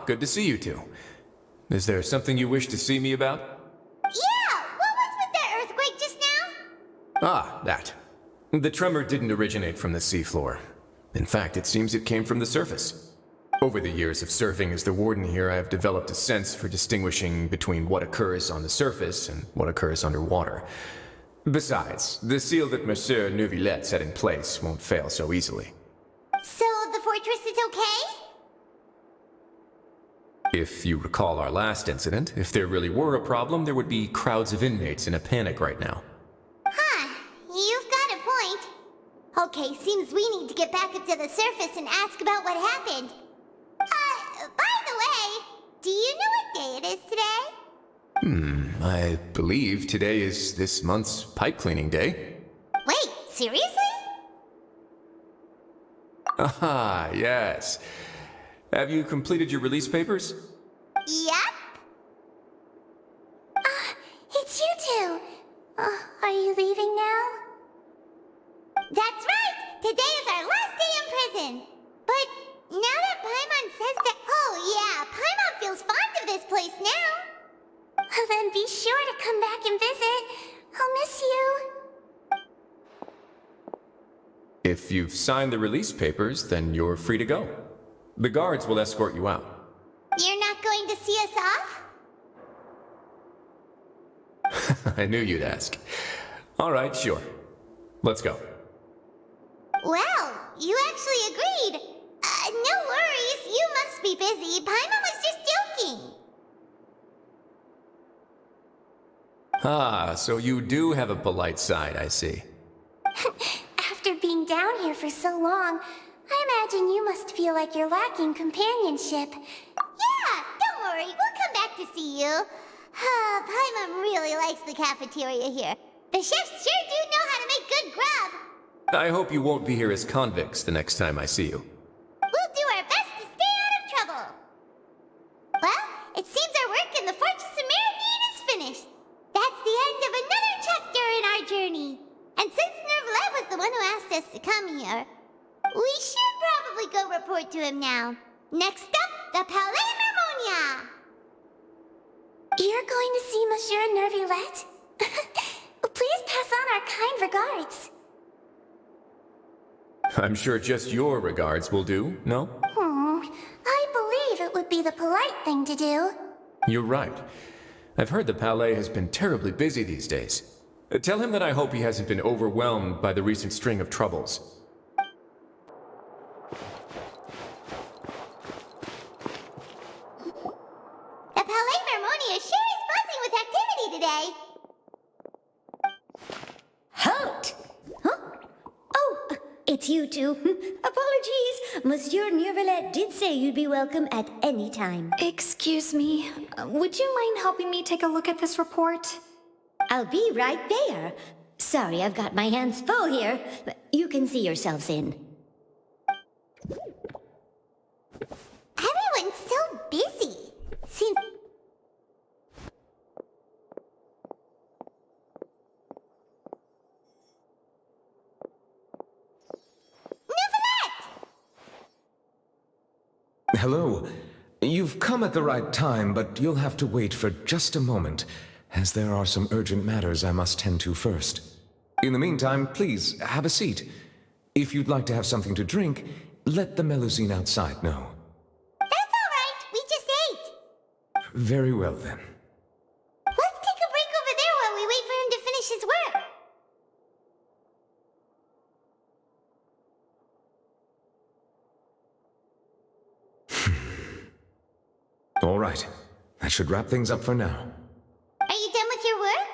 good to see you two. Is there something you wish to see me about? Yeah, what was with that earthquake just now? Ah, that. The tremor didn't originate from the seafloor. In fact, it seems it came from the surface. Over the years of serving as the warden here, I have developed a sense for distinguishing between what occurs on the surface and what occurs underwater. Besides, the seal that Monsieur Neuvillette set in place won't fail so easily. So the fortress is okay? If you recall our last incident, if there really were a problem, there would be crowds of inmates in a panic right now. Huh, you've got a point. Okay, seems we need to get back up to the surface and ask about what happened. By the way, do you know what day it is today? I believe today is this month's pipe cleaning day. Wait, seriously? Aha, yes. Have you completed your release papers? Yep. It's you two. Are you leaving now? That's right! Today is our last day in prison. But now that Paimon says that... Oh yeah, Paimon feels fond of this place now. Then be sure to come back and visit. I'll miss you. If you've signed the release papers, then you're free to go. The guards will escort you out. You're not going to see us off? I knew you'd ask. All right, sure. Let's go. Well, you actually agreed. No worries, you must be busy. Paimon was just joking. Ah, so you do have a polite side, I see. After being down here for so long, I imagine you must feel like you're lacking companionship. Yeah, don't worry, we'll come back to see you. Paimon really likes the cafeteria here. The chefs sure do know how to make good grub. I hope you won't be here as convicts the next time I see you. We'll do our best to stay out of trouble. Well, it seems our work in the Fortress of Meropide is finished. That's the end of another chapter in our journey. And since Neuvillette was the one who asked us to come here, we should probably go report to him now. Next up, the Palais Mermonia. You're going to see Monsieur Neuvillette? Please pass on our kind regards. I'm sure just your regards will do, no? I believe it would be the polite thing to do. You're right. I've heard the Palais has been terribly busy these days. Tell him that I hope he hasn't been overwhelmed by the recent string of troubles. The Palais Mermonia sure is buzzing with activity today. Halt! Huh? Oh, it's you two. Apologies. Monsieur Neuvillette did say you'd be welcome at any time. Excuse me. Would you mind helping me take a look at this report? I'll be right there. Sorry, I've got my hands full here. You can see yourselves in. Everyone's so busy. Seems... Neuvillette! Hello. You've come at the right time, but you'll have to wait for just a moment, as there are some urgent matters I must tend to first. In the meantime, please, have a seat. If you'd like to have something to drink, let the Melusine outside know. That's all right. We just ate. Very well, then. Let's take a break over there while we wait for him to finish his work. All right. That should wrap things up for now. Are you done with your work?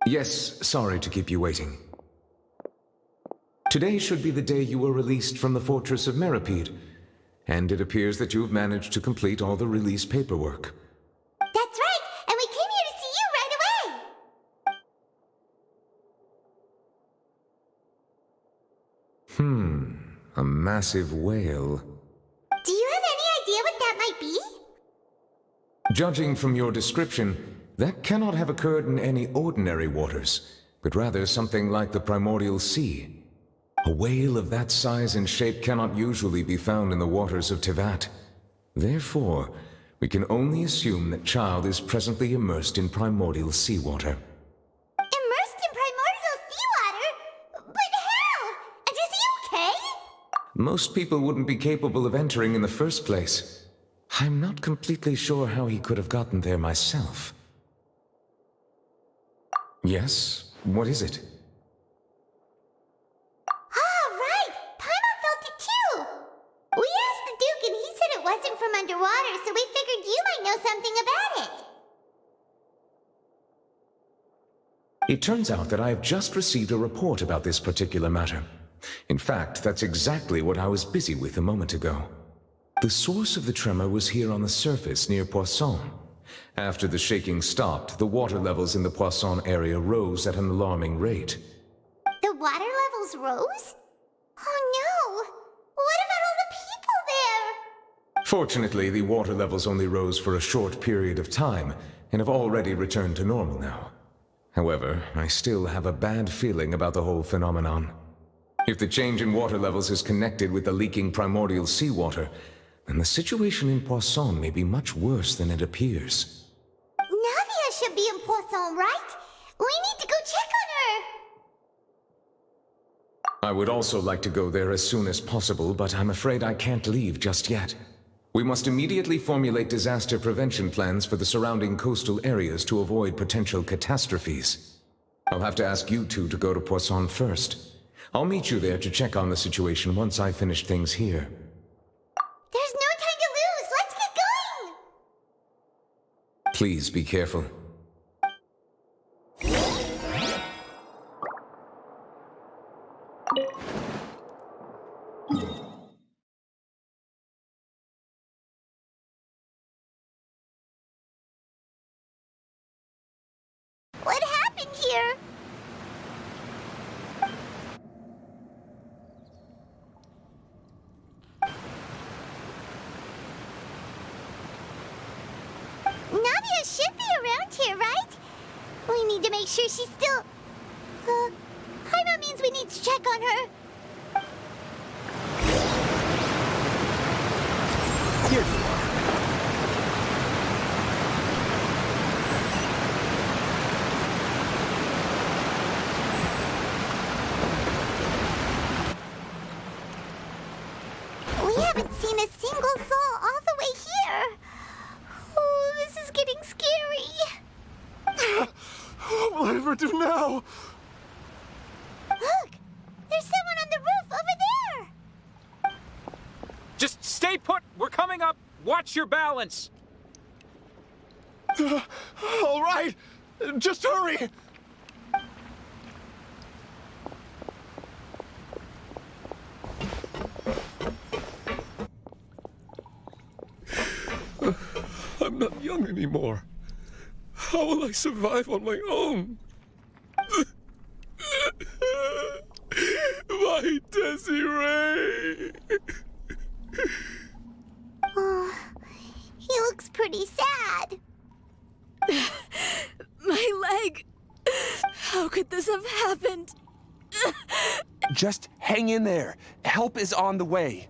Yes, sorry to keep you waiting. Today should be the day you were released from the Fortress of Meropide, and it appears that you've managed to complete all the release paperwork. That's right, and we came here to see you right away. A massive whale. Do you have any idea what that might be? Judging from your description, that cannot have occurred in any ordinary waters, but rather something like the primordial sea. A whale of that size and shape cannot usually be found in the waters of Tevat. Therefore, we can only assume that child is presently immersed in primordial seawater. Immersed in primordial seawater? But how? And is he okay? Most people wouldn't be capable of entering in the first place. I'm not completely sure how he could have gotten there myself. Yes? What is it? Ah, right! Paimon felt it too! We asked the Duke and he said it wasn't from underwater, so we figured you might know something about it. It turns out that I have just received a report about this particular matter. In fact, that's exactly what I was busy with a moment ago. The source of the tremor was here on the surface near Poisson. After the shaking stopped, the water levels in the Poisson area rose at an alarming rate. The water levels rose? Oh no! What about all the people there? Fortunately, the water levels only rose for a short period of time, and have already returned to normal now. However, I still have a bad feeling about the whole phenomenon. If the change in water levels is connected with the leaking primordial seawater, then the situation in Poisson may be much worse than it appears. Navia should be in Poisson, right? We need to go check on her! I would also like to go there as soon as possible, but I'm afraid I can't leave just yet. We must immediately formulate disaster prevention plans for the surrounding coastal areas to avoid potential catastrophes. I'll have to ask you two to go to Poisson first. I'll meet you there to check on the situation once I finish things here. There's no time to lose! Let's get going! Please be careful. What happened here? Navia should be around here, right? We need to make sure she's still... Paimon means we need to check on her. Here you are. We haven't seen a single soul all the way here. Oh, this is getting scary. What will I ever do now? Look! There's someone on the roof over there! Just stay put. We're coming up. Watch your balance. All right, just hurry. I'm not young anymore. How will I survive on my own? My Desiree! Oh, he looks pretty sad. My leg! How could this have happened? Just hang in there. Help is on the way.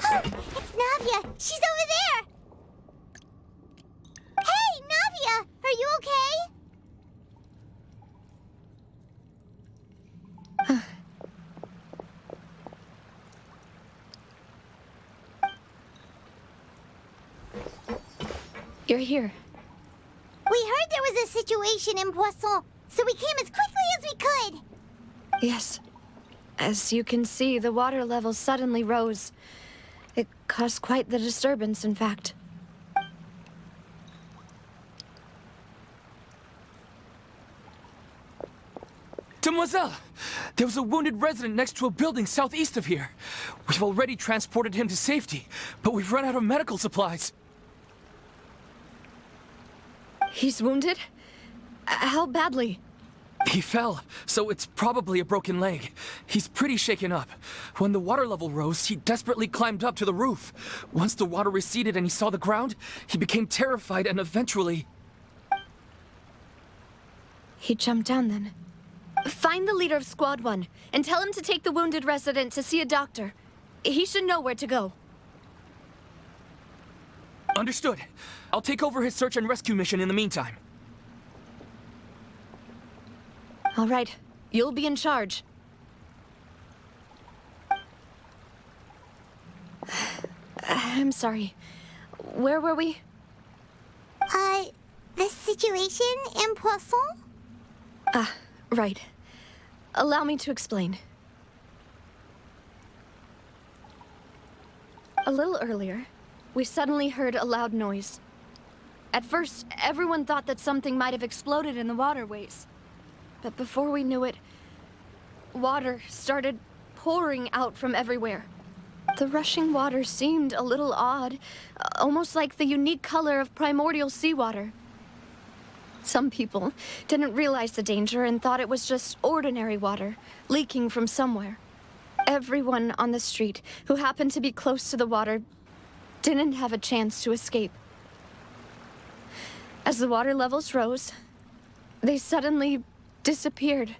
It's Navia! She's over there! Hey, Navia! Are you okay? You're here. We heard there was a situation in Poisson, so we came as quickly as we could. Yes. As you can see, the water level suddenly rose. It caused quite the disturbance, in fact. Demoiselle, There was a wounded resident next to a building southeast of here. We've already transported him to safety, but we've run out of medical supplies. He's wounded? How badly? He fell, so it's probably a broken leg. He's pretty shaken up. When the water level rose, he desperately climbed up to the roof. Once the water receded and he saw the ground, he became terrified and eventually... He jumped down then. Find the leader of Squad 1 and tell him to take the wounded resident to see a doctor. He should know where to go. Understood. I'll take over his search and rescue mission in the meantime. All right, you'll be in charge. I'm sorry. Where were we? The situation in Poisson? Right. Allow me to explain. A little earlier, we suddenly heard a loud noise. At first, everyone thought that something might have exploded in the waterways. But before we knew it, water started pouring out from everywhere. The rushing water seemed a little odd, almost like the unique color of primordial seawater. Some people didn't realize the danger and thought it was just ordinary water, leaking from somewhere. Everyone on the street who happened to be close to the water didn't have a chance to escape. As the water levels rose, they suddenly disappeared.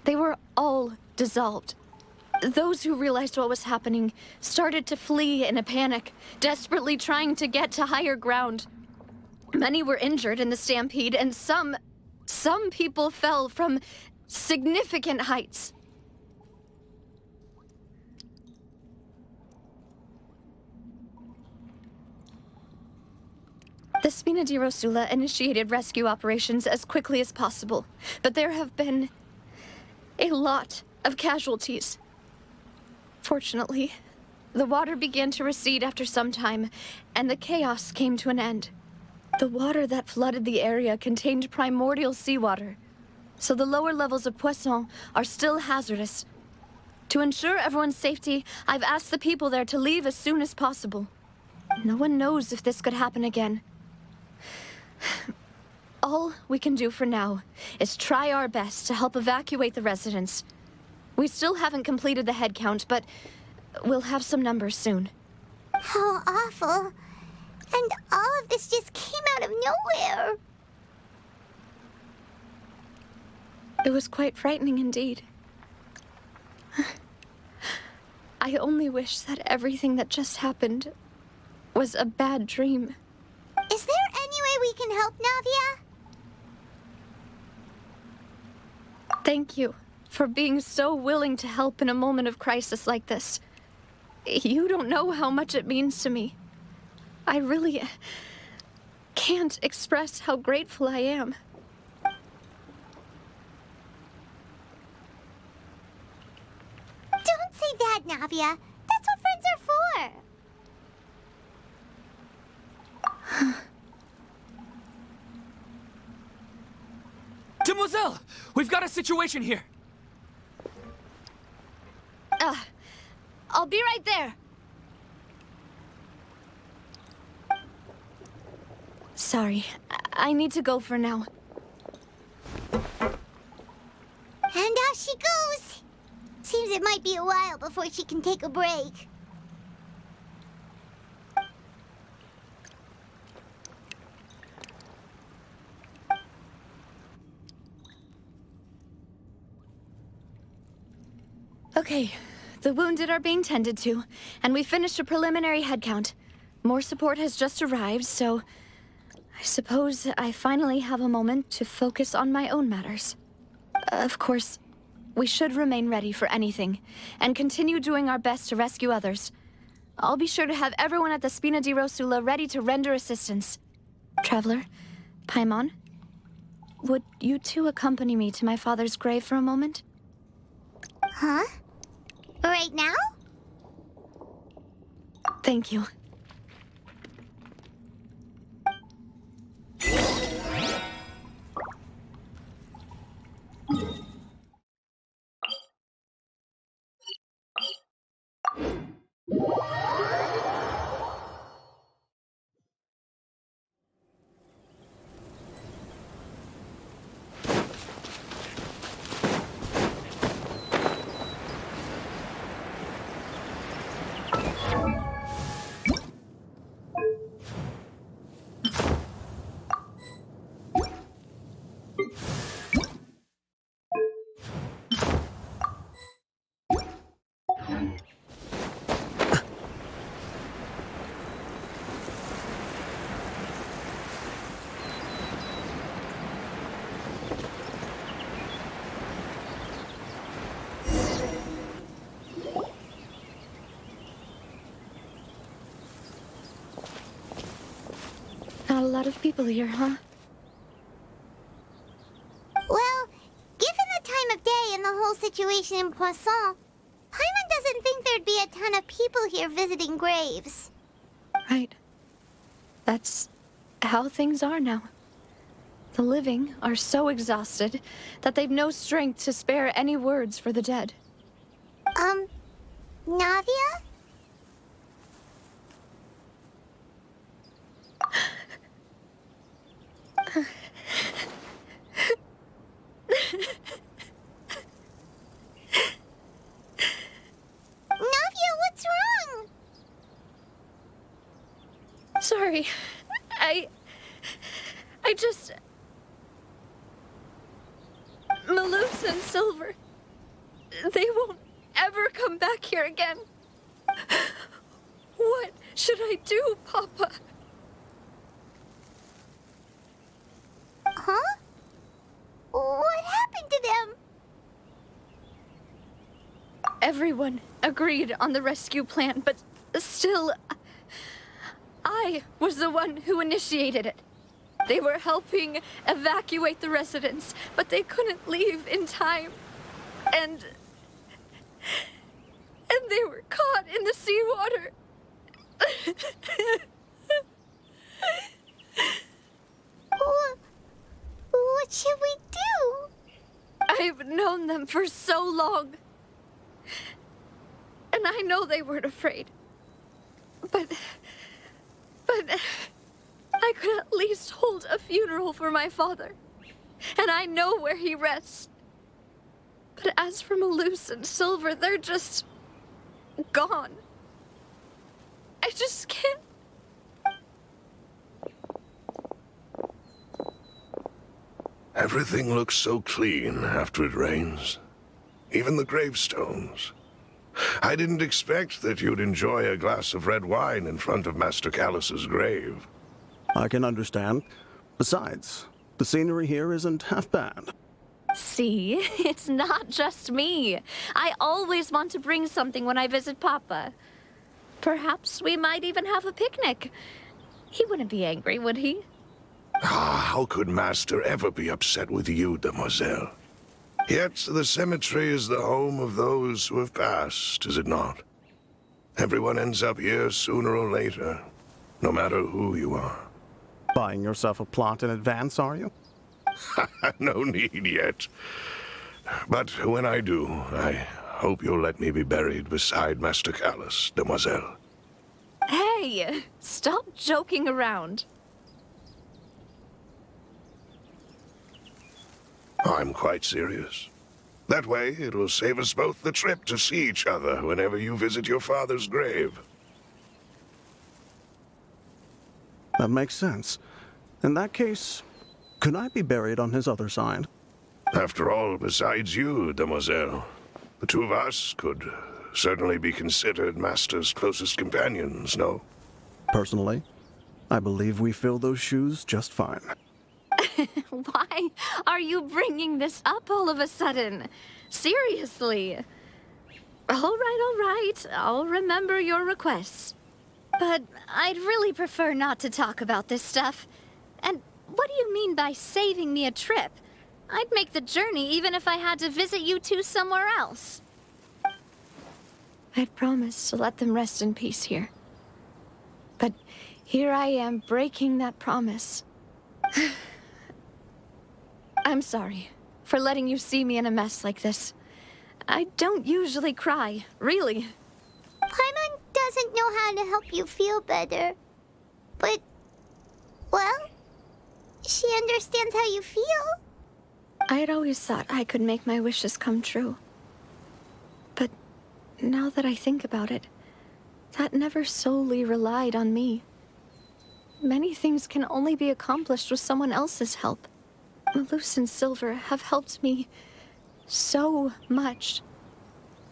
They were all dissolved. Those who realized what was happening started to flee in a panic, desperately trying to get to higher ground. Many were injured in the stampede, and some people fell from significant heights. The Spina di Rosula initiated rescue operations as quickly as possible, but there have been a lot of casualties. Fortunately, the water began to recede after some time, and the chaos came to an end. The water that flooded the area contained primordial seawater, so the lower levels of Poisson are still hazardous. To ensure everyone's safety, I've asked the people there to leave as soon as possible. No one knows if this could happen again. All we can do for now is try our best to help evacuate the residents. We still haven't completed the head count, but we'll have some numbers soon. How awful. And all of this just came out of nowhere. It was quite frightening indeed. I only wish that everything that just happened was a bad dream. Is there any way we can help, Navia? Thank you for being so willing to help in a moment of crisis like this. You don't know how much it means to me. I really can't express how grateful I am. Don't say that, Navia. That's what friends are for. Demoiselle! We've got a situation here! I'll be right there. Sorry, I need to go for now. And off she goes. Seems it might be a while before she can take a break. Okay, the wounded are being tended to, and we finished a preliminary head count. More support has just arrived, so I suppose I finally have a moment to focus on my own matters. Of course, we should remain ready for anything, and continue doing our best to rescue others. I'll be sure to have everyone at the Spina di Rosula ready to render assistance. Traveler, Paimon, would you two accompany me to my father's grave for a moment? Huh? Right now? Thank you. lot of people here, huh? Well, given the time of day and the whole situation in Poisson, Paimon doesn't think there'd be a ton of people here visiting graves. Right. That's how things are now. The living are so exhausted that they've no strength to spare any words for the dead. Navia? Navia, what's wrong? Sorry. I just... Maloof and Silver, they won't ever come back here again. What should I do, Papa? Huh? What happened to them? Everyone agreed on the rescue plan, but still, I was the one who initiated it. They were helping evacuate the residents, but they couldn't leave in time. And they were caught in the seawater. What should we do? I've known them for so long. And I know they weren't afraid. But I could at least hold a funeral for my father. And I know where he rests. But as for Maloof and Silver, they're just gone. I just can't. Everything looks so clean after it rains. Even the gravestones. I didn't expect that you'd enjoy a glass of red wine in front of Master Callus's grave. I can understand. Besides, the scenery here isn't half bad. See, it's not just me. I always want to bring something when I visit Papa. Perhaps we might even have a picnic. He wouldn't be angry, would he? How could Master ever be upset with you, demoiselle? Yet the cemetery is the home of those who have passed, is it not? Everyone ends up here sooner or later, no matter who you are. Buying yourself a plot in advance, are you? No need yet. But when I do, I hope you'll let me be buried beside Master Callus, demoiselle. Hey, stop joking around. I'm quite serious. That way, it'll save us both the trip to see each other whenever you visit your father's grave. That makes sense. In that case, could I be buried on his other side? After all, besides you, demoiselle, the two of us could certainly be considered Master's closest companions, no? Personally, I believe we fill those shoes just fine. Why are you bringing this up all of a sudden? Seriously. All right. I'll remember your requests. But I'd really prefer not to talk about this stuff. And what do you mean by saving me a trip? I'd make the journey even if I had to visit you two somewhere else. I'd promised to let them rest in peace here. But here I am breaking that promise. I'm sorry for letting you see me in a mess like this. I don't usually cry, really. Paimon doesn't know how to help you feel better. But, well, she understands how you feel. I had always thought I could make my wishes come true. But now that I think about it, that never solely relied on me. Many things can only be accomplished with someone else's help. Maloof and Silver have helped me so much.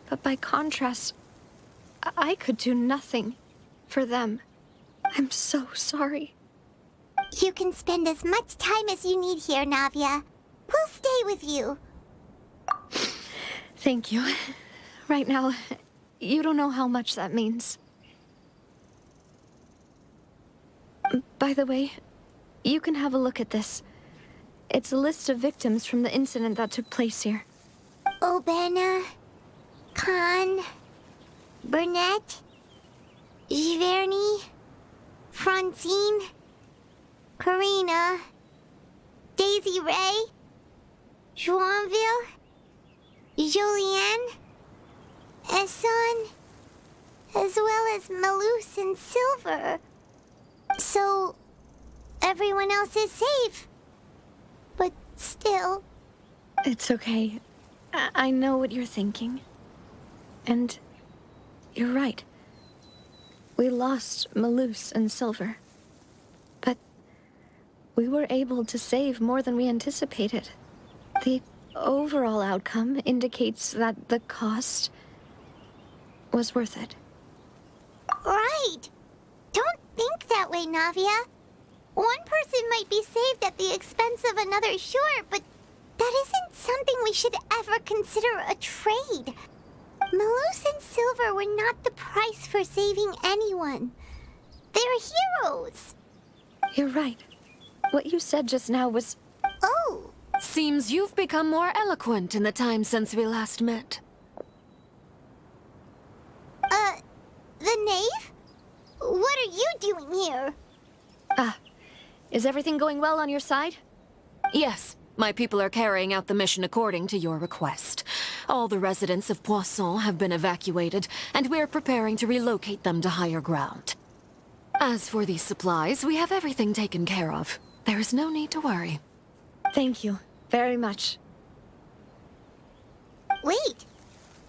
But by contrast, I could do nothing for them. I'm so sorry. You can spend as much time as you need here, Navia. We'll stay with you. Thank you. Right now, you don't know how much that means. By the way, You can have a look at this. It's a list of victims from the incident that took place here. Obena, Khan, Burnett, Giverny, Francine, Karina, Daisy Ray, Joinville, Julianne, Esson, as well as Malus and Silver. So, everyone else is safe. But still... It's okay. I know what you're thinking. And you're right. We lost Malus and Silver. But we were able to save more than we anticipated. The overall outcome indicates that the cost was worth it. Right! Don't think that way, Navia. One person might be saved at the expense of another, sure, but that isn't something we should ever consider a trade. Malus and Silver were not the price for saving anyone. They're heroes. You're right. What you said just now was... Oh! Seems you've become more eloquent in the time since we last met. The knave? What are you doing here? Is everything going well on your side? Yes, my people are carrying out the mission according to your request. All the residents of Poisson have been evacuated, and we're preparing to relocate them to higher ground. As for these supplies, we have everything taken care of. There is no need to worry. Thank you very much. Wait,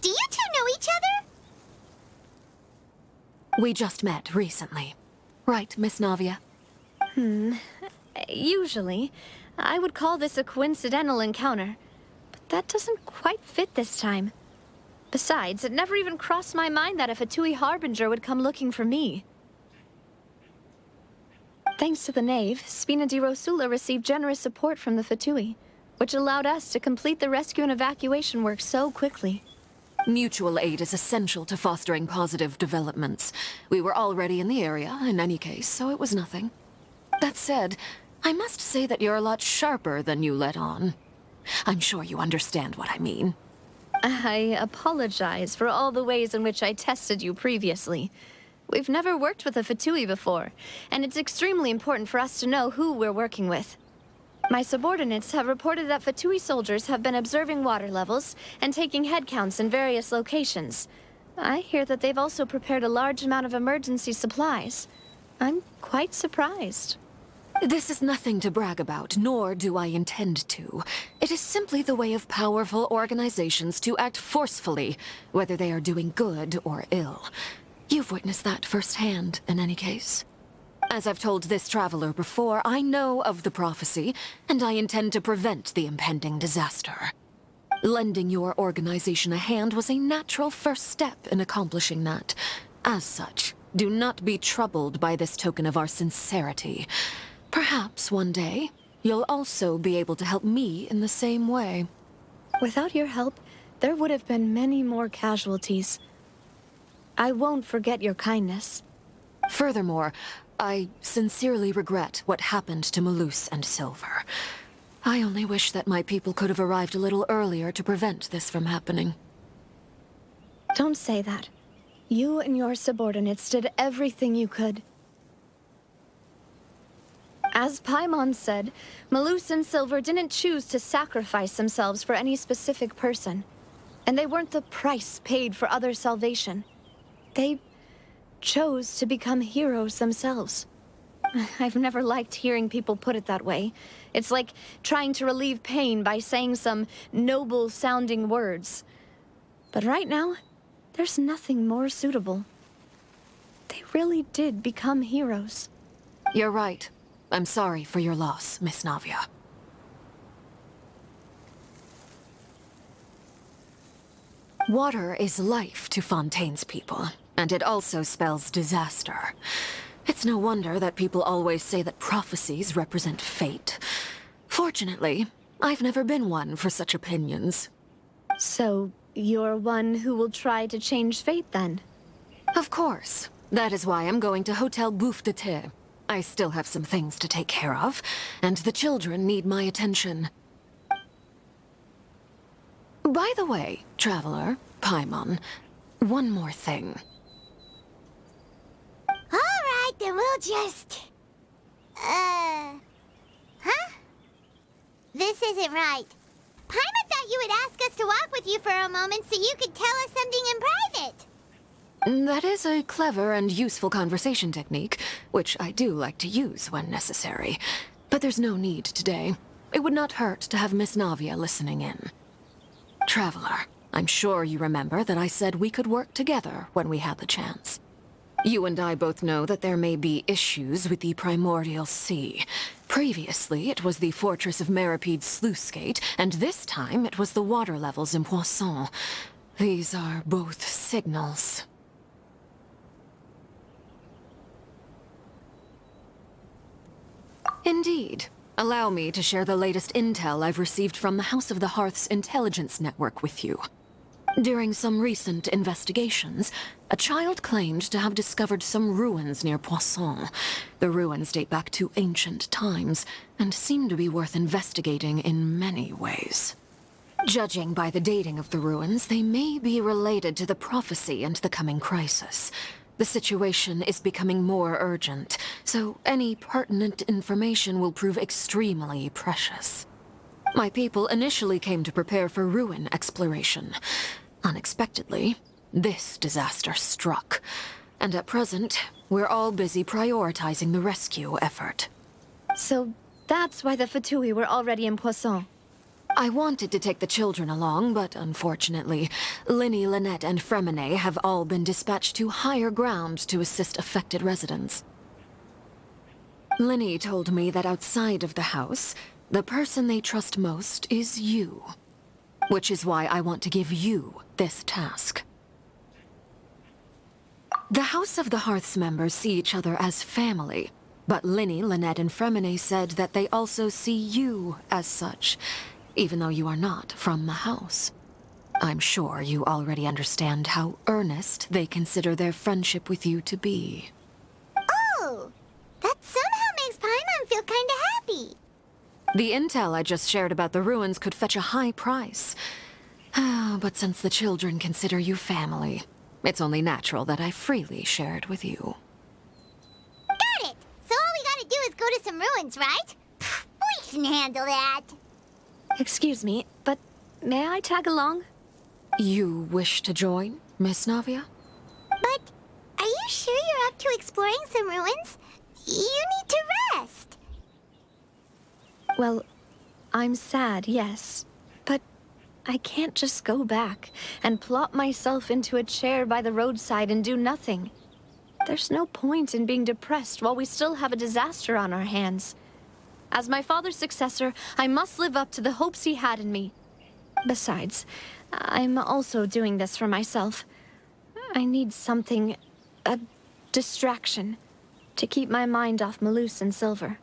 do you two know each other? We just met recently. Right, Miss Navia? Usually, I would call this a coincidental encounter, but that doesn't quite fit this time. Besides, it never even crossed my mind that a Fatui Harbinger would come looking for me. Thanks to the Knave, Spina di Rosula received generous support from the Fatui, which allowed us to complete the rescue and evacuation work so quickly. Mutual aid is essential to fostering positive developments. We were already in the area, in any case, so it was nothing. That said, I must say that you're a lot sharper than you let on. I'm sure you understand what I mean. I apologize for all the ways in which I tested you previously. We've never worked with a Fatui before, and it's extremely important for us to know who we're working with. My subordinates have reported that Fatui soldiers have been observing water levels and taking head counts in various locations. I hear that they've also prepared a large amount of emergency supplies. I'm quite surprised. This is nothing to brag about, nor do I intend to. It is simply the way of powerful organizations to act forcefully, whether they are doing good or ill. You've witnessed that firsthand, in any case. As I've told this traveler before, I know of the prophecy, and I intend to prevent the impending disaster. Lending your organization a hand was a natural first step in accomplishing that. As such, do not be troubled by this token of our sincerity. Perhaps one day, you'll also be able to help me in the same way. Without your help, there would have been many more casualties. I won't forget your kindness. Furthermore, I sincerely regret what happened to Malus and Silver. I only wish that my people could have arrived a little earlier to prevent this from happening. Don't say that. You and your subordinates did everything you could. As Paimon said, Malus and Silver didn't choose to sacrifice themselves for any specific person. And they weren't the price paid for other salvation. They chose to become heroes themselves. I've never liked hearing people put it that way. It's like trying to relieve pain by saying some noble-sounding words. But right now, there's nothing more suitable. They really did become heroes. You're right. I'm sorry for your loss, Miss Navia. Water is life to Fontaine's people, and it also spells disaster. It's no wonder that people always say that prophecies represent fate. Fortunately, I've never been one for such opinions. So, you're one who will try to change fate, then? Of course. That is why I'm going to Hotel Bouffe de Thé. I still have some things to take care of, and the children need my attention. By the way, Traveler, Paimon, one more thing. Alright, then we'll just... Huh? This isn't right. Paimon thought you would ask us to walk with you for a moment so you could tell us something in private. That is a clever and useful conversation technique, which I do like to use when necessary. But there's no need today. It would not hurt to have Miss Navia listening in. Traveler, I'm sure you remember that I said we could work together when we had the chance. You and I both know that there may be issues with the Primordial Sea. Previously, it was the Fortress of Maripede's sluice gate, and this time it was the water levels in Poisson. These are both signals. Indeed. Allow me to share the latest intel I've received from the House of the Hearth's intelligence network with you. During some recent investigations, a child claimed to have discovered some ruins near Poisson. The ruins date back to ancient times, and seem to be worth investigating in many ways. Judging by the dating of the ruins, they may be related to the prophecy and the coming crisis. The situation is becoming more urgent, so any pertinent information will prove extremely precious. My people initially came to prepare for ruin exploration. Unexpectedly, this disaster struck, and at present, we're all busy prioritizing the rescue effort. So that's why the Fatui were already in Poisson. I wanted to take the children along, but unfortunately, Linny, Lynette, and Fremine have all been dispatched to higher ground to assist affected residents. Linny told me that outside of the house, the person they trust most is you. Which is why I want to give you this task. The House of the Hearth's members see each other as family, but Linny, Lynette, and Fremine said that they also see you as such, even though you are not from the house. I'm sure you already understand how earnest they consider their friendship with you to be. Oh, that somehow makes Paimon feel kinda happy. The intel I just shared about the ruins could fetch a high price. But since the children consider you family, it's only natural that I freely share it with you. Got it! So all we gotta do is go to some ruins, right? We can handle that. Excuse me, but may I tag along? You wish to join, Miss Navia? But are you sure you're up to exploring some ruins? You need to rest. Well, I'm sad, yes. But I can't just go back and plop myself into a chair by the roadside and do nothing. There's no point in being depressed while we still have a disaster on our hands. As my father's successor, I must live up to the hopes he had in me. Besides, I'm also doing this for myself. I need something, a distraction, to keep my mind off Malus and Silver.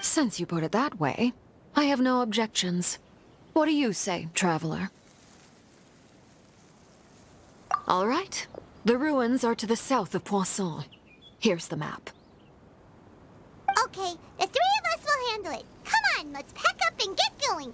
Since you put it that way, I have no objections. What do you say, Traveler? All right. The ruins are to the south of Poisson. Here's the map. Okay, the three of us will handle it. Come on, let's pack up and get going.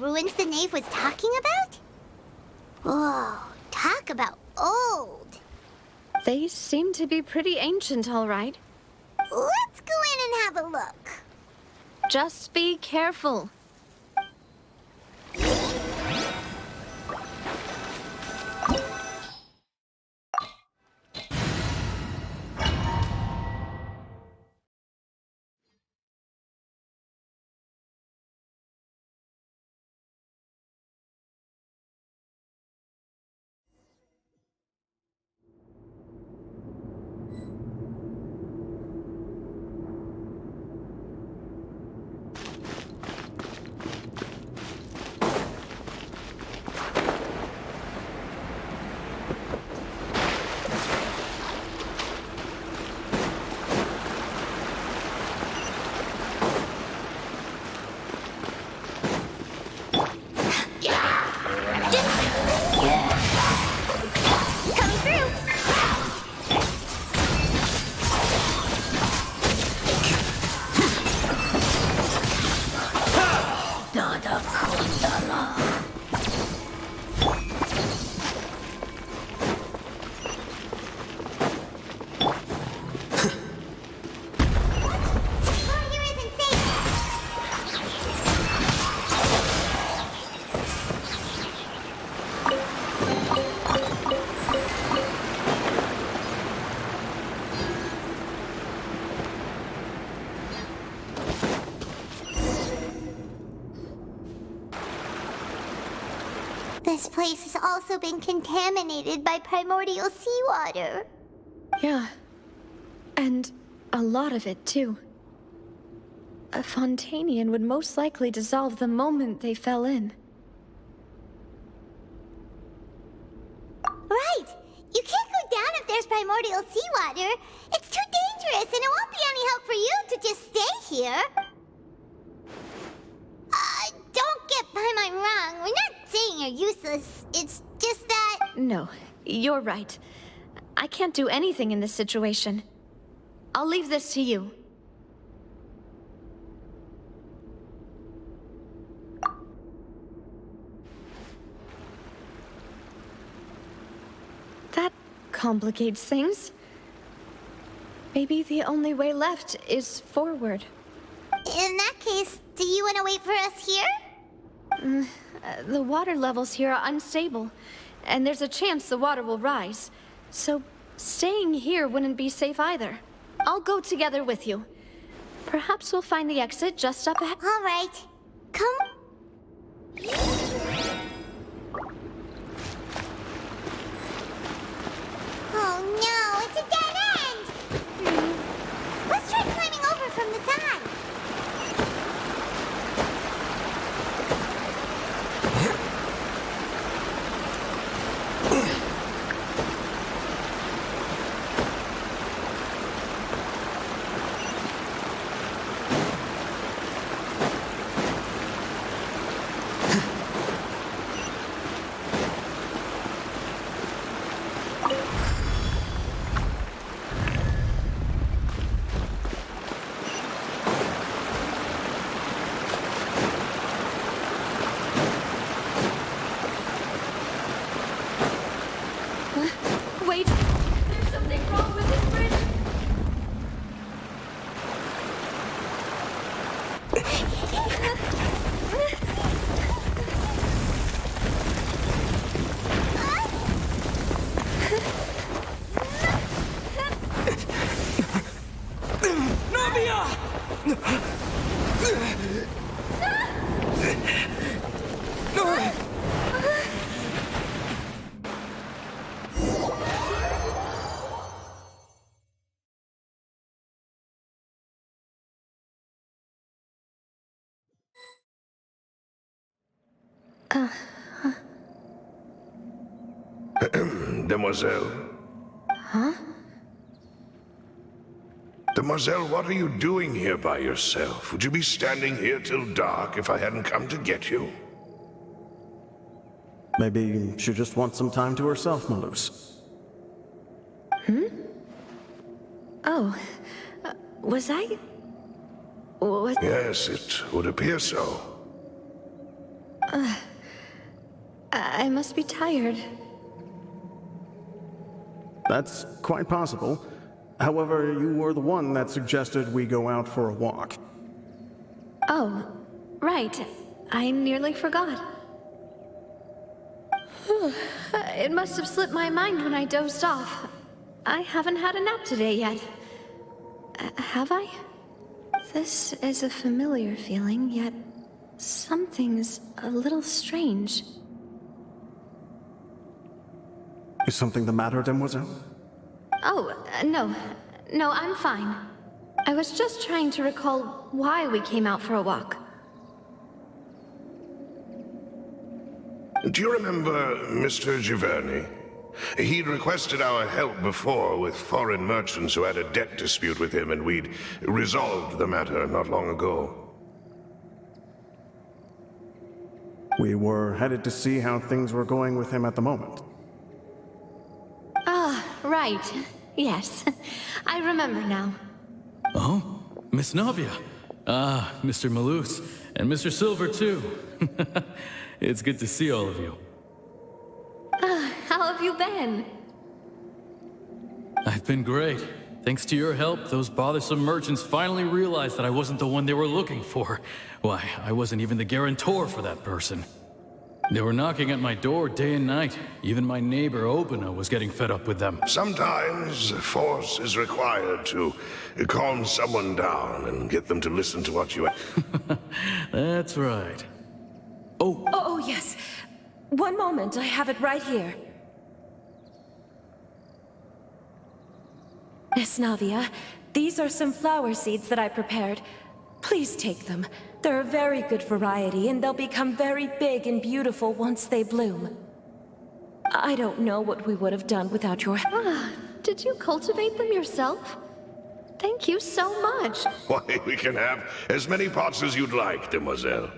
ruins the knave was talking about? Whoa, talk about old. They seem to be pretty ancient, all right. Let's go in and have a look. Just be careful. This place has also been contaminated by primordial seawater. Yeah. And a lot of it, too. A Fontanian would most likely dissolve the moment they fell in. Right! You can't go down if there's primordial seawater. It's too dangerous, and it won't be any help for you to just stay here. Don't get my wrong. We're not saying you're useless. It's just that... No, you're right. I can't do anything in this situation. I'll leave this to you. That complicates things. Maybe the only way left is forward. In that case, do you want to wait for us here? The water levels here are unstable, and there's a chance the water will rise. So staying here wouldn't be safe either. I'll go together with you. Perhaps we'll find the exit just up ahead. All right. Come. Oh no, it's a dead end! Let's try climbing over from the side. Wait! There's something wrong with this bridge! Demoiselle. Huh? Demoiselle, what are you doing here by yourself? Would you be standing here till dark if I hadn't come to get you? Maybe she just wants some time to herself, Malus. Oh. Was I? What? Yes, it would appear so. I must be tired. That's quite possible. However, you were the one that suggested we go out for a walk. Oh, right. I nearly forgot. It must have slipped my mind when I dozed off. I haven't had a nap today yet. Have I? This is a familiar feeling, yet something's a little strange. Is something the matter, Demoiselle? Oh, no. No, I'm fine. I was just trying to recall why we came out for a walk. Do you remember Mr. Giverny? He'd requested our help before with foreign merchants who had a debt dispute with him, and we'd resolved the matter not long ago. We were headed to see how things were going with him at the moment. Ah, right. Yes. I remember now. Oh, Miss Navia. Ah, Mr. Malus. And Mr. Silver, too. It's good to see all of you. How have you been? I've been great. Thanks to your help, those bothersome merchants finally realized that I wasn't the one they were looking for. Why, I wasn't even the guarantor for that person. They were knocking at my door day and night. Even my neighbor, Obina, was getting fed up with them. Sometimes force is required to calm someone down and get them to listen to what you have. That's right. Oh, yes. One moment, I have it right here. Miss Navia, these are some flower seeds that I prepared. Please take them. They're a very good variety, and they'll become very big and beautiful once they bloom. I don't know what we would have done without your help. Did you cultivate them yourself? Thank you so much. Why, we can have as many pots as you'd like, Demoiselle.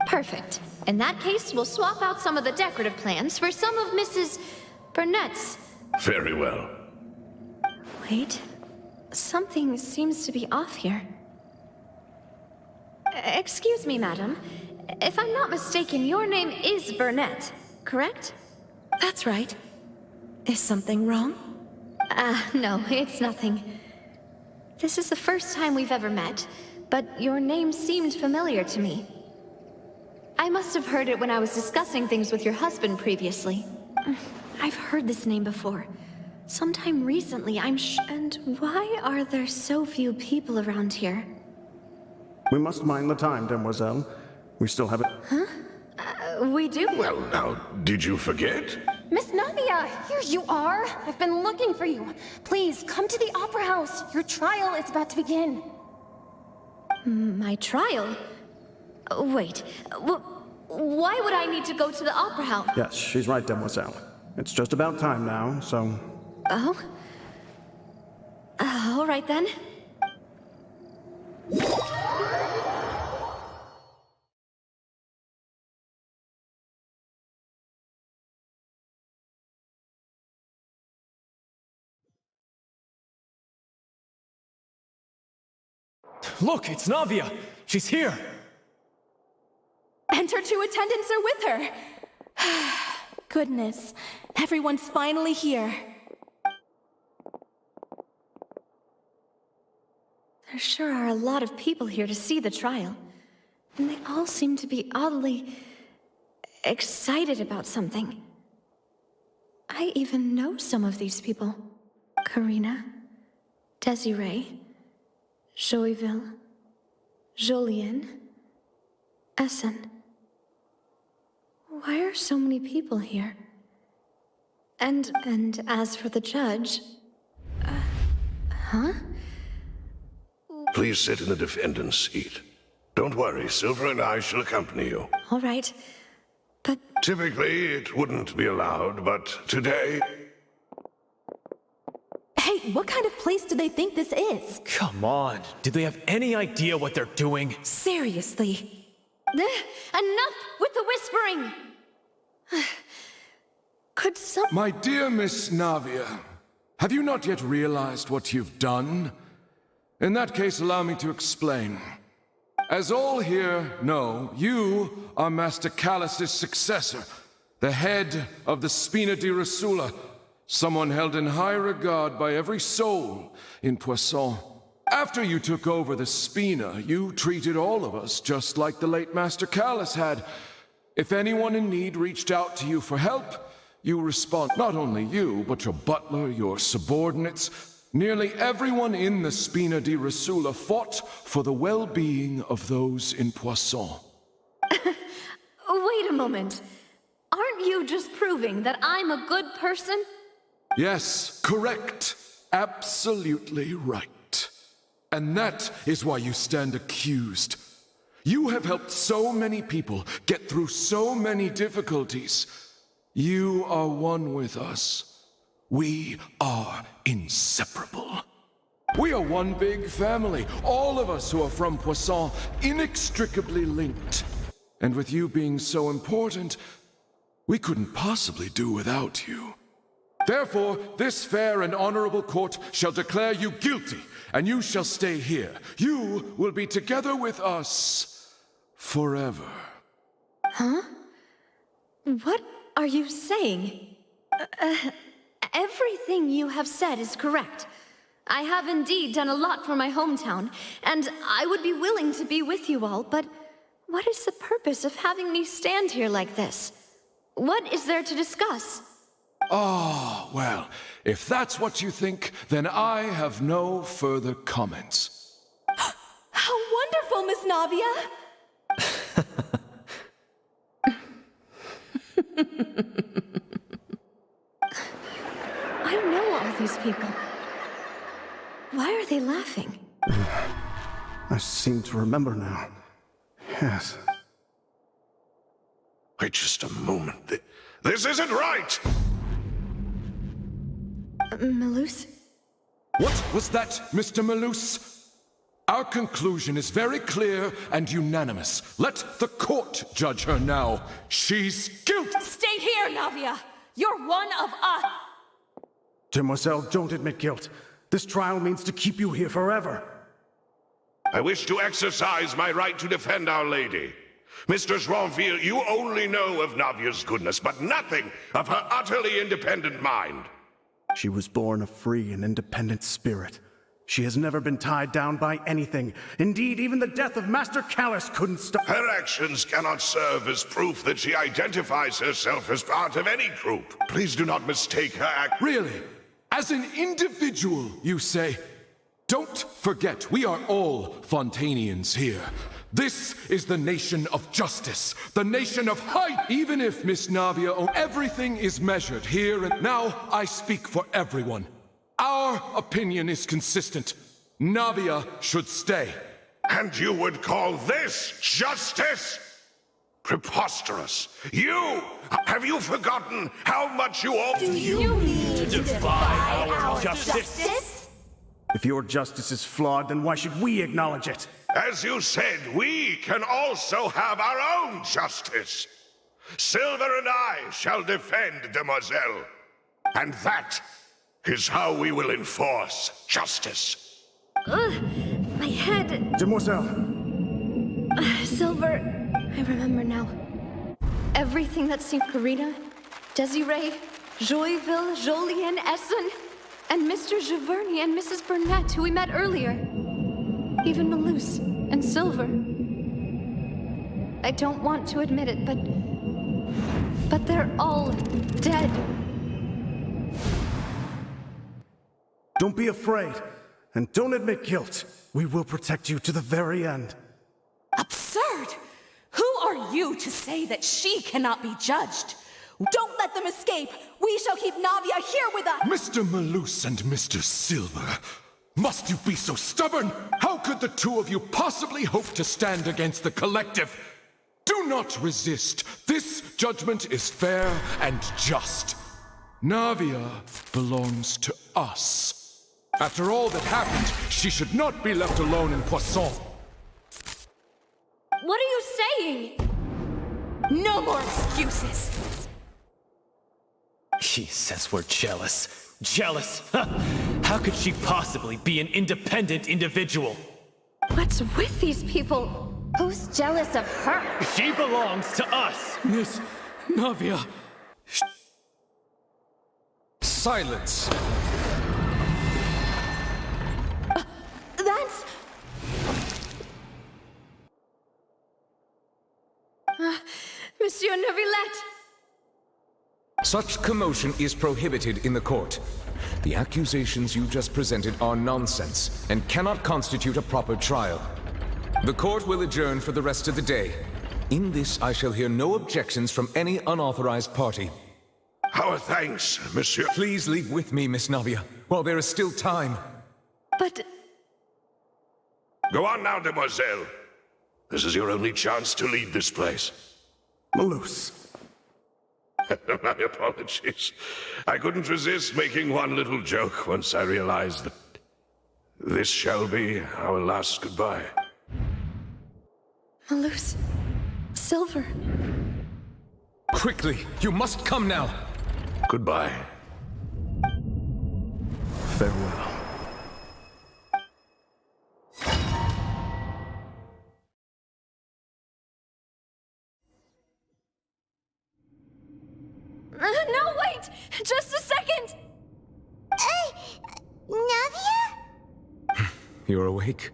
Perfect. In that case, we'll swap out some of the decorative plants for some of Mrs. Burnett's. Very well. Wait. Something seems to be off here. Excuse me, madam. If I'm not mistaken, your name is Burnett, correct? That's right. Is something wrong? No, it's nothing. This is the first time we've ever met, but your name seemed familiar to me. I must have heard it when I was discussing things with your husband previously. I've heard this name before. Sometime recently, And why are there so few people around here? We must mind the time, Demoiselle. We still have it. Huh? We do? Well, now, did you forget? Miss Navia, here you are. I've been looking for you. Please, come to the Opera House. Your trial is about to begin. My trial? Wait, why would I need to go to the Opera House? Yes, she's right, Demoiselle. It's just about time now, so... Oh? All right then. Look, it's Navia! She's here! And her two attendants are with her! Goodness, everyone's finally here. There sure are a lot of people here to see the trial. And they all seem to be oddly excited about something. I even know some of these people. Karina, Desiree, Joyville, Jolien, Essen. Why are so many people here? And as for the judge... huh? Please sit in the defendant's seat. Don't worry, Silver and I shall accompany you. All right, but... Typically, it wouldn't be allowed, but today... Hey, what kind of place do they think this is? Come on, do they have any idea what they're doing? Seriously. Enough with the whispering! Could some... My dear Miss Navia, have you not yet realized what you've done? In that case, allow me to explain. As all here know, you are Master Callus's successor, the head of the Spina di Rosula, someone held in high regard by every soul in Poisson. After you took over the Spina, you treated all of us just like the late Master Callus had. If anyone in need reached out to you for help, you respond. Not only you, but your butler, your subordinates, nearly everyone in the Spina di Rosula fought for the well-being of those in Poisson. Wait a moment. Aren't you just proving that I'm a good person? Yes, correct. Absolutely right. And that is why you stand accused. You have helped so many people get through so many difficulties. You are one with us. We are inseparable. We are one big family, all of us who are from Poisson, inextricably linked. And with you being so important, we couldn't possibly do without you. Therefore, this fair and honorable court shall declare you guilty, and you shall stay here. You will be together with us forever. Huh? What are you saying? Everything you have said is correct. I have indeed done a lot for my hometown, and I would be willing to be with you all, but what is the purpose of having me stand here like this? What is there to discuss? Oh, well, if that's what you think, then I have no further comments. How wonderful, Miss Navia! I know all these people. Why are they laughing? I seem to remember now. Yes. Wait just a moment. This isn't right! Malus? What was that, Mr. Malus? Our conclusion is very clear and unanimous. Let the court judge her now. She's guilty! Stay here, Navia! You're one of us! Demoiselle, don't admit guilt. This trial means to keep you here forever. I wish to exercise my right to defend Our Lady. Mistress Ronville, you only know of Navia's goodness, but nothing of her utterly independent mind. She was born a free and independent spirit. She has never been tied down by anything. Indeed, even the death of Master Callus couldn't stop. Her actions cannot serve as proof that she identifies herself as part of any group. Please do not mistake her act. Really? As an individual, you say? Don't forget, we are all Fontanians here. This is the nation of justice, the nation of height. Even if Miss Navia, everything is measured here and now. I speak for everyone. Our opinion is consistent. Navia should stay. And you would call this justice? Preposterous. You! Have you forgotten how much you all— Do you mean to defy our justice? If your justice is flawed, then why should we acknowledge it? As you said, we can also have our own justice. Silver and I shall defend Demoiselle. And that is how we will enforce justice. My head. Demoiselle. Silver, I remember now. Everything that seemed Karina, Desiree, Joyville, Jolien, Essen, and Mr. Giverny and Mrs. Burnett, who we met earlier. Even Malus and Silver. I don't want to admit it, but they're all dead. Don't be afraid, and don't admit guilt. We will protect you to the very end. Absurd! Who are you to say that she cannot be judged? Don't let them escape! We shall keep Navia here with us! Mr. Malus and Mr. Silver, must you be so stubborn? How could the two of you possibly hope to stand against the collective? Do not resist. This judgment is fair and just. Navia belongs to us. After all that happened, she should not be left alone in Poisson. What are you saying? No more excuses! She says we're jealous. Jealous? How could she possibly be an independent individual? What's with these people? Who's jealous of her? She belongs to us! Miss Navia. Silence! That's... Monsieur Neuvillette! Such commotion is prohibited in the court. The accusations you just presented are nonsense and cannot constitute a proper trial. The court will adjourn for the rest of the day. In this, I shall hear no objections from any unauthorized party. Our thanks, monsieur. Please leave with me, Miss Navia, while there is still time. But... Go on now, demoiselle. This is your only chance to leave this place. Malus. My apologies. I couldn't resist making one little joke once I realized that this shall be our last goodbye. Malus... Silver... Quickly, you must come now! Goodbye. Farewell. No, wait! Just a second! Navia? You're awake.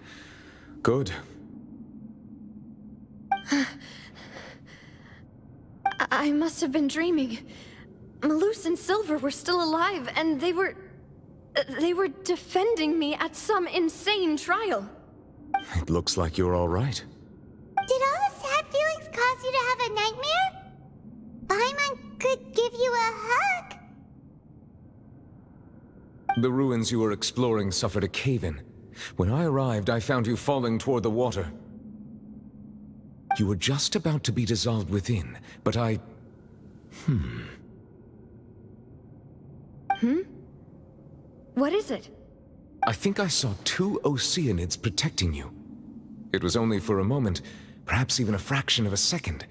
Good. I must have been dreaming. Malus and Silver were still alive, and they were defending me at some insane trial. It looks like you're all right. Did all the sad feelings cause you to have a nightmare? Paimon could give you a hug. The ruins you were exploring suffered a cave-in. When I arrived, I found you falling toward the water. You were just about to be dissolved within, but I... What is it? I think I saw 2 Oceanids protecting you. It was only for a moment, perhaps even a fraction of a second,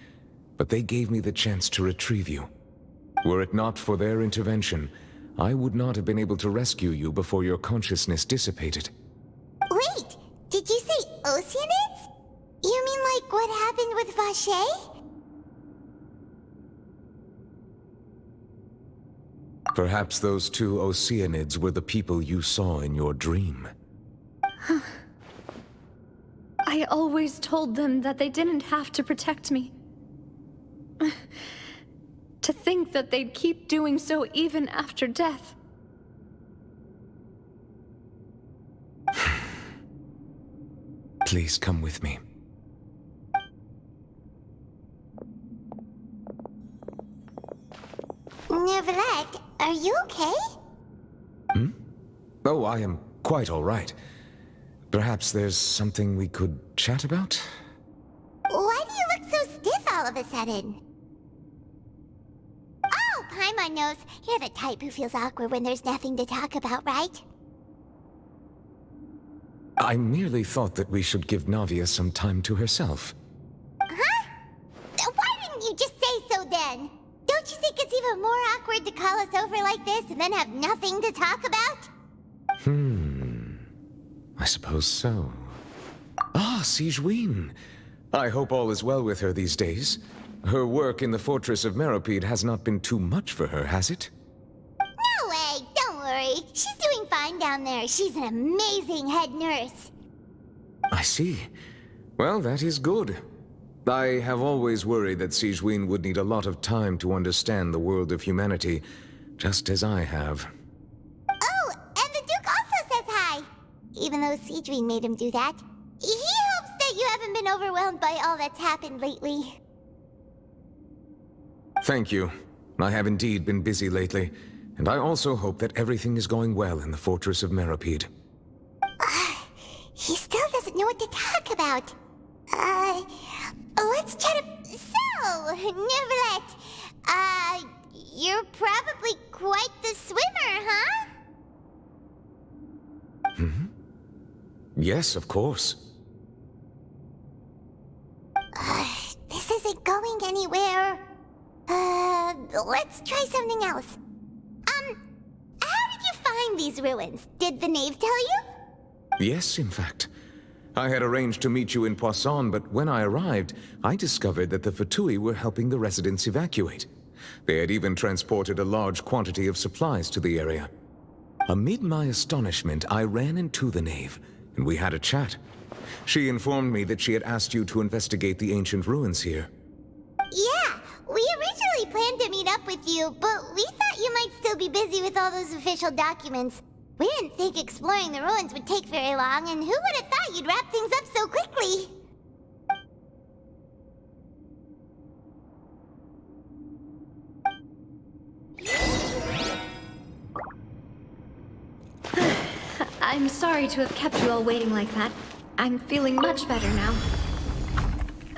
but they gave me the chance to retrieve you. Were it not for their intervention, I would not have been able to rescue you before your consciousness dissipated. Wait, did you say Oceanids? You mean like what happened with Vache? Perhaps those 2 Oceanids were the people you saw in your dream. I always told them that they didn't have to protect me. To think that they'd keep doing so even after death. Please come with me. Neuvillette, are you okay? Oh, I am quite all right. Perhaps there's something we could chat about? Why do you look so stiff all of a sudden? Oh, Paimon knows. You're the type who feels awkward when there's nothing to talk about, right? I merely thought that we should give Navia some time to herself. Huh? Why didn't you just say so then? Don't you think it's even more awkward to call us over like this and then have nothing to talk about? I suppose so. Ah, Sigewinne. I hope all is well with her these days. Her work in the Fortress of Meropide has not been too much for her, has it? No way, don't worry. She's doing fine down there. She's an amazing head nurse. I see. Well, that is good. I have always worried that Sigewinne would need a lot of time to understand the world of humanity, just as I have. Oh, and the Duke also says hi. Even though Sigewinne made him do that. He hopes that you haven't been overwhelmed by all that's happened lately. Thank you. I have indeed been busy lately, and I also hope that everything is going well in the Fortress of Meropide. He still doesn't know what to talk about. Let's chat So, Neuvillette, you're probably quite the swimmer, huh? Yes, of course. This isn't going anywhere. Let's try something else. How did you find these ruins? Did the knave tell you? Yes, in fact. I had arranged to meet you in Poisson, but when I arrived, I discovered that the Fatui were helping the residents evacuate. They had even transported a large quantity of supplies to the area. Amid my astonishment, I ran into the knave, and we had a chat. She informed me that she had asked you to investigate the ancient ruins here. Yeah, we originally planned to meet up with you, but we thought you might still be busy with all those official documents. We didn't think exploring the ruins would take very long, and who would have thought you'd wrap things up so quickly? I'm sorry to have kept you all waiting like that. I'm feeling much better now.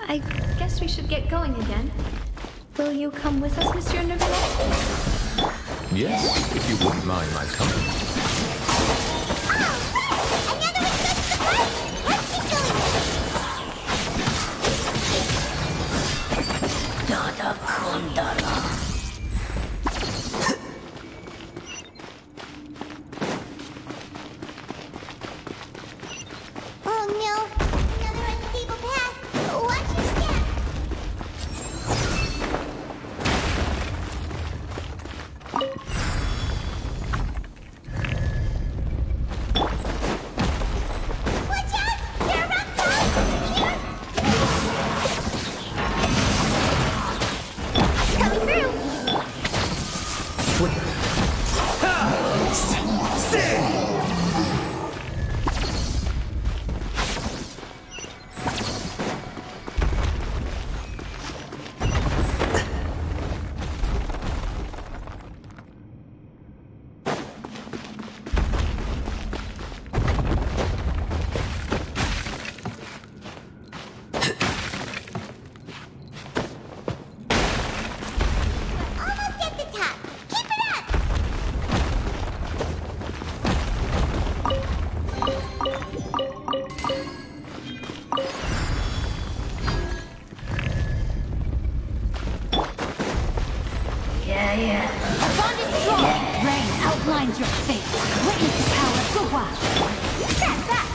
I guess we should get going again. Will you come with us, Monsieur Neuvillette? Yes, if you wouldn't mind my company. Oh no, another unstable path. Watch your step. Watch out! There are rocks all here! Coming through! Almost at the top. Keep it up! Our bond is strong. Rain outlines your fate. Witness the power of the wild. Step back!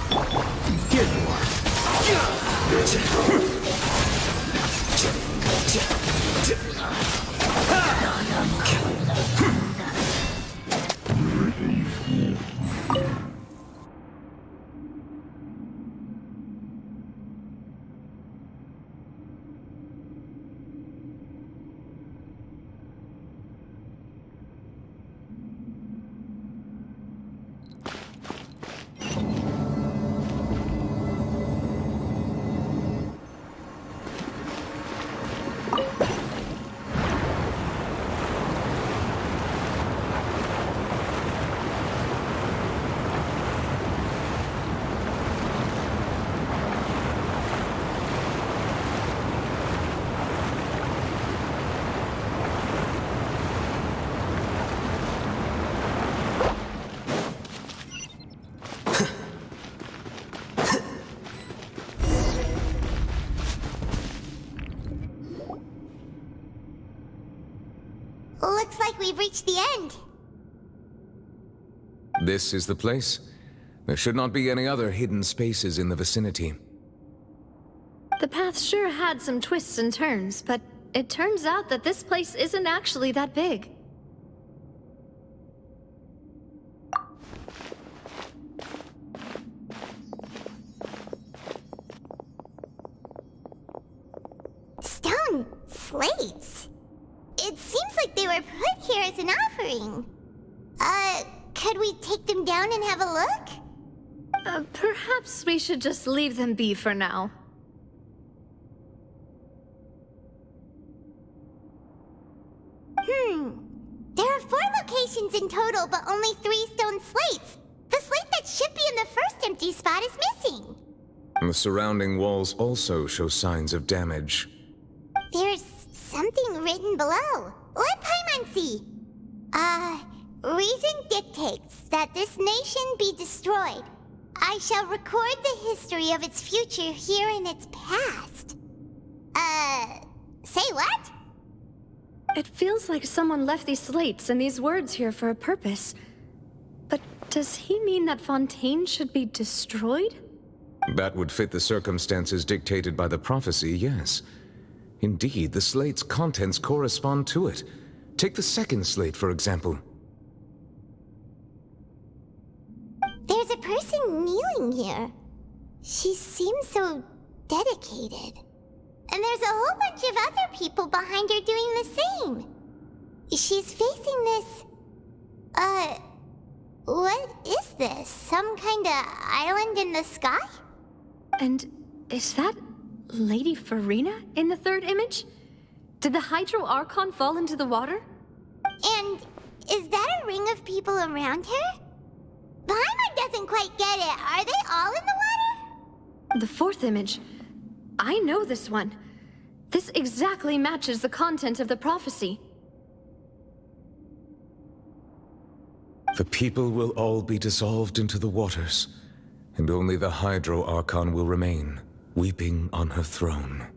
Here you are. Looks like we've reached the end. This is the place. There should not be any other hidden spaces in the vicinity. The path sure had some twists and turns, but it turns out that this place isn't actually that big. Stone slates. It seems like they were put here as an offering. Could we take them down and have a look? Perhaps we should just leave them be for now. There are 4 locations in total, but only 3 stone slates. The slate that should be in the first empty spot is missing. The surrounding walls also show signs of damage. There's something written below. Let Paimon see. Reason dictates that this nation be destroyed. I shall record the history of its future here in its past. Say what? It feels like someone left these slates and these words here for a purpose. But does he mean that Fontaine should be destroyed? That would fit the circumstances dictated by the prophecy, yes. Indeed, the slate's contents correspond to it. Take the second slate, for example. There's a person kneeling here. She seems so dedicated. And there's a whole bunch of other people behind her doing the same. She's facing this... what is this? Some kind of island in the sky? And is that Lady Farina in the third image? Did the Hydro Archon fall into the water? And is that a ring of people around her? Paimon doesn't quite get it. Are they all in the water? The fourth image. I know this one. This exactly matches the content of the prophecy. The people will all be dissolved into the waters, and only the Hydro Archon will remain, weeping on her throne.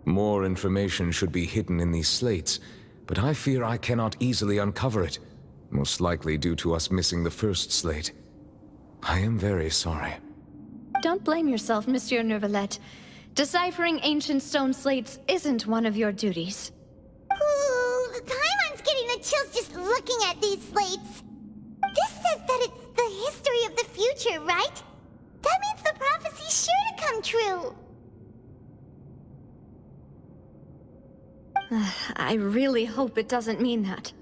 More information should be hidden in these slates, but I fear I cannot easily uncover it, most likely due to us missing the first slate. I am very sorry. Don't blame yourself, Monsieur Neuvillette. Deciphering ancient stone slates isn't one of your duties. Ooh, Paimon's getting the chills just looking at these slates. This says that it's the history of the future, right? That means the prophecy's sure to come true. I really hope it doesn't mean that.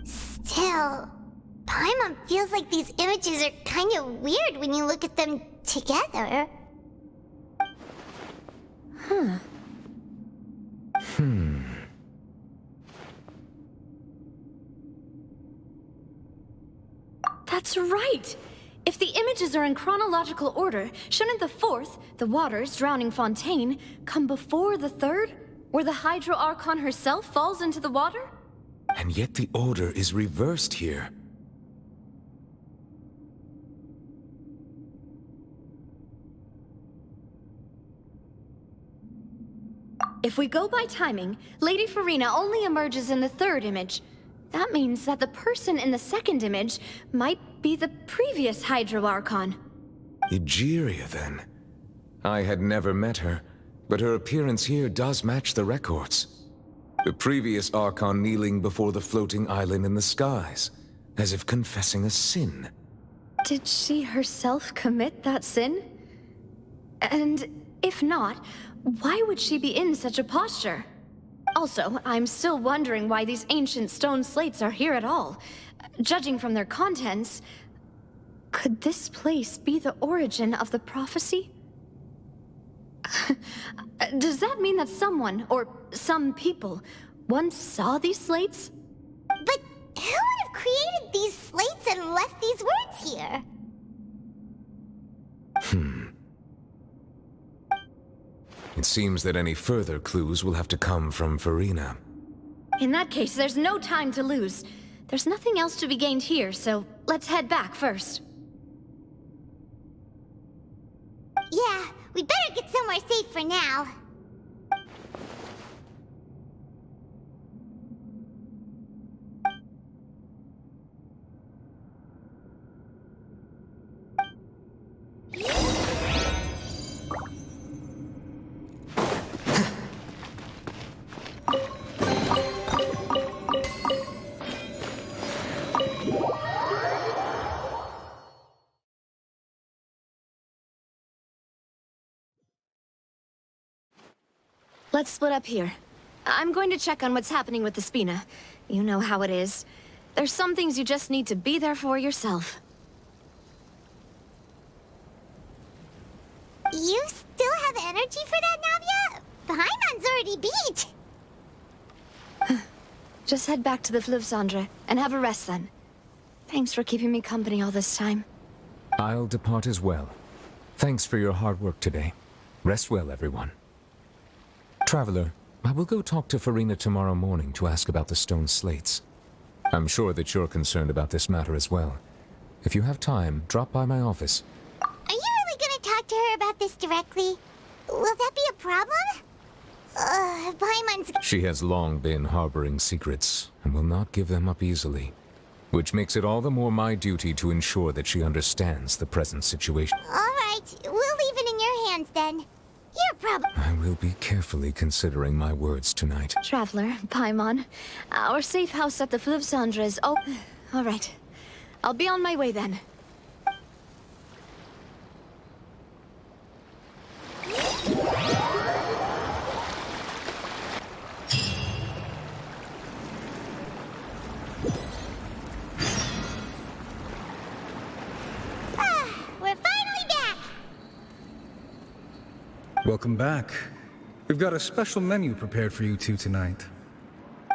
Still, Paimon feels like these images are kind of weird when you look at them together. Huh. That's right! If the images are in chronological order, shouldn't the fourth, the waters drowning Fontaine, come before the third, where the Hydro Archon herself falls into the water? And yet the order is reversed here. If we go by timing, Lady Farina only emerges in the third image. That means that the person in the second image might be the previous Hydro Archon. Egeria, then. I had never met her, but her appearance here does match the records. The previous Archon kneeling before the floating island in the skies, as if confessing a sin. Did she herself commit that sin? And if not, why would she be in such a posture? Also, I'm still wondering why these ancient stone slates are here at all. Judging from their contents, could this place be the origin of the prophecy? Does that mean that someone, or some people, once saw these slates? But who would have created these slates and left these words here? It seems that any further clues will have to come from Farina. In that case, there's no time to lose. There's nothing else to be gained here, so let's head back first. Yeah, we better get somewhere safe for now. Let's split up here. I'm going to check on what's happening with the Spina. You know how it is. There's some things you just need to be there for yourself. You still have energy for that, Navia? Paimon's already beat. Just head back to the Fleuve Cendre and have a rest then. Thanks for keeping me company all this time. I'll depart as well. Thanks for your hard work today. Rest well, everyone. Traveler, I will go talk to Farina tomorrow morning to ask about the stone slates. I'm sure that you're concerned about this matter as well. If you have time, drop by my office. Are you really gonna talk to her about this directly? Will that be a problem? Paimon's... She has long been harboring secrets, and will not give them up easily. Which makes it all the more my duty to ensure that she understands the present situation. Alright, we'll leave it in your hands then. You're probably... I will be carefully considering my words tonight. Traveler, Paimon, our safe house at the Fleuve Cendre is open. Alright. I'll be on my way then. We're finally back! Welcome back. We've got a special menu prepared for you two tonight.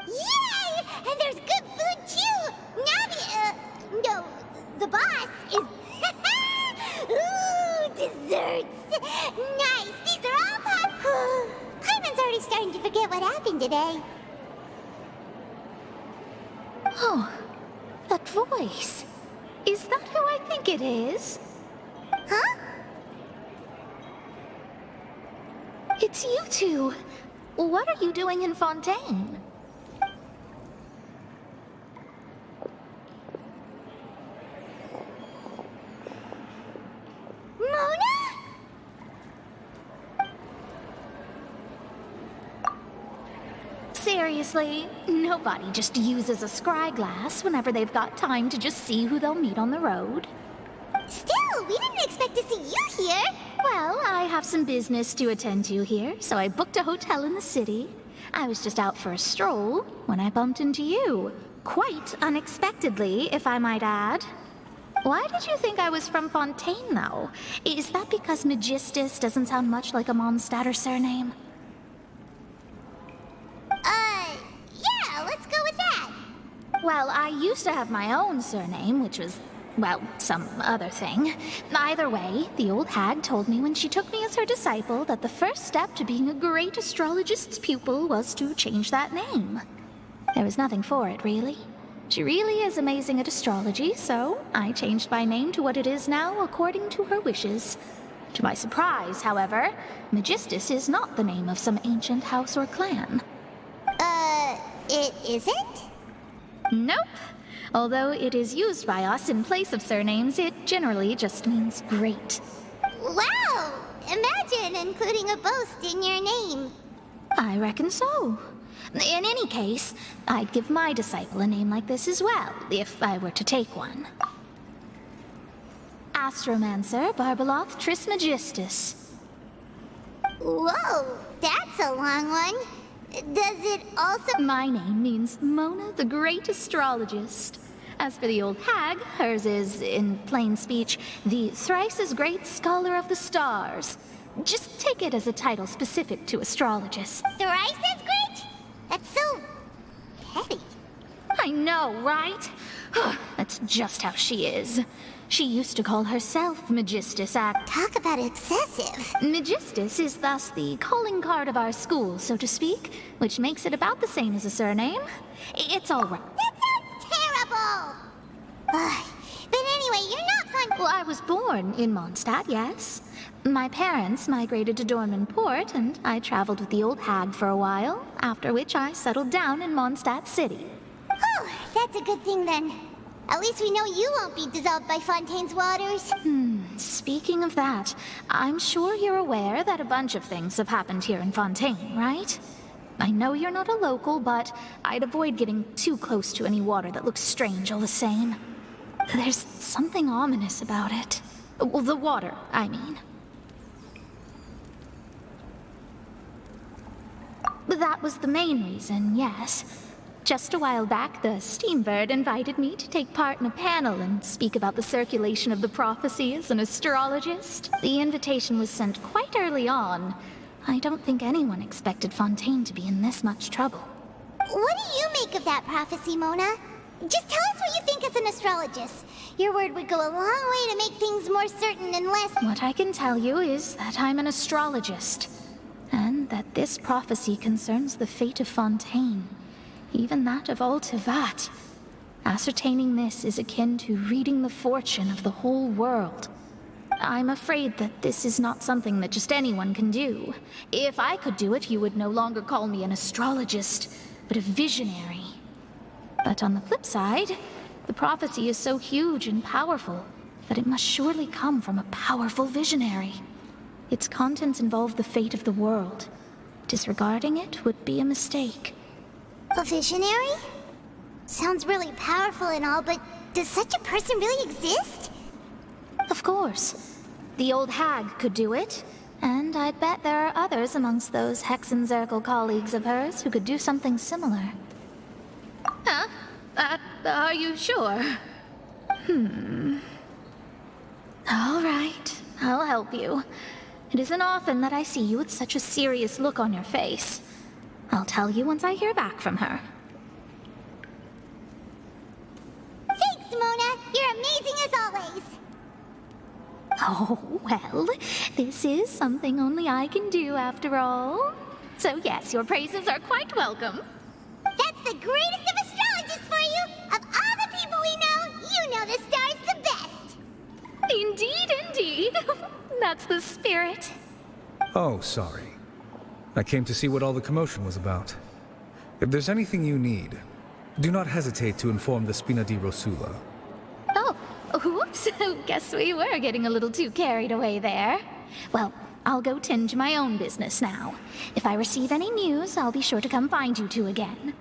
Yay! And there's good food too! Navi, no, the boss is... Ooh, desserts! Nice! These are all pop... Paimon's already starting to forget what happened today. Oh, that voice. Is that who I think it is? Huh? It's you two. What are you doing in Fontaine? Mona? Seriously, nobody just uses a scry glass whenever they've got time to just see who they'll meet on the road. Still, we didn't expect to see you here. Well, I have some business to attend to here, so I booked a hotel in the city. I was just out for a stroll when I bumped into you. Quite unexpectedly, if I might add. Why did you think I was from Fontaine, though? Is that because Magistus doesn't sound much like a Mondstadter surname? Yeah, let's go with that. Well, I used to have my own surname, which was, well, some other thing. Either way, the old hag told me when she took me as her disciple that the first step to being a great astrologist's pupil was to change that name. There was nothing for it, really. She really is amazing at astrology, so I changed my name to what it is now according to her wishes. To my surprise, however, Magistus is not the name of some ancient house or clan. It isn't? Nope. Although it is used by us in place of surnames, it generally just means great. Wow! Imagine including a boast in your name. I reckon so. In any case, I'd give my disciple a name like this as well, if I were to take one. Astromancer Barbeloth Trismegistus. Whoa, that's a long one. Does it also... My name means Mona the Great Astrologist. As for the old hag, hers is, in plain speech, the thrice-as-great Scholar of the Stars. Just take it as a title specific to astrologists. Thrice as great? That's so... petty. I know, right? That's just how she is. She used to call herself Magistus Talk about excessive. Magistus is thus the calling card of our school, so to speak, which makes it about the same as a surname. It's all right. That sounds terrible! But anyway, you're not fun... Well, I was born in Mondstadt, yes. My parents migrated to Dornman Port, and I traveled with the old hag for a while, after which I settled down in Mondstadt City. Oh, that's a good thing then. At least we know you won't be dissolved by Fontaine's waters. Speaking of that, I'm sure you're aware that a bunch of things have happened here in Fontaine, right? I know you're not a local, but I'd avoid getting too close to any water that looks strange all the same. There's something ominous about it. Well, the water, I mean. That was the main reason, yes. Just a while back, the Steambird invited me to take part in a panel and speak about the circulation of the prophecy as an astrologist. The invitation was sent quite early on. I don't think anyone expected Fontaine to be in this much trouble. What do you make of that prophecy, Mona? Just tell us what you think as an astrologist. Your word would go a long way to make things more certain and less... What I can tell you is that I'm an astrologist, and that this prophecy concerns the fate of Fontaine. Even that of all Tevat. Ascertaining this is akin to reading the fortune of the whole world. I'm afraid that this is not something that just anyone can do. If I could do it, you would no longer call me an astrologist, but a visionary. But on the flip side, the prophecy is so huge and powerful that it must surely come from a powerful visionary. Its contents involve the fate of the world. Disregarding it would be a mistake. A visionary? Sounds really powerful and all, but does such a person really exist? Of course. The old hag could do it, and I bet there are others amongst those Hexenzirkel colleagues of hers who could do something similar. Huh? Are you sure? All right, I'll help you. It isn't often that I see you with such a serious look on your face. I'll tell you once I hear back from her. Thanks, Mona. You're amazing as always. Oh, well, this is something only I can do after all. So yes, your praises are quite welcome. That's the greatest of astrologists for you! Of all the people we know, you know the star's the best! Indeed, indeed. That's the spirit. Oh, sorry. I came to see what all the commotion was about. If there's anything you need, do not hesitate to inform the Spina di Rosula. Oh, whoops. Guess we were getting a little too carried away there. Well, I'll go tend to my own business now. If I receive any news, I'll be sure to come find you two again.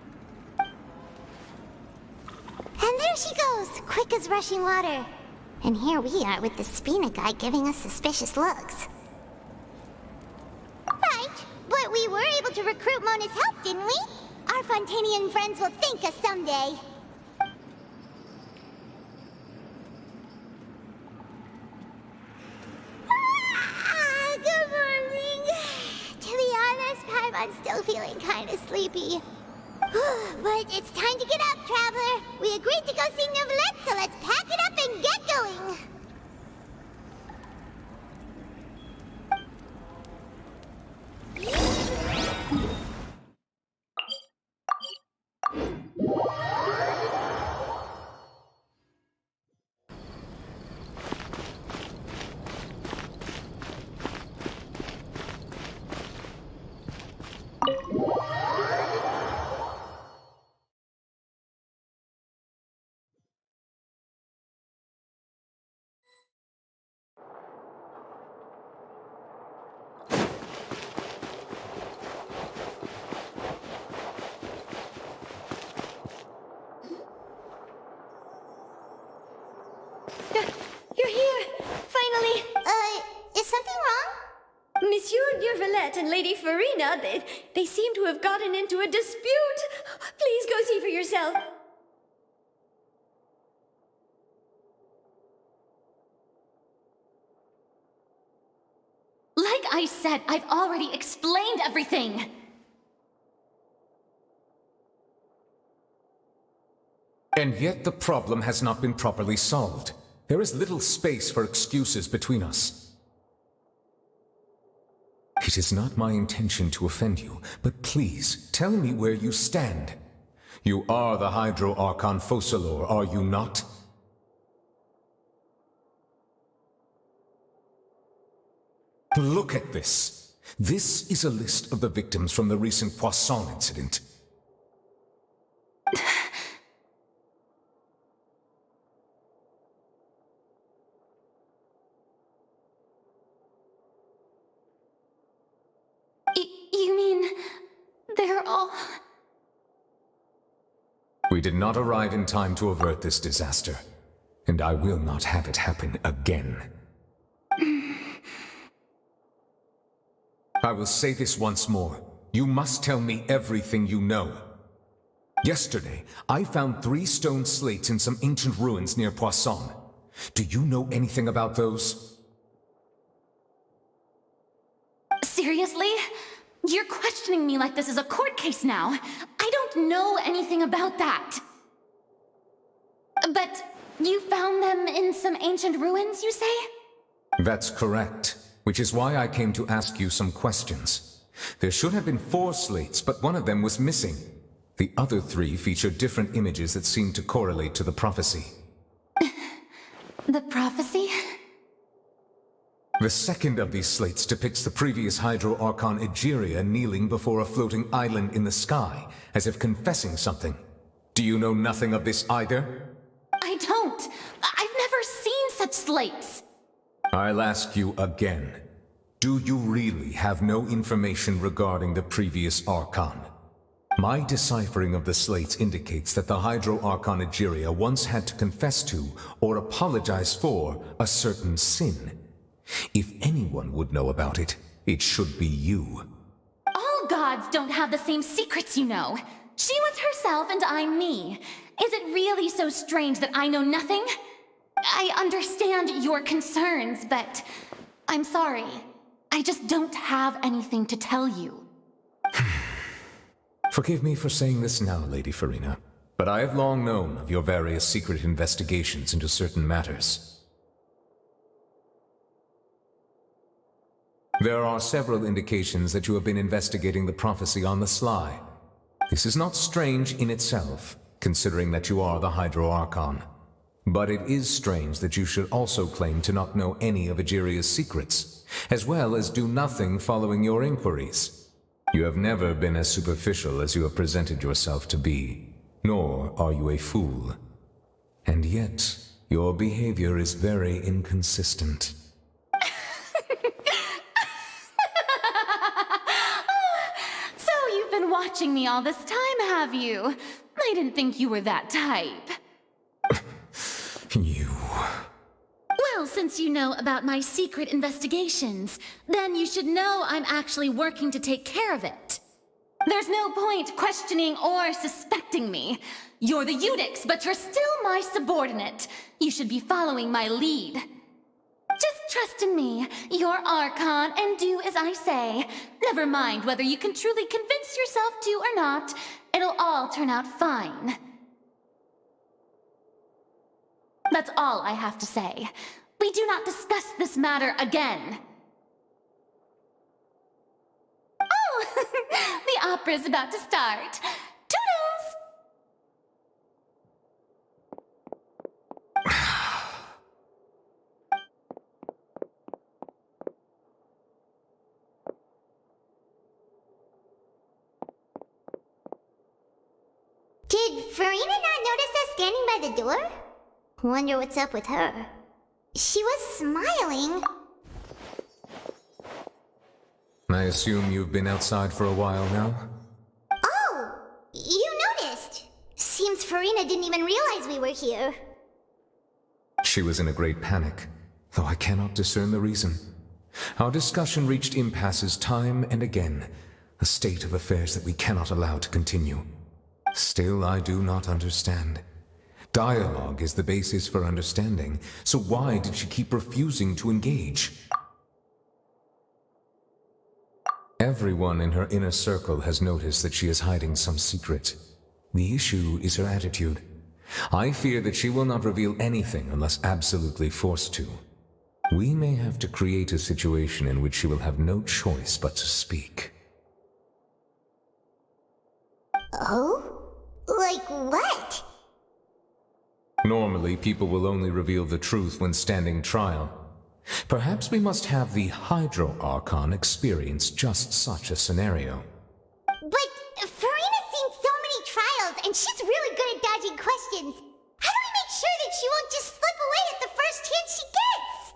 And there she goes, quick as rushing water. And here we are with the Spina guy giving us suspicious looks. Right, but we were able to recruit Mona's help, didn't we? Our Fontanian friends will thank us someday. Good morning. To be honest, Paimon's still feeling kind of sleepy. But it's time to get up, Traveler. We agreed to go see Neuvillette, so let's pack it up and get going. You're here! Finally! Is something wrong? Monsieur Neuvillette and Lady Farina, they seem to have gotten into a dispute. Please go see for yourself. Like I said, I've already explained everything! And yet the problem has not been properly solved. There is little space for excuses between us. It is not my intention to offend you, but please, tell me where you stand. You are the Hydro Archon Focalor, are you not? Look at this. This is a list of the victims from the recent Poisson incident. You mean... they're all... We did not arrive in time to avert this disaster, and I will not have it happen again. I will say this once more. You must tell me everything you know. Yesterday, I found 3 stone slates in some ancient ruins near Poisson. Do you know anything about those? Seriously? You're questioning me like this is a court case now. I don't know anything about that. But you found them in some ancient ruins, you say? That's correct, which is why I came to ask you some questions. There should have been 4 slates, but one of them was missing. The other 3 feature different images that seem to correlate to the prophecy. The prophecy? The second of these slates depicts the previous Hydro Archon Egeria kneeling before a floating island in the sky, as if confessing something. Do you know nothing of this either? I don't. I've never seen such slates. I'll ask you again. Do you really have no information regarding the previous Archon? My deciphering of the slates indicates that the Hydro Archon Egeria once had to confess to, or apologize for, a certain sin. If anyone would know about it, it should be you. All gods don't have the same secrets, you know. She was herself and I'm me. Is it really so strange that I know nothing? I understand your concerns, but I'm sorry. I just don't have anything to tell you. Forgive me for saying this now, Lady Farina, but I have long known of your various secret investigations into certain matters. There are several indications that you have been investigating the prophecy on the sly. This is not strange in itself, considering that you are the Hydro Archon. But it is strange that you should also claim to not know any of Egeria's secrets, as well as do nothing following your inquiries. You have never been as superficial as you have presented yourself to be, nor are you a fool. And yet, your behavior is very inconsistent. So you've been watching me all this time, have you? I didn't think you were that type. You... Well, since you know about my secret investigations, then you should know I'm actually working to take care of it. There's no point questioning or suspecting me. You're the Eudix, but you're still my subordinate. You should be following my lead. Just trust in me. You're Archon, and do as I say. Never mind whether you can truly convince yourself to or not. It'll all turn out fine. That's all I have to say. We do not discuss this matter again. Oh, the opera's about to start. Toodles! Did Farina not notice us standing by the door? Wonder what's up with her. She was smiling. I assume you've been outside for a while now? Oh, you noticed. Seems Farina didn't even realize we were here. She was in a great panic, though I cannot discern the reason. Our discussion reached impasses time and again, a state of affairs that we cannot allow to continue. Still, I do not understand. Dialogue is the basis for understanding, so why did she keep refusing to engage? Everyone in her inner circle has noticed that she is hiding some secret. The issue is her attitude. I fear that she will not reveal anything unless absolutely forced to. We may have to create a situation in which she will have no choice but to speak. Oh? Like what? Normally, people will only reveal the truth when standing trial. Perhaps we must have the Hydro Archon experience just such a scenario. But Farina's seen so many trials, and she's really good at dodging questions. How do we make sure that she won't just slip away at the first chance she gets?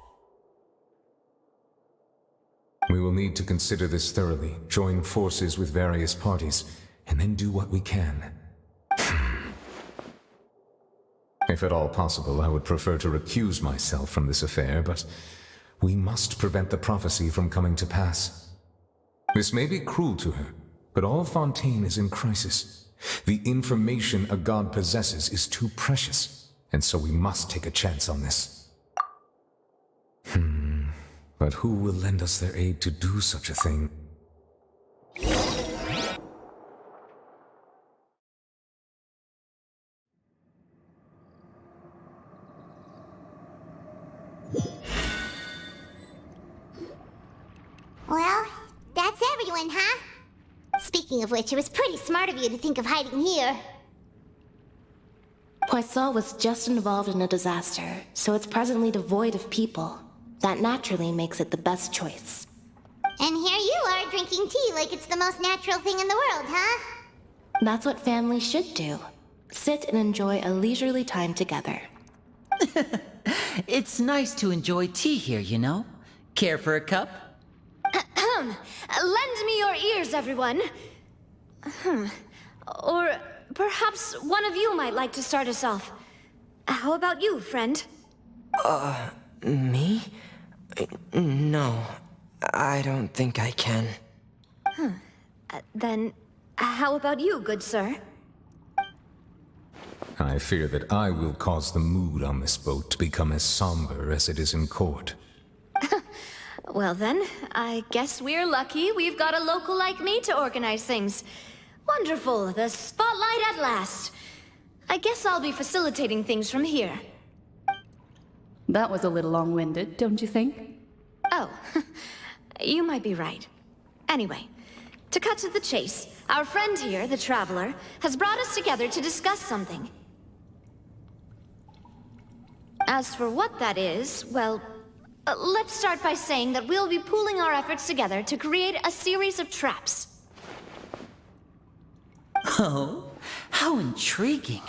We will need to consider this thoroughly, join forces with various parties, and then do what we can. If at all possible, I would prefer to recuse myself from this affair, but we must prevent the prophecy from coming to pass. This may be cruel to her, but all Fontaine is in crisis. The information a god possesses is too precious, and so we must take a chance on this. But who will lend us their aid to do such a thing? Well, that's everyone, huh? Speaking Speaking of which, it was pretty smart of you to think of hiding here. Poisson was just involved in a disaster, so it's presently devoid of people. That naturally makes it the best choice. And here you are drinking tea like it's the most natural thing in the world, huh? That's what families should do. Sit and enjoy a leisurely time together. It's nice to enjoy tea here, you know? Care for a cup? Lend me your ears, everyone. Or perhaps one of you might like to start us off. How about you, friend? Me? No, I don't think I can. Then, how about you, good sir? I fear that I will cause the mood on this boat to become as somber as it is in court. Well then, I guess we're lucky we've got a local like me to organize things. Wonderful, the spotlight at last. I guess I'll be facilitating things from here. That was a little long-winded, don't you think? Oh, you might be right. Anyway, to cut to the chase, our friend here, the Traveler, has brought us together to discuss something. As for what that is, well, let's start by saying that we'll be pooling our efforts together to create a series of traps. Oh, how intriguing.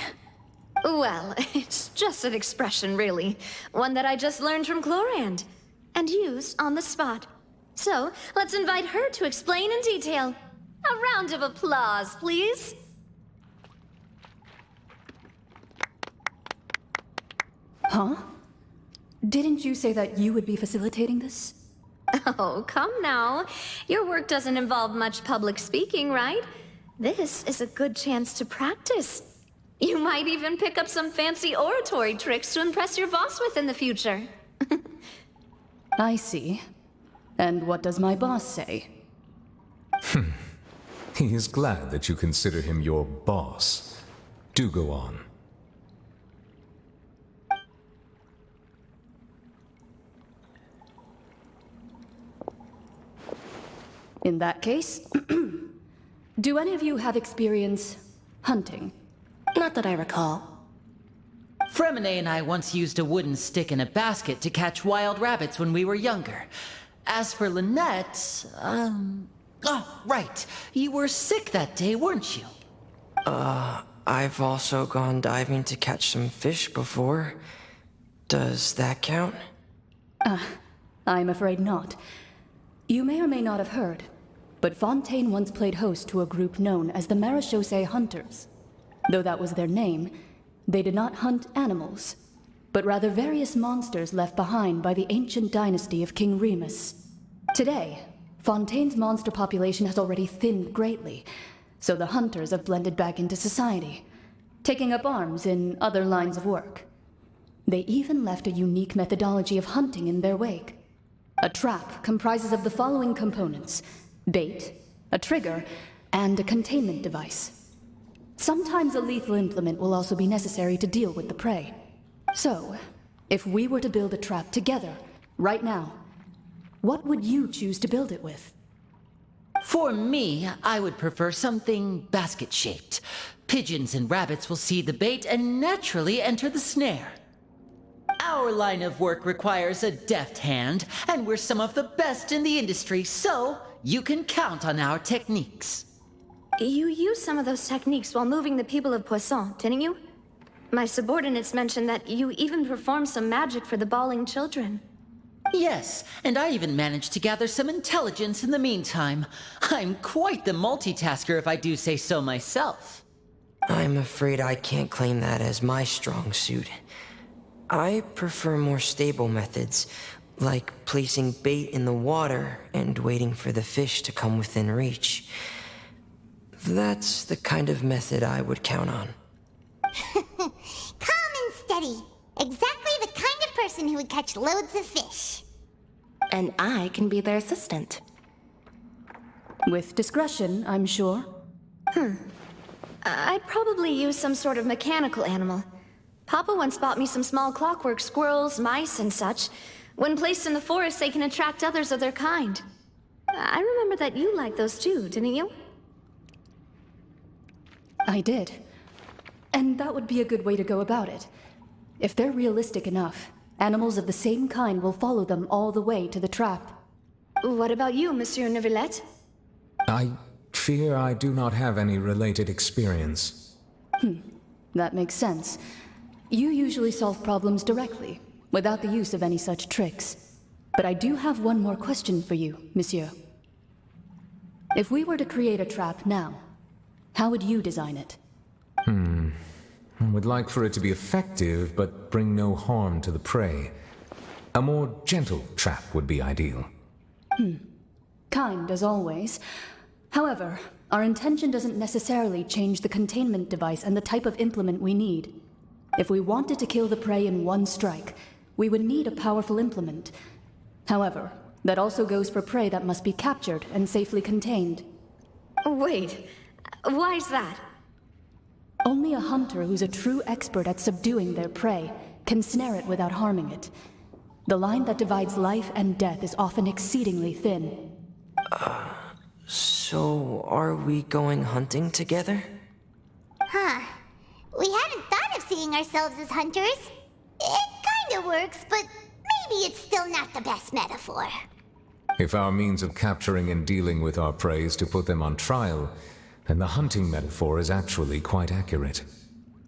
Well, it's just an expression, really. One that I just learned from Chlorand, and used on the spot. So, let's invite her to explain in detail. A round of applause, please. Huh? Didn't you say that you would be facilitating this? Oh, come now. Your work doesn't involve much public speaking, right? This is a good chance to practice. You might even pick up some fancy oratory tricks to impress your boss with in the future. I see. And what does my boss say? He is glad that you consider him your boss. Do go on. In that case, do any of you have experience hunting? Not that I recall. Fremine and I once used a wooden stick in a basket to catch wild rabbits when we were younger. As for Lynette, oh, right. You were sick that day, weren't you? I've also gone diving to catch some fish before. Does that count? I'm afraid not. You may or may not have heard, but Fontaine once played host to a group known as the Marechaussee Hunters. Though that was their name, they did not hunt animals, but rather various monsters left behind by the ancient dynasty of King Remus. Today, Fontaine's monster population has already thinned greatly, so the hunters have blended back into society, taking up arms in other lines of work. They even left a unique methodology of hunting in their wake. A trap comprises of the following components: bait, a trigger, and a containment device. Sometimes a lethal implement will also be necessary to deal with the prey. So, if we were to build a trap together, right now, what would you choose to build it with? For me, I would prefer something basket-shaped. Pigeons and rabbits will see the bait and naturally enter the snare. Our line of work requires a deft hand, and we're some of the best in the industry, so you can count on our techniques. You used some of those techniques while moving the people of Poisson, didn't you? My subordinates mentioned that you even performed some magic for the bawling children. Yes, and I even managed to gather some intelligence in the meantime. I'm quite the multitasker if I do say so myself. I'm afraid I can't claim that as my strong suit. I prefer more stable methods, like placing bait in the water and waiting for the fish to come within reach. That's the kind of method I would count on. Calm and steady. Exactly the kind of person who would catch loads of fish. And I can be their assistant. With discretion, I'm sure. I'd probably use some sort of mechanical animal. Papa once bought me some small clockwork squirrels, mice, and such. When placed in the forest, they can attract others of their kind. I remember that you liked those too, didn't you? I did. And that would be a good way to go about it. If they're realistic enough, animals of the same kind will follow them all the way to the trap. What about you, Monsieur Neuvillette? I fear I do not have any related experience. That makes sense. You usually solve problems directly, without the use of any such tricks. But I do have one more question for you, Monsieur. If we were to create a trap now, how would you design it? I would like for it to be effective, but bring no harm to the prey. A more gentle trap would be ideal. Kind, as always. However, our intention doesn't necessarily change the containment device and the type of implement we need. If we wanted to kill the prey in one strike, we would need a powerful implement. However, that also goes for prey that must be captured and safely contained. Wait, why's that? Only a hunter who's a true expert at subduing their prey can snare it without harming it. The line that divides life and death is often exceedingly thin. So are we going hunting together? Huh. We hadn't thought of seeing ourselves as hunters. It kinda works, but maybe it's still not the best metaphor. If our means of capturing and dealing with our prey is to put them on trial, then the hunting metaphor is actually quite accurate.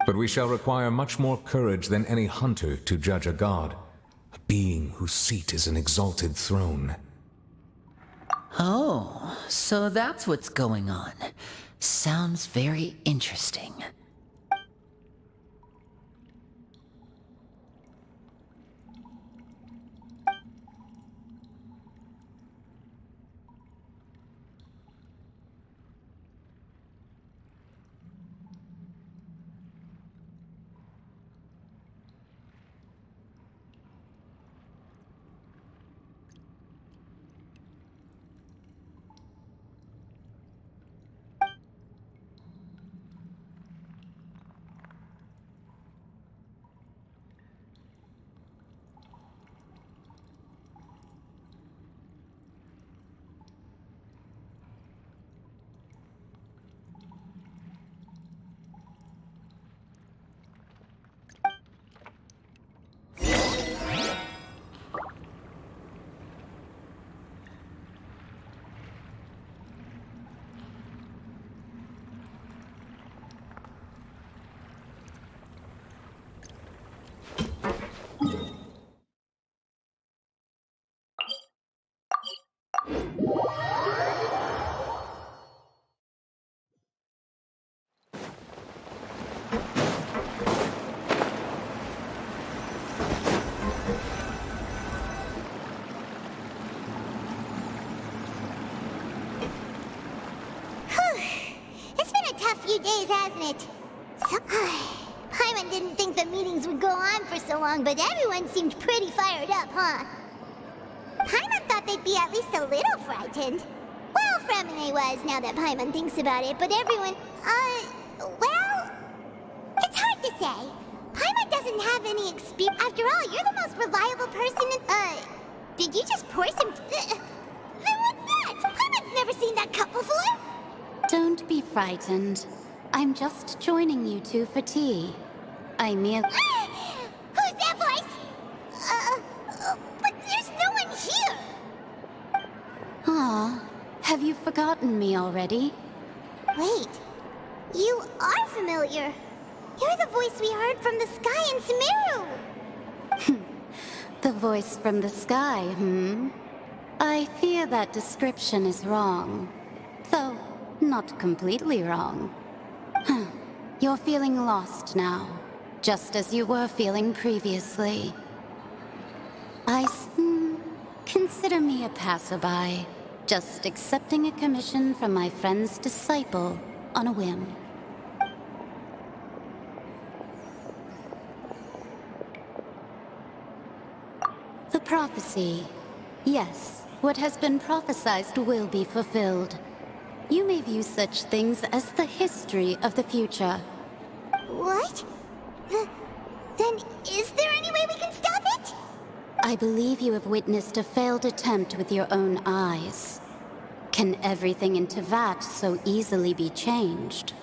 But we shall require much more courage than any hunter to judge a god, a being whose seat is an exalted throne. Oh, so that's what's going on. Sounds very interesting. Few days, hasn't it? Paimon didn't think the meetings would go on for so long, but everyone seemed pretty fired up, huh? Paimon thought they'd be at least a little frightened. Well, Fremine was, now that Paimon thinks about it, but everyone, well, it's hard to say. Paimon doesn't have any experience. After all, you're the most reliable person in, did you just pour some, then what's that? Paimon's never seen that cup before. Don't be frightened. I'm just joining you two for tea. I merely... Who's that voice? But there's no one here! Aw, have you forgotten me already? Wait, you are familiar. You're the voice we heard from the sky in Sumeru! The voice from the sky, I fear that description is wrong. Though, not completely wrong. You're feeling lost now, just as you were feeling previously. Consider me a passerby, just accepting a commission from my friend's disciple on a whim. The prophecy. Yes, what has been prophesied will be fulfilled. You may view such things as the history of the future. What? Then is there any way we can stop it? I believe you have witnessed a failed attempt with your own eyes. Can everything in Tevat so easily be changed?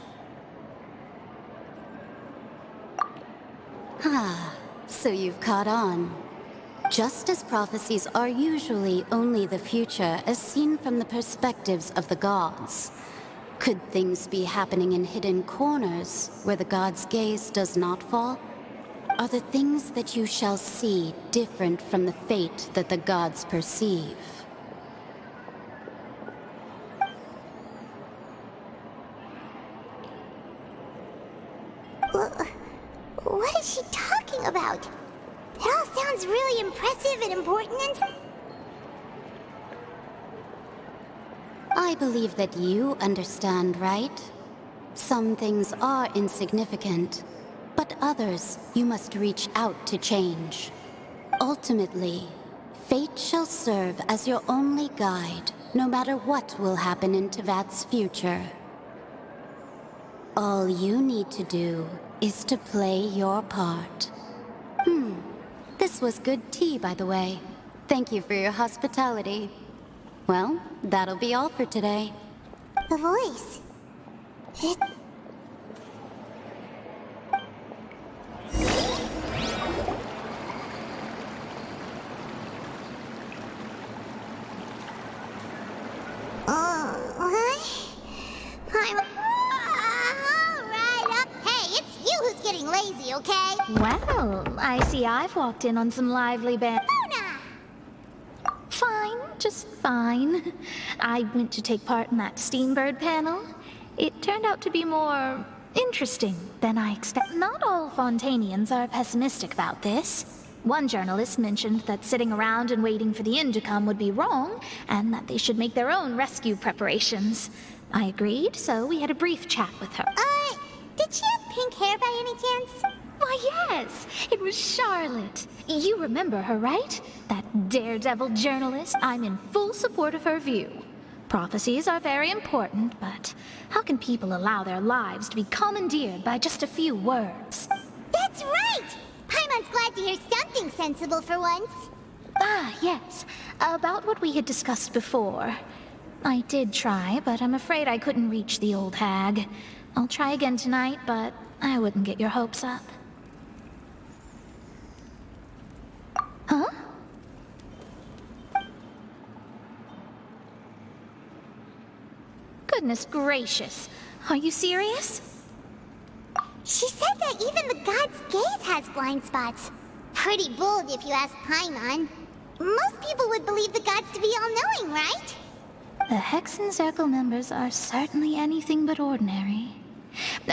Ah, so you've caught on. Just as prophecies are usually only the future as seen from the perspectives of the gods, could things be happening in hidden corners where the gods' gaze does not fall? Are the things that you shall see different from the fate that the gods perceive? What is she talking about? It all sounds really impressive and important and... I believe that you understand, right? Some things are insignificant, but others you must reach out to change. Ultimately, fate shall serve as your only guide, no matter what will happen in Tevat's future. All you need to do is to play your part. This was good tea, by the way. Thank you for your hospitality. Well, that'll be all for today. The voice. It... Lazy, okay? Well, I see I've walked in on some lively Fine, just fine. I went to take part in that Steambird panel. It turned out to be more interesting than I expected. Not all Fontanians are pessimistic about this. One journalist mentioned that sitting around and waiting for the end to come would be wrong, and that they should make their own rescue preparations. I agreed, so we had a brief chat with her. Did she have pink hair by any chance? Why, yes! It was Charlotte. You remember her, right? That daredevil journalist. I'm in full support of her view. Prophecies are very important, but how can people allow their lives to be commandeered by just a few words? That's right! Paimon's glad to hear something sensible for once. Ah, yes. About what we had discussed before. I did try, but I'm afraid I couldn't reach the old hag. I'll try again tonight, but I wouldn't get your hopes up. Huh? Goodness gracious. Are you serious? She said that even the god's gaze has blind spots. Pretty bold if you ask Paimon. Most people would believe the gods to be all-knowing, right? The Hexen Circle members are certainly anything but ordinary.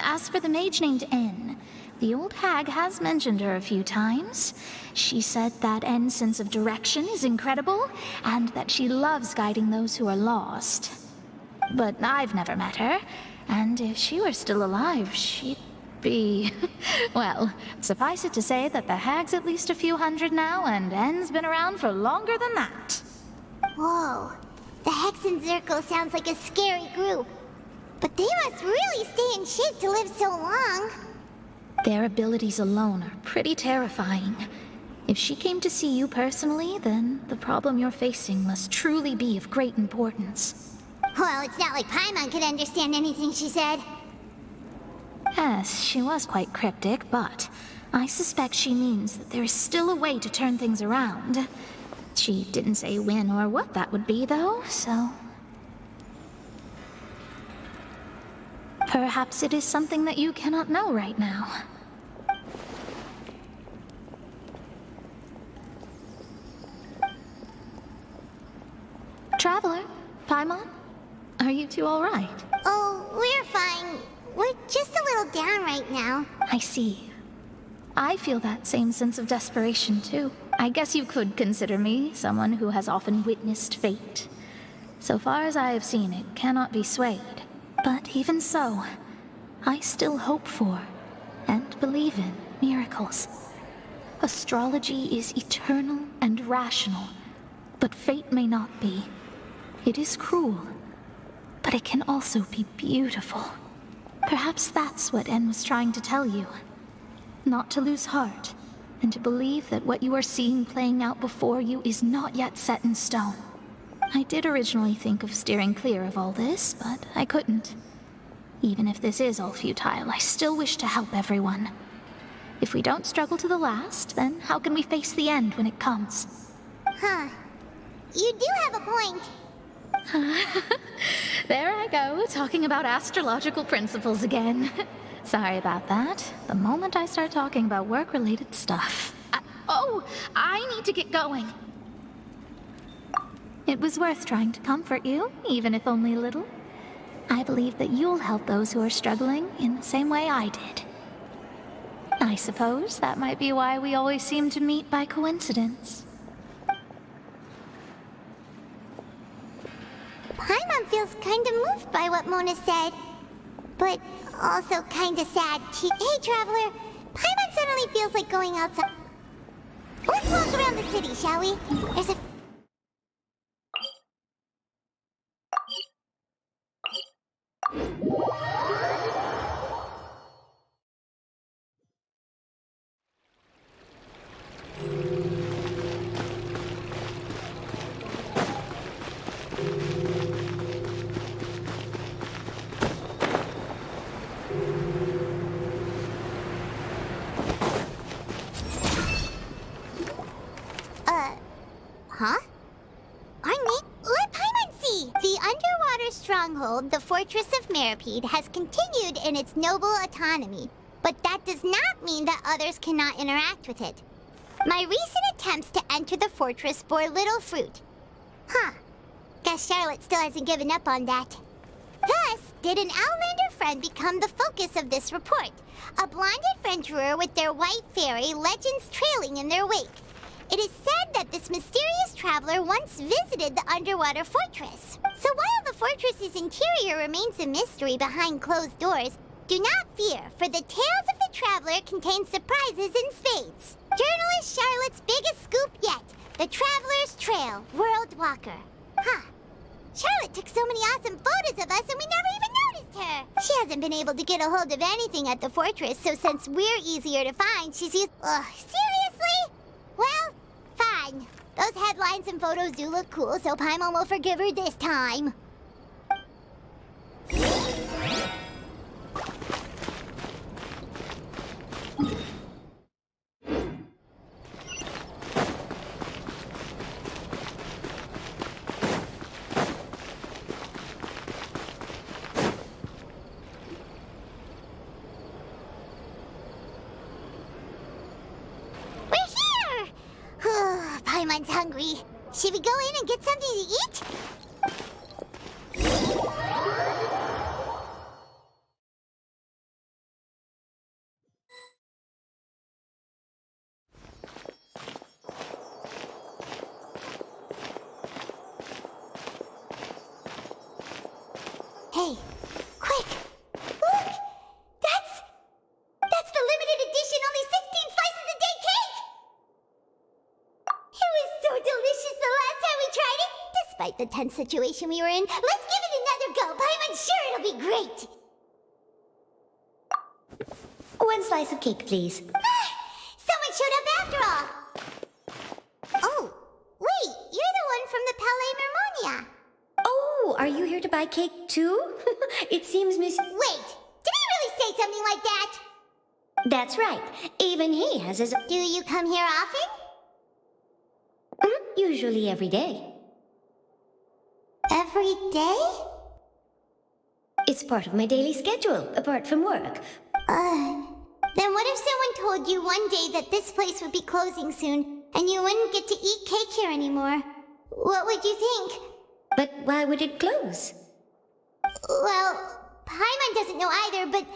As for the mage named N, the old hag has mentioned her a few times. She said that N's sense of direction is incredible, and that she loves guiding those who are lost. But I've never met her, and if she were still alive, she'd be... well, suffice it to say that the hag's at least a few hundred now, and N's been around for longer than that. Whoa, the Hexen Circle sounds like a scary group. But they must really stay in shape to live so long. Their abilities alone are pretty terrifying. If she came to see you personally, then the problem you're facing must truly be of great importance. Well, it's not like Paimon could understand anything she said. Yes, she was quite cryptic, but I suspect she means that there is still a way to turn things around. She didn't say when or what that would be, though, so... Perhaps it is something that you cannot know right now. Traveler, Paimon, are you two all right? Oh, we're fine. We're just a little down right now. I see. I feel that same sense of desperation, too. I guess you could consider me someone who has often witnessed fate. So far as I have seen, it cannot be swayed. But even so, I still hope for, and believe in, miracles. Astrology is eternal and rational, but fate may not be. It is cruel, but it can also be beautiful. Perhaps that's what En was trying to tell you. Not to lose heart, and to believe that what you are seeing playing out before you is not yet set in stone. I did originally think of steering clear of all this, but I couldn't. Even if this is all futile, I still wish to help everyone. If we don't struggle to the last, then how can we face the end when it comes? Huh. You do have a point. There I go, talking about astrological principles again. Sorry about that. The moment I start talking about work-related stuff. I need to get going. It was worth trying to comfort you, even if only a little. I believe that you'll help those who are struggling in the same way I did. I suppose that might be why we always seem to meet by coincidence. Paimon feels kinda moved by what Mona said. But also kinda sad too. Hey, Traveler. Paimon suddenly feels like going outside. Let's walk around the city, shall we? There's a... Huh? Our name? Let Paimon see! The underwater stronghold, the Fortress of Meripede, has continued in its noble autonomy. But that does not mean that others cannot interact with it. My recent attempts to enter the fortress bore little fruit. Huh. Guess Charlotte still hasn't given up on that. Thus, did an Outlander friend become the focus of this report. A blonde adventurer with their white fairy, legends trailing in their wake. It is said that this mysterious traveler once visited the underwater fortress. So while the fortress's interior remains a mystery behind closed doors, do not fear, for the tales of the traveler contain surprises in spades. Journalist Charlotte's biggest scoop yet, the Traveler's Trail, World Walker. Huh. Charlotte took so many awesome photos of us and we never even noticed her. She hasn't been able to get a hold of anything at the fortress, so since we're easier to find, she's used... seriously? Well, fine. Those headlines and photos do look cool, so Paimon will forgive her this time. Paimon's hungry. Should we go in and get something to eat? Hey, quick! Look! That's the limited edition, only 16 slices a day cake! It was so delicious the last time we tried it. Despite the tense situation we were in, let's give it another go. Paimon's sure it'll be great. One slice of cake, please. Someone showed up after all. Oh, wait, you're the one from the Palais Mermonia. Oh, are you here to buy cake too? It seems Miss... Wait, did he really say something like that? That's right. Even he has his... Do you come here often? Usually every day. Every day? It's part of my daily schedule, apart from work. Then what if someone told you one day that this place would be closing soon, and you wouldn't get to eat cake here anymore? What would you think? But why would it close? Well, Paimon doesn't know either, but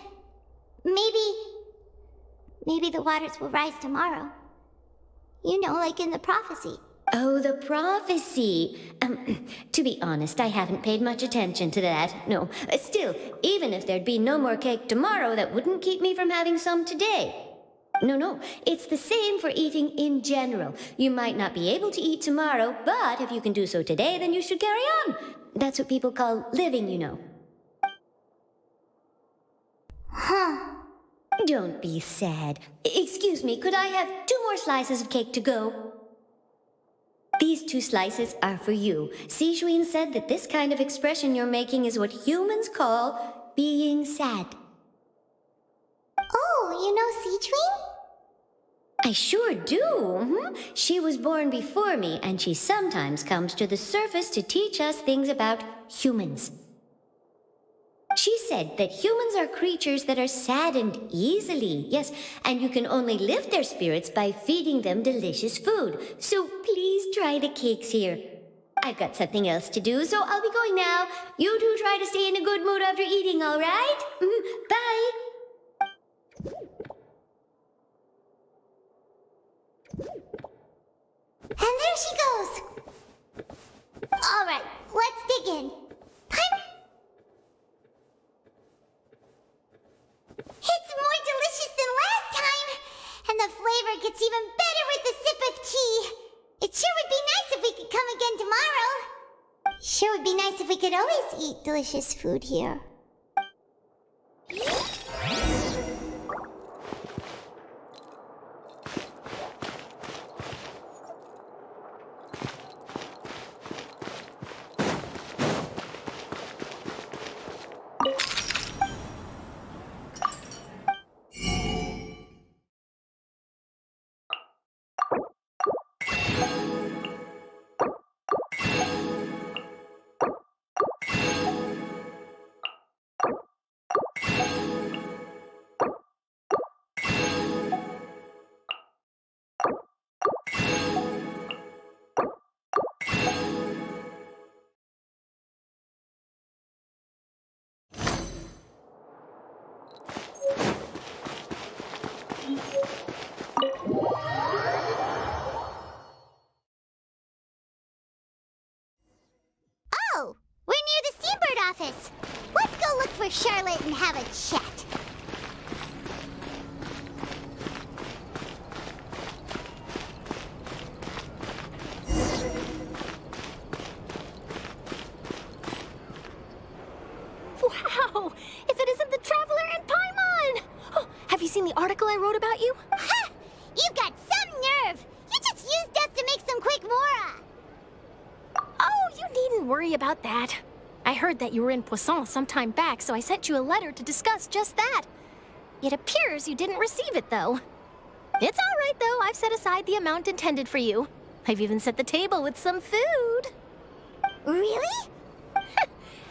maybe the waters will rise tomorrow. You know, like in the prophecy. Oh, the prophecy. To be honest, I haven't paid much attention to that. No, still, even if there'd be no more cake tomorrow, that wouldn't keep me from having some today. No, it's the same for eating in general. You might not be able to eat tomorrow, but if you can do so today, then you should carry on. That's what people call living, you know. Huh. Don't be sad. Excuse me, could I have 2 more slices of cake to go? These 2 slices are for you. Sijuin said that this kind of expression you're making is what humans call being sad. Oh, you know Sijuin? I sure do. She was born before me, and she sometimes comes to the surface to teach us things about humans. She said that humans are creatures that are saddened easily, yes, and you can only lift their spirits by feeding them delicious food. So please try the cakes here. I've got something else to do, so I'll be going now. You two try to stay in a good mood after eating, all right? Bye. And there she goes. All right, let's dig in. It's more delicious than last time, and the flavor gets even better with a sip of tea. It sure would be nice if we could come again tomorrow. Sure would be nice if we could always eat delicious food here. Oh, we're near the Steambird office. Let's go look for Charlotte and have a chat. Wow! If it isn't the Traveler and Paimon! Oh, have you seen the article I wrote about you? Ha! You've got some nerve! You just used us to make some quick mora! Oh, you needn't worry about that. I heard that you were in Poisson some time back, so I sent you a letter to discuss just that. It appears you didn't receive it, though. It's all right, though. I've set aside the amount intended for you. I've even set the table with some food. Really?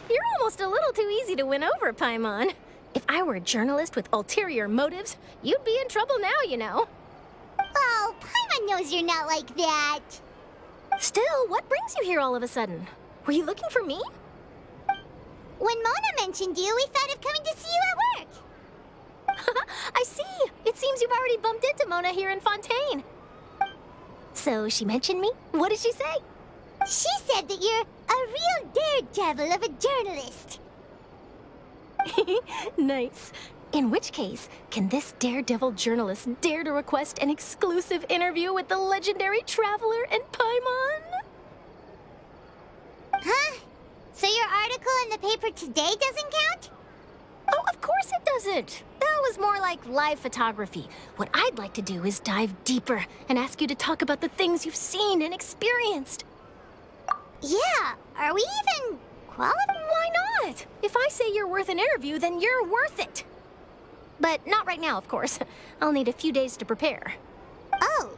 You're almost a little too easy to win over, Paimon. If I were a journalist with ulterior motives, you'd be in trouble now, you know. Oh, Paimon knows you're not like that. Still, what brings you here all of a sudden? Were you looking for me? When Mona mentioned you, we thought of coming to see you at work. I see. It seems you've already bumped into Mona here in Fontaine. So she mentioned me? What did she say? She said that you're a real daredevil of a journalist. Nice. In which case, can this daredevil journalist dare to request an exclusive interview with the legendary Traveler and Paimon? Huh? So your article in the paper today doesn't count? Oh, of course it doesn't. That was more like live photography. What I'd like to do is dive deeper and ask you to talk about the things you've seen and experienced. Yeah, are we even qualified? Why not? If I say you're worth an interview, then you're worth it. But not right now, of course. I'll need a few days to prepare. Oh,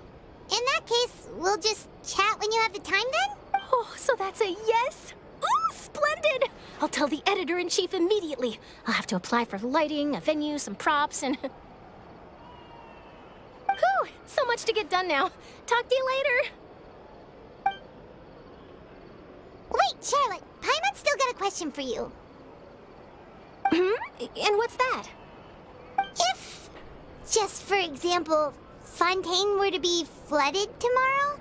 in that case, we'll just chat when you have the time then? Oh, so that's a yes? Ooh, splendid! I'll tell the editor-in-chief immediately. I'll have to apply for lighting, a venue, some props, and... Whew, so much to get done now. Talk to you later. Wait, Charlotte, Paimon's still got a question for you. And what's that? If, just for example, Fontaine were to be flooded tomorrow,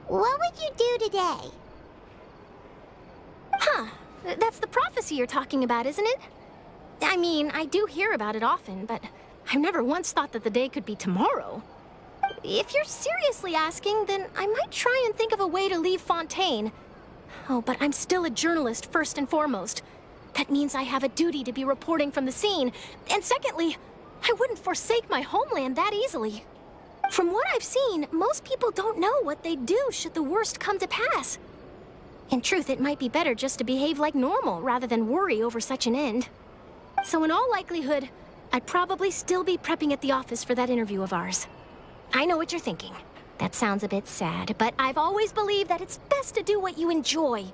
what would you do today? Huh. That's the prophecy you're talking about, isn't it? I mean, I do hear about it often, but I've never once thought that the day could be tomorrow. If you're seriously asking, then I might try and think of a way to leave Fontaine. Oh, but I'm still a journalist, first and foremost. That means I have a duty to be reporting from the scene. And secondly, I wouldn't forsake my homeland that easily. From what I've seen, most people don't know what they'd do should the worst come to pass. In truth, it might be better just to behave like normal rather than worry over such an end. So in all likelihood, I'd probably still be prepping at the office for that interview of ours. I know what you're thinking. That sounds a bit sad, but I've always believed that it's best to do what you enjoy.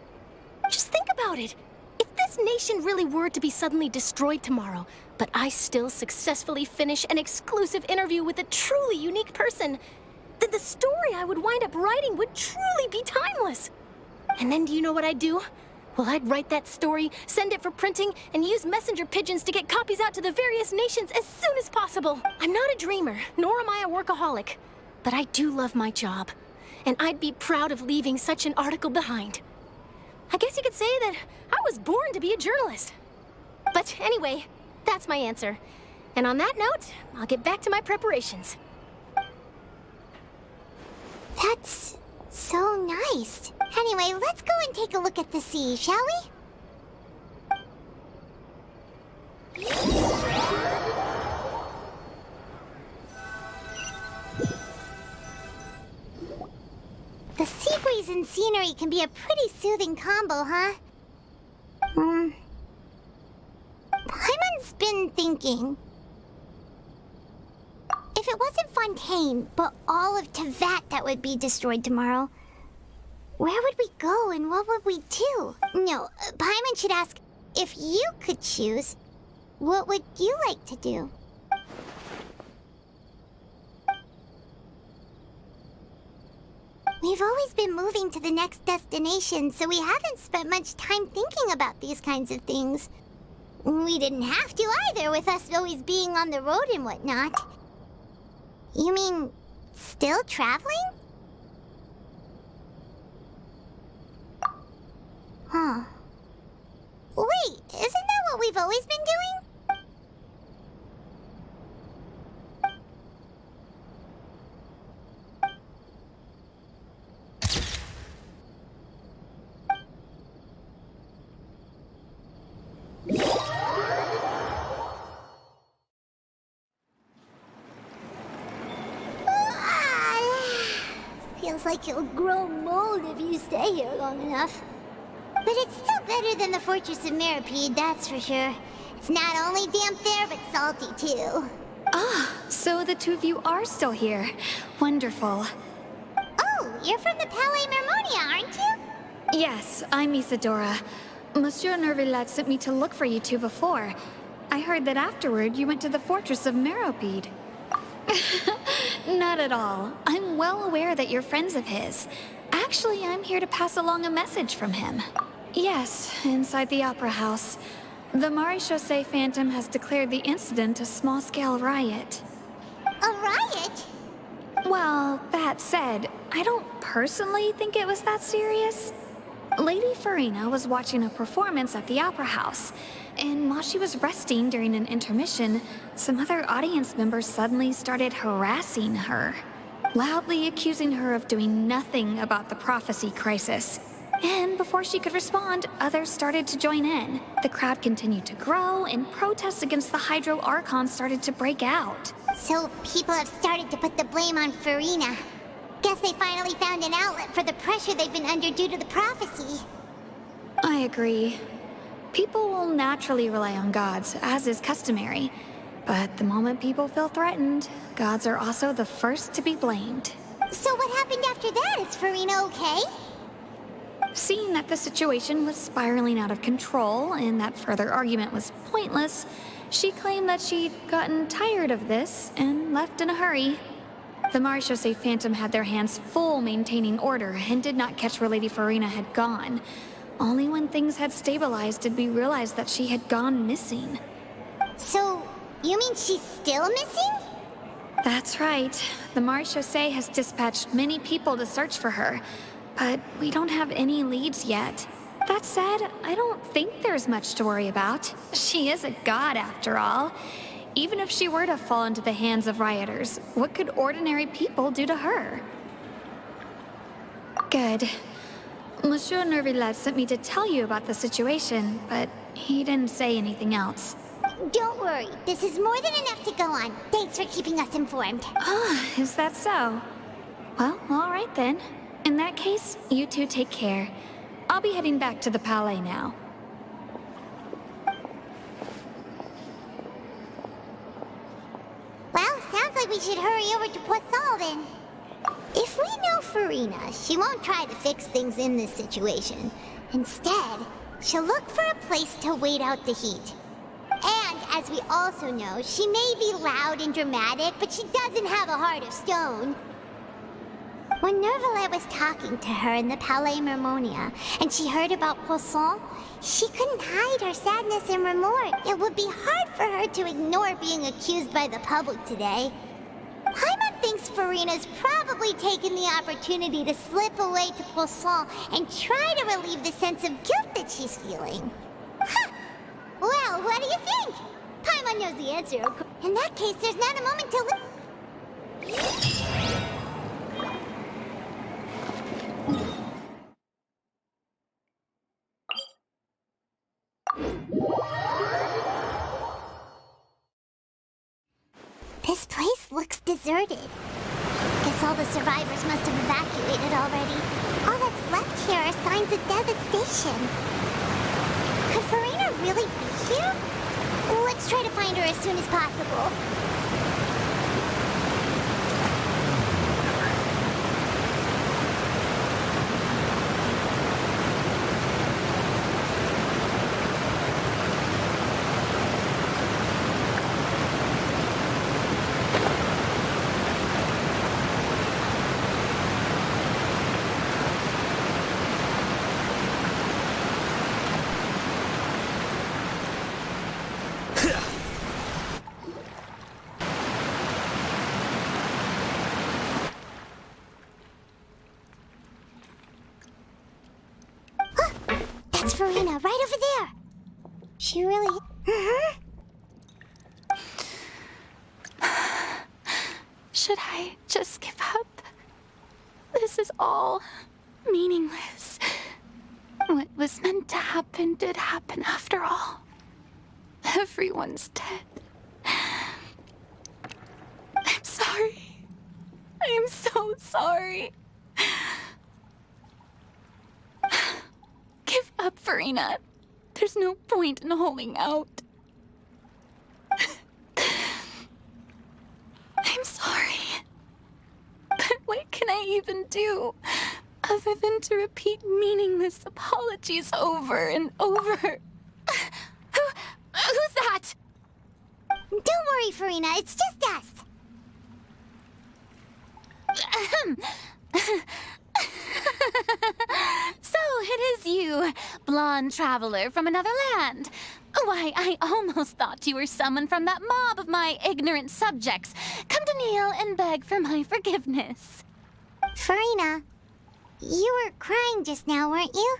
Just think about it. If this nation really were to be suddenly destroyed tomorrow, but I still successfully finish an exclusive interview with a truly unique person, then the story I would wind up writing would truly be timeless. And then do you know what I'd do? Well, I'd write that story, send it for printing, and use messenger pigeons to get copies out to the various nations as soon as possible. I'm not a dreamer, nor am I a workaholic, but I do love my job, and I'd be proud of leaving such an article behind. I guess you could say that I was born to be a journalist. But anyway, that's my answer. And on that note, I'll get back to my preparations. That's so nice. Anyway, let's go and take a look at the sea, shall we? The sea breeze and scenery can be a pretty soothing combo, huh? Paimon's been thinking. If it wasn't Fontaine, but all of Tevat that would be destroyed tomorrow, where would we go and what would we do? No, Paimon should ask, if you could choose, what would you like to do? We've always been moving to the next destination, so we haven't spent much time thinking about these kinds of things. We didn't have to either, with us always being on the road and whatnot. You mean, still traveling? Huh. Wait, isn't that what we've always been doing? Feels like you'll grow mold if you stay here long enough. But it's still better than the Fortress of Mirapede, that's for sure. It's not only damp there, but salty too. Ah, so the two of you are still here. Wonderful. Oh, you're from the Palais Mermonia, aren't you? Yes, I'm Isadora. Monsieur Nervillat sent me to look for you two before. I heard that afterward you went to the Fortress of Mirapede. Not at all. I'm well aware that you're friends of his. Actually, I'm here to pass along a message from him. Yes, inside the Opera House. The Maréchaussée Phantom has declared the incident a small-scale riot. A riot? Well, that said, I don't personally think it was that serious. Lady Farina was watching a performance at the Opera House, and while she was resting during an intermission, some other audience members suddenly started harassing her, loudly accusing her of doing nothing about the prophecy crisis. And before she could respond, others started to join in. The crowd continued to grow, and protests against the Hydro Archon started to break out. So people have started to put the blame on Farina. Guess they finally found an outlet for the pressure they've been under due to the prophecy. I agree. People will naturally rely on gods, as is customary. But the moment people feel threatened, gods are also the first to be blamed. So what happened after that? Is Farina okay? Seeing that the situation was spiraling out of control and that further argument was pointless, she claimed that she'd gotten tired of this and left in a hurry. The Maréchaussée Phantom had their hands full maintaining order and did not catch where Lady Farina had gone. Only when things had stabilized did we realize that she had gone missing. So, you mean she's still missing? That's right. The Maréchaussée has dispatched many people to search for her, but we don't have any leads yet. That said, I don't think there's much to worry about. She is a god after all. Even if she were to fall into the hands of rioters, what could ordinary people do to her? Good. Monsieur Nervillat sent me to tell you about the situation, but he didn't say anything else. Don't worry, this is more than enough to go on. Thanks for keeping us informed. Ah, is that so? Well, all right then. In that case, you two take care. I'll be heading back to the Palais now. Well, sounds like we we should hurry over to Poisson then. If we know Farina, she won't try to fix things in this situation. Instead, she'll look for a place to wait out the heat. And, as we also know, she may be loud and dramatic, but she doesn't have a heart of stone. When Nervalet was talking to her in the Palais Mermonia, and she heard about Poisson, she couldn't hide her sadness and remorse. It would be hard for her to ignore being accused by the public today. Paimon thinks Farina's probably taken the opportunity to slip away to Poisson and try to relieve the sense of guilt that she's feeling. Huh! Well, what do you think? Paimon knows the answer. In that case, there's not a moment to This place looks deserted. Guess all the survivors must have evacuated already. All that's left here are signs of devastation. Could Farina really be here? Let's try to find her as soon as possible. That's Farina, right over there. She really... Should I just give up? This is all meaningless. What was meant to happen did happen after all. Everyone's dead. I'm sorry. I am so sorry. Give up, Farina. There's no point in holding out. I'm sorry. But what can I even do other than to repeat meaningless apologies over and over? Who's that? Don't worry, Farina. It's just us. So it is you, blonde traveler from another land. Why, I almost thought you were someone from that mob of my ignorant subjects. Come to kneel and beg for my forgiveness. Farina, you were crying just now, weren't you?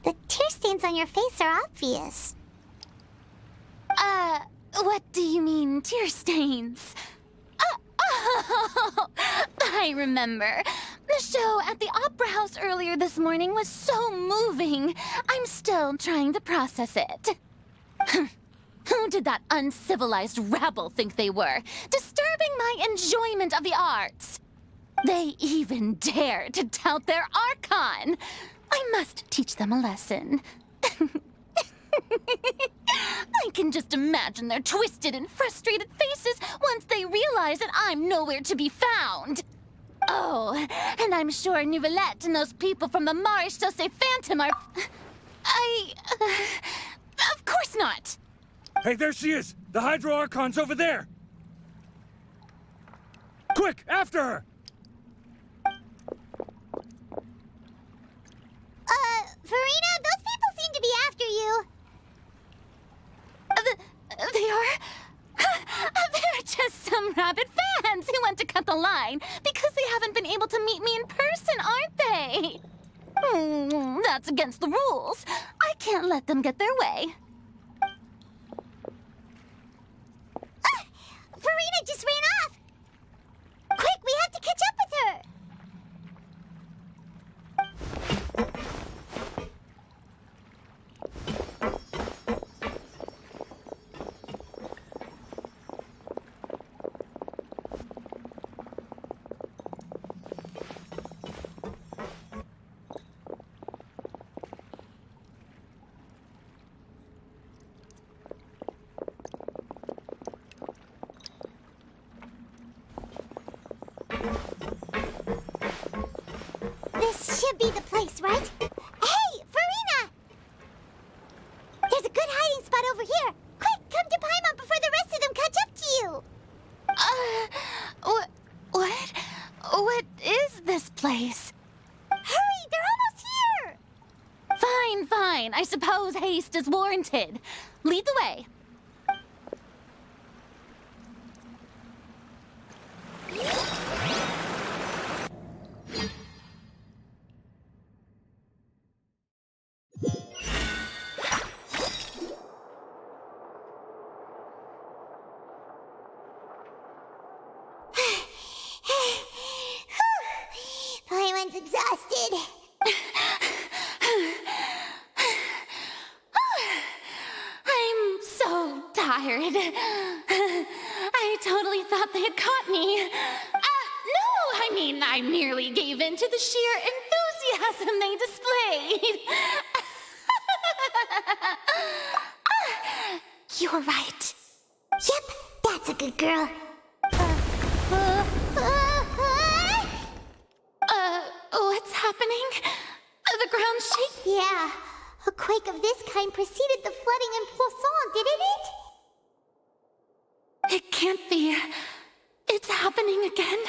The tear stains on your face are obvious. What do you mean, tear stains? Oh, I remember. The show at the Opera House earlier this morning was so moving. I'm still trying to process it. Who did that uncivilized rabble think they were, disturbing my enjoyment of the arts? They even dare to tout their Archon. I must teach them a lesson. I can just imagine their twisted and frustrated faces once they realize that I'm nowhere to be found. Oh, and I'm sure Nouvellette and those people from the Maréchaussée Phantom are... Of course not! Hey, there she is! The Hydro Archon's over there! Quick, after her! Farina, those people seem to be after you. They are? They're just some rabid fans who want to cut the line because they haven't been able to meet me in person, aren't they? That's against the rules. I can't let them get their way. Farina just ran off! Quick, we have to catch up with her! should be the place, right? Hey, Farina! There's a good hiding spot over here. Quick, come to Paimon before the rest of them catch up to you. What is this place? Hurry, they're almost here! Fine. I suppose haste is warranted. Lead the way. Paimon's exhausted. I'm so tired. I totally thought they had caught me. No, I mean, I merely gave in to the sheer enthusiasm they displayed. You're right. Yep, that's a good girl. What's happening? The ground's shaking. Yeah, a quake of this kind preceded the flooding in Poisson, didn't it? It can't be. It's happening again.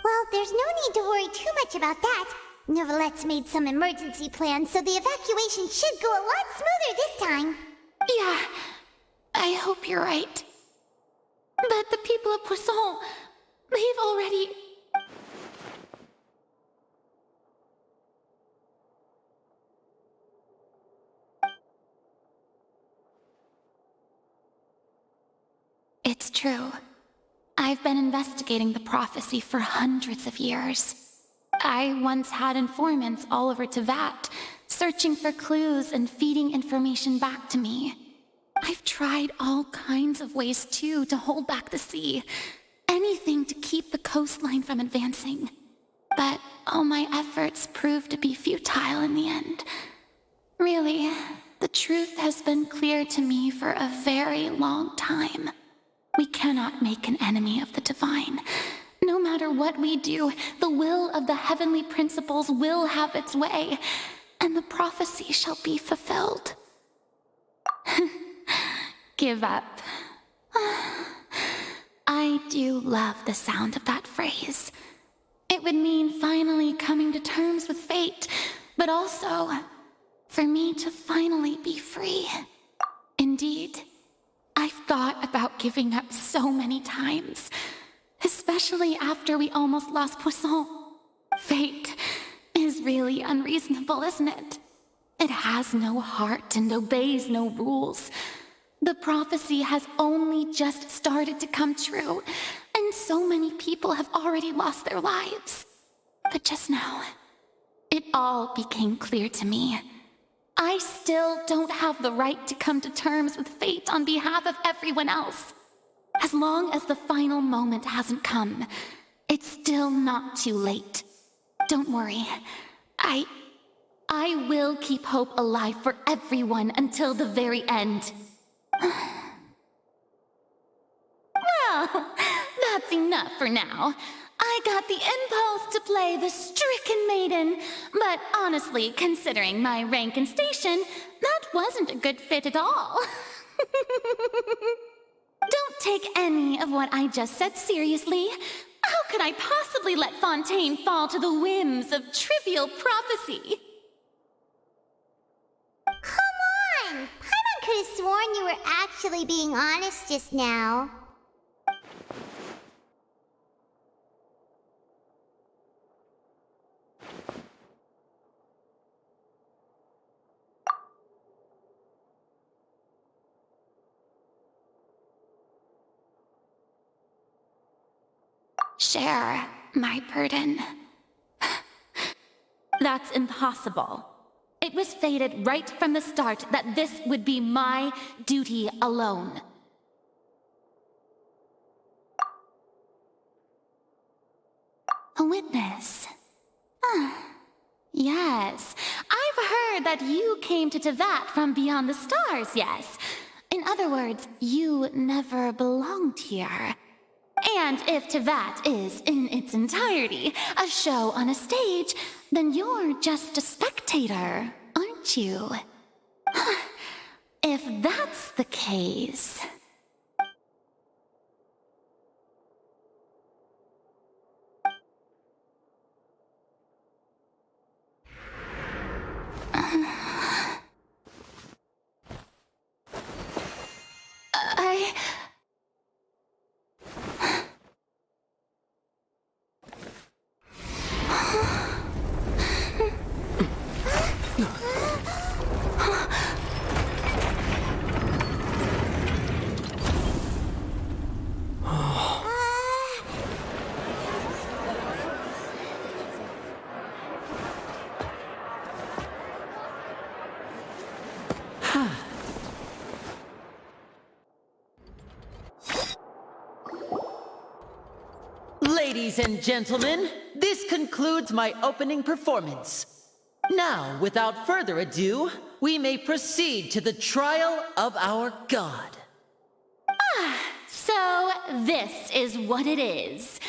Well, there's no need to worry too much about that. Neverlette's made some emergency plans, so the evacuation should go a lot smoother this time. Yeah, I hope you're right. But the people of Poisson, they've already... It's true. I've been investigating the prophecy for hundreds of years. I once had informants all over Tevat, searching for clues and feeding information back to me. I've tried all kinds of ways, too, to hold back the sea. Anything to keep the coastline from advancing. But all my efforts proved to be futile in the end. Really, the truth has been clear to me for a very long time. We cannot make an enemy of the divine. No matter what we do, the will of the heavenly principles will have its way, and the prophecy shall be fulfilled. Give up. I do love the sound of that phrase. It would mean finally coming to terms with fate, but also for me to finally be free. Indeed, I've thought about giving up so many times, especially after we almost lost Poisson. Fate is really unreasonable, isn't it? It has no heart and obeys no rules. The prophecy has only just started to come true, and so many people have already lost their lives. But just now, it all became clear to me. I still don't have the right to come to terms with fate on behalf of everyone else. As long as the final moment hasn't come, it's still not too late. Don't worry. I will keep hope alive for everyone until the very end. Well, that's enough for now. I got the impulse to play the stricken maiden, but honestly, considering my rank and station, that wasn't a good fit at all. Don't take any of what I just said seriously. How could I possibly let Fontaine fall to the whims of trivial prophecy? Come on! Paimon could have sworn you were actually being honest just now. Share my burden. That's impossible. It was fated right from the start that this would be my duty alone. A witness. Yes, I've heard that you came to Tevat from beyond the stars, yes. In other words, you never belonged here. And if Tevat is, in its entirety, a show on a stage, then you're just a spectator, aren't you? If that's the case... Ladies and gentlemen, this concludes my opening performance. Now, without further ado, we may proceed to the trial of our god. So this is what it is.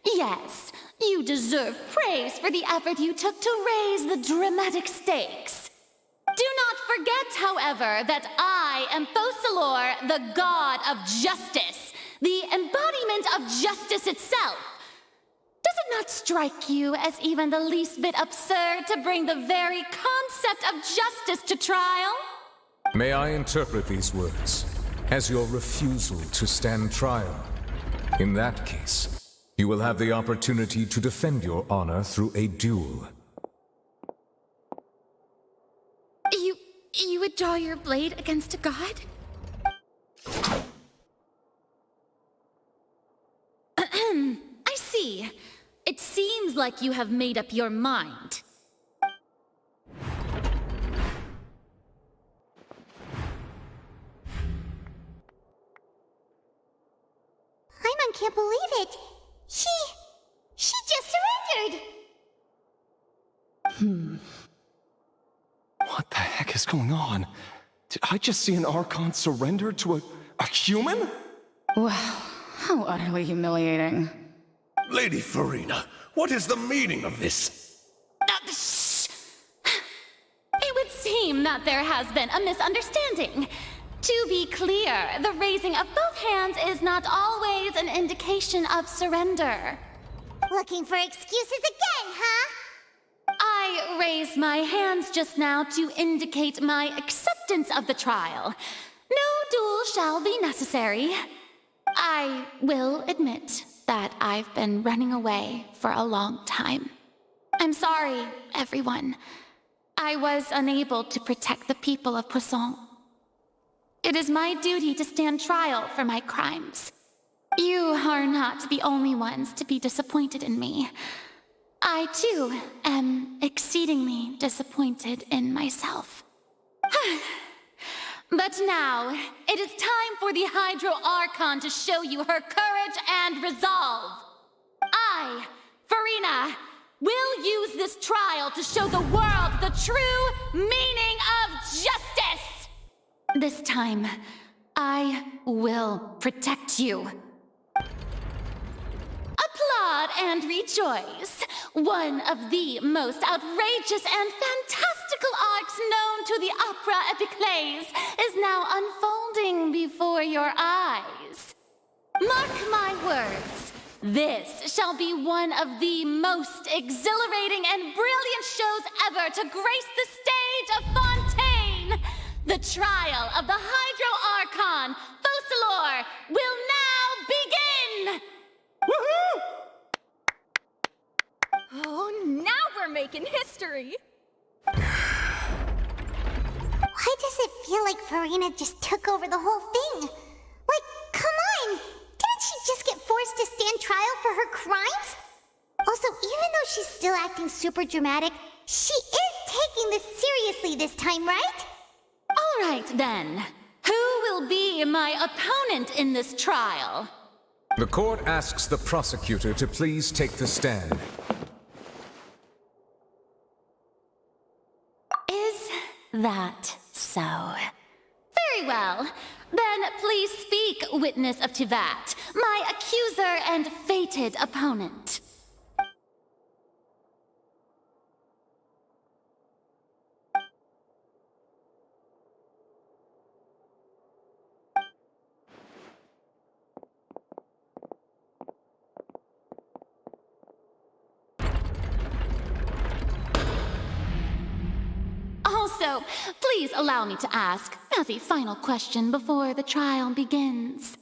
Yes, you deserve praise for the effort you took to raise the dramatic stakes. Do not forget, however, that I am Focalor, the god of justice, the embodiment of justice itself. Does it not strike you as even the least bit absurd to bring the very concept of justice to trial? May I interpret these words as your refusal to stand trial? In that case, you will have the opportunity to defend your honor through a duel. You would draw your blade against a god? I see. It seems like you have made up your mind. Paimon can't believe it. She just surrendered. What the heck is going on? Did I just see an Archon surrender to a human? Wow, how utterly humiliating. Lady Farina, what is the meaning of this? It would seem that there has been a misunderstanding. To be clear, the raising of both hands is not always an indication of surrender. Looking for excuses again, huh? I raised my hands just now to indicate my acceptance of the trial. No duel shall be necessary. I will admit that I've been running away for a long time. I'm sorry, everyone. I was unable to protect the people of Poisson. It is my duty to stand trial for my crimes. You are not the only ones to be disappointed in me. I, too, am exceedingly disappointed in myself. But now, it is time for the Hydro Archon to show you her courage and resolve. I, Farina, will use this trial to show the world the true meaning of justice! This time, I will protect you. Applaud and rejoice. One of the most outrageous and fantastical arcs known to the opera epiclese is now unfolding before your eyes. Mark my words, this shall be one of the most exhilarating and brilliant shows ever to grace the stage of Fontaine. The trial of the Hydro Archon, Focalor, will now begin! Woohoo! Oh, now we're making history! Why does it feel like Farina just took over the whole thing? Like, come on! Didn't she just get forced to stand trial for her crimes? Also, even though she's still acting super dramatic, she is taking this seriously this time, right? All right, then. Who will be my opponent in this trial? The court asks the prosecutor to please take the stand. Is that so? Very well. Then please speak, witness of Tivat, my accuser and fated opponent. Also, please allow me to ask, as a final question before the trial begins.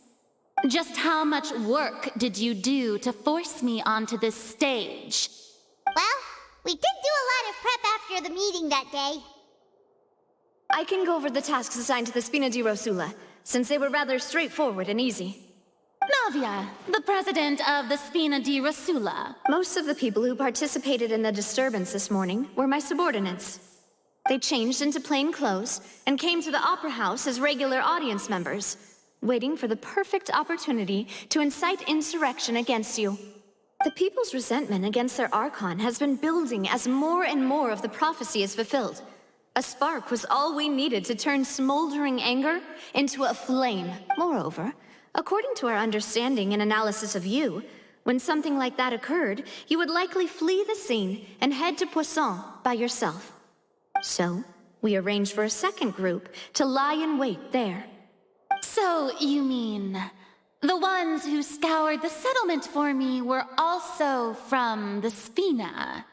Just how much work did you do to force me onto this stage? Well, we did do a lot of prep after the meeting that day. I can go over the tasks assigned to the Spina di Rosula, since they were rather straightforward and easy. Navia, the president of the Spina di Rosula. Most of the people who participated in the disturbance this morning were my subordinates. They changed into plain clothes and came to the Opera House as regular audience members, waiting for the perfect opportunity to incite insurrection against you. The people's resentment against their Archon has been building as more and more of the prophecy is fulfilled. A spark was all we needed to turn smoldering anger into a flame. Moreover, according to our understanding and analysis of you, when something like that occurred, you would likely flee the scene and head to Poisson by yourself. So, we arranged for a second group to lie in wait there. So, you mean, the ones who scoured the settlement for me were also from the Spina?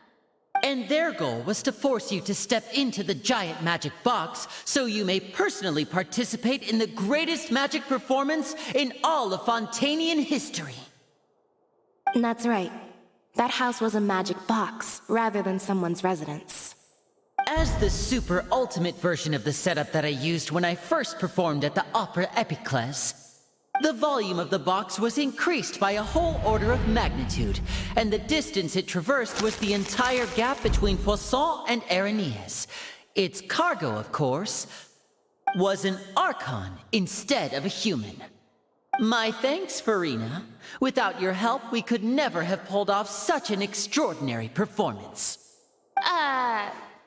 And their goal was to force you to step into the giant magic box so you may personally participate in the greatest magic performance in all of Fontanian history. That's right. That house was a magic box, rather than someone's residence. As the super ultimate version of the setup that I used when I first performed at the Opera Epiclese, the volume of the box was increased by a whole order of magnitude, and the distance it traversed was the entire gap between Poisson and Areneas. Its cargo, of course, was an Archon instead of a human. My thanks, Farina. Without your help, we could never have pulled off such an extraordinary performance.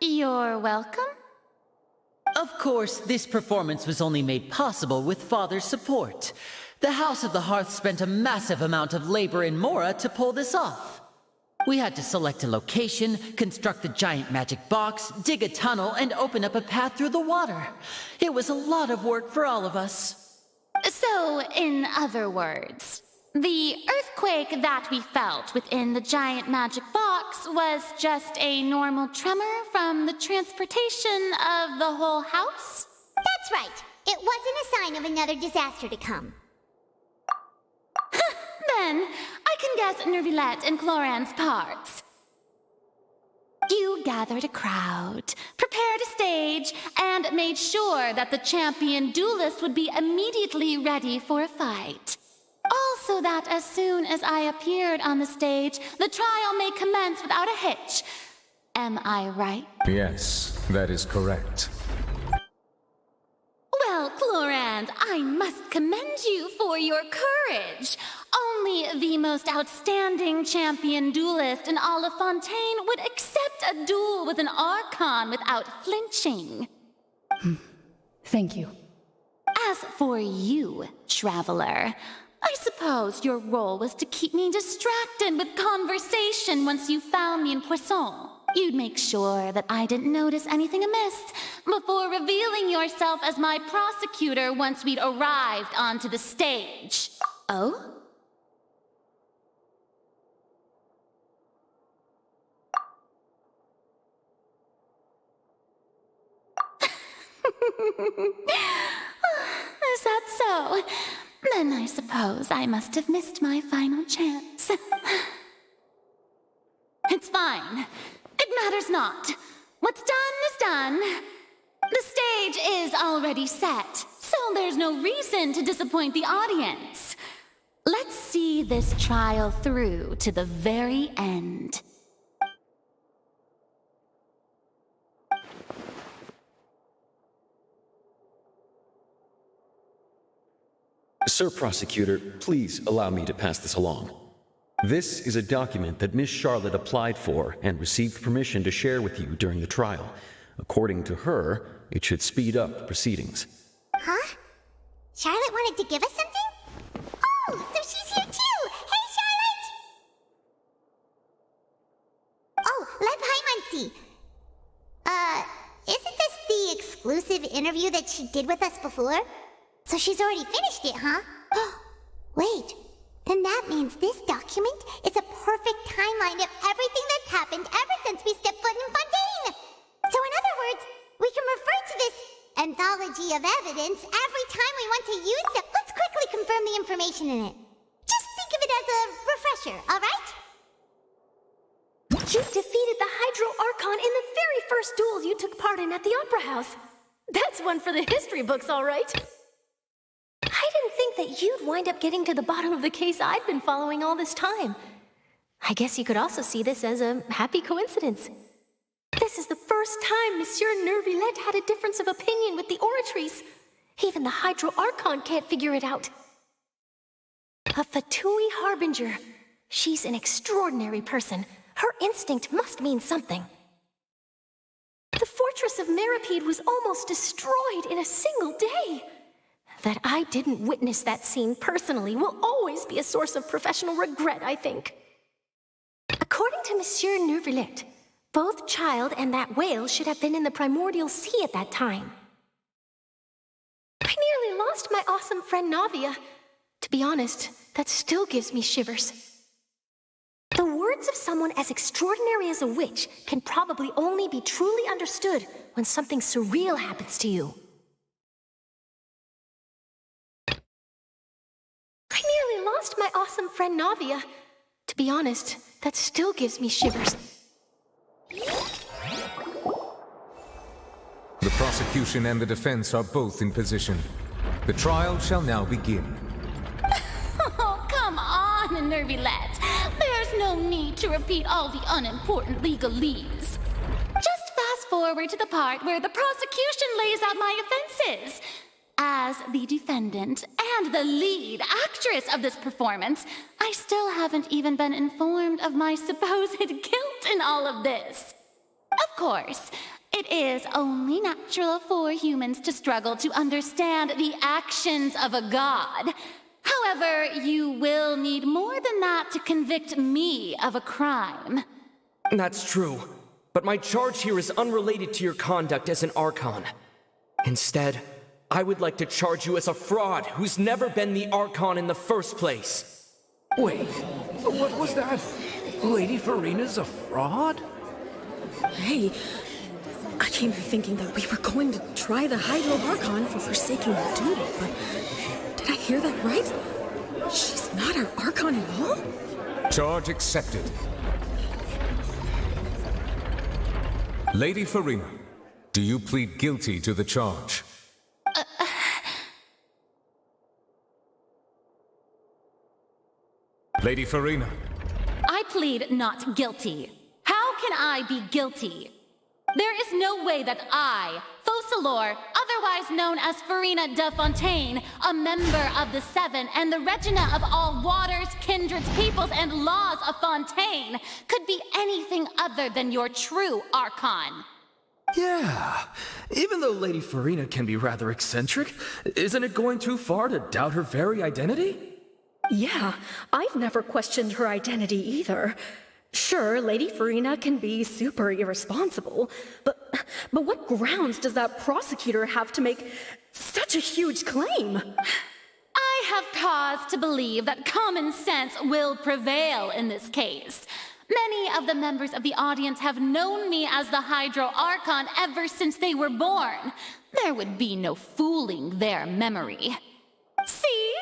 You're welcome? Of course, this performance was only made possible with Father's support. The House of the Hearth spent a massive amount of labor in Mora to pull this off. We had to select a location, construct the giant magic box, dig a tunnel, and open up a path through the water. It was a lot of work for all of us. So, in other words, the earthquake that we felt within the giant magic box was just a normal tremor from the transportation of the whole house? That's right. It wasn't a sign of another disaster to come. Then, I can guess Nervilette and Cloran's parts. You gathered a crowd, prepared a stage, and made sure that the champion duelist would be immediately ready for a fight. Also that as soon as I appeared on the stage, the trial may commence without a hitch. Am I right? Yes, that is correct. Well, Clorand, I must commend you for your courage. Only the most outstanding champion duelist in all of Fontaine would accept a duel with an Archon without flinching. Thank you. As for you, Traveler, I suppose your role was to keep me distracted with conversation once you found me in Poisson. You'd make sure that I didn't notice anything amiss before revealing yourself as my prosecutor once we'd arrived onto the stage. Oh? Is that so? Then I suppose I must have missed my final chance. It's fine. It matters not. What's done is done. The stage is already set, so there's no reason to disappoint the audience. Let's see this trial through to the very end. Sir Prosecutor, please allow me to pass this along. This is a document that Miss Charlotte applied for and received permission to share with you during the trial. According to her, it should speed up proceedings. Huh? Charlotte wanted to give us something? Oh, so she's here too! Hey, Charlotte! Oh, let Paimon see. Isn't this the exclusive interview that she did with us before? So she's already finished it, huh? Wait, then that means this document is a perfect timeline of everything that's happened ever since we stepped foot in Fontaine! So in other words, we can information in it. Just think of it as a refresher, alright? You defeated the Hydro Archon in the very first duel you took part in at the Opera House. That's one for the history books, all right. I didn't think that you'd wind up getting to the bottom of the case I'd been following all this time. I guess you could also see this as a happy coincidence. This is the first time Monsieur Nervillette had a difference of opinion with the Oratrice. Even the Hydro Archon can't figure it out. A Fatui Harbinger. She's an extraordinary person. Her instinct must mean something. The fortress of Meripede was almost destroyed in a single day. That I didn't witness that scene personally will always be a source of professional regret, I think. According to Monsieur Nervillette, both Child and that whale should have been in the primordial sea at that time. I nearly lost my awesome friend Navia. To be honest, that still gives me shivers. The words of someone as extraordinary as a witch can probably only be truly understood when something surreal happens to you. I nearly lost my awesome friend Navia. To be honest, that still gives me shivers. The prosecution and the defense are both in position. The trial shall now begin. Oh, come on, Nervillette. There's no need to repeat all the unimportant legalese. Just fast forward to the part where the prosecution lays out my offenses. As the defendant and the lead actress of this performance, I still haven't even been informed of my supposed guilt in all of this. Of course, it is only natural for humans to struggle to understand the actions of a god. However, you will need more than that to convict me of a crime. That's true, but my charge here is unrelated to your conduct as an Archon. Instead, I would like to charge you as a fraud who's never been the Archon in the first place. Wait, what was that? Lady Farina's a fraud? Hey, I came here thinking that we were going to try the Hydro Archon for forsaking her duty, but did I hear that right? She's not our Archon at all? Charge accepted. Lady Farina, do you plead guilty to the charge? Lady Farina. I plead not guilty. How can I be guilty? There is no way that I, Focalor, otherwise known as Farina de Fontaine, a member of the Seven and the Regina of all waters, kindreds, peoples, and laws of Fontaine, could be anything other than your true Archon. Yeah, even though Lady Farina can be rather eccentric, isn't it going too far to doubt her very identity? Yeah, I've never questioned her identity either. Sure, Lady Farina can be super irresponsible, but what grounds does that prosecutor have to make such a huge claim? I have cause to believe that common sense will prevail in this case. Many of the members of the audience have known me as the Hydro Archon ever since they were born. There would be no fooling their memory. See?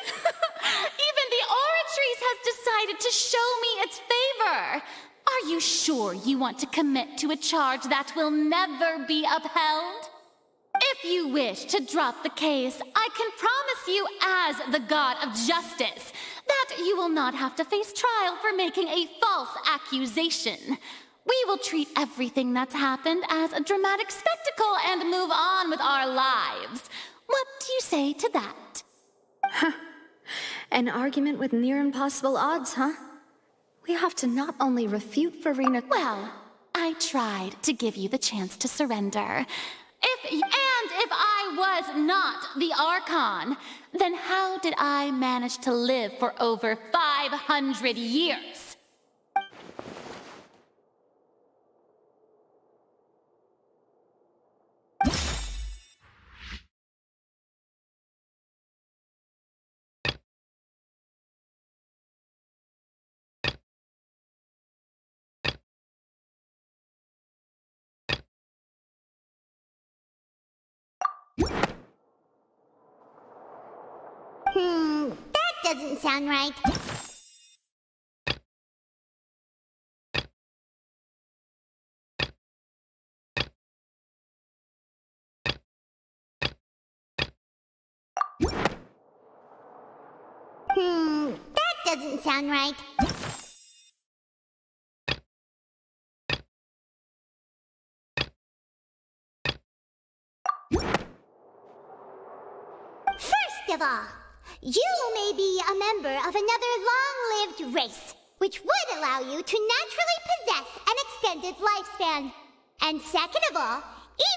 Even the Oratrice has decided to show me its favor. Are you sure you want to commit to a charge that will never be upheld? If you wish to drop the case, I can promise you as the God of Justice that you will not have to face trial for making a false accusation. We will treat everything that's happened as a dramatic spectacle and move on with our lives. What do you say to that? Huh. An argument with near impossible odds, huh? We have to not only refute Farina... Well, I tried to give you the chance to surrender. If I was not the Archon, then how did I manage to live for over 500 years? That doesn't sound right. That doesn't sound right. First of all, you may be a member of another long-lived race, which would allow you to naturally possess an extended lifespan. And second of all,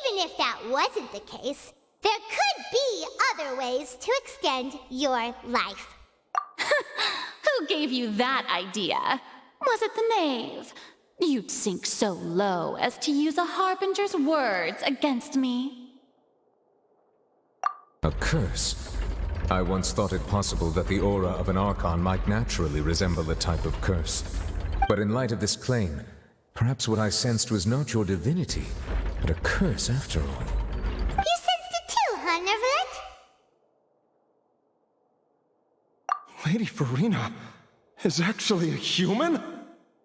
even if that wasn't the case, there could be other ways to extend your life. Who gave you that idea? Was it the knave? You'd sink so low as to use a harbinger's words against me. A curse? I once thought it possible that the aura of an Archon might naturally resemble a type of curse. But in light of this claim, perhaps what I sensed was not your divinity, but a curse after all. You sensed it too, huh, Neverett? Lady Farina is actually a human?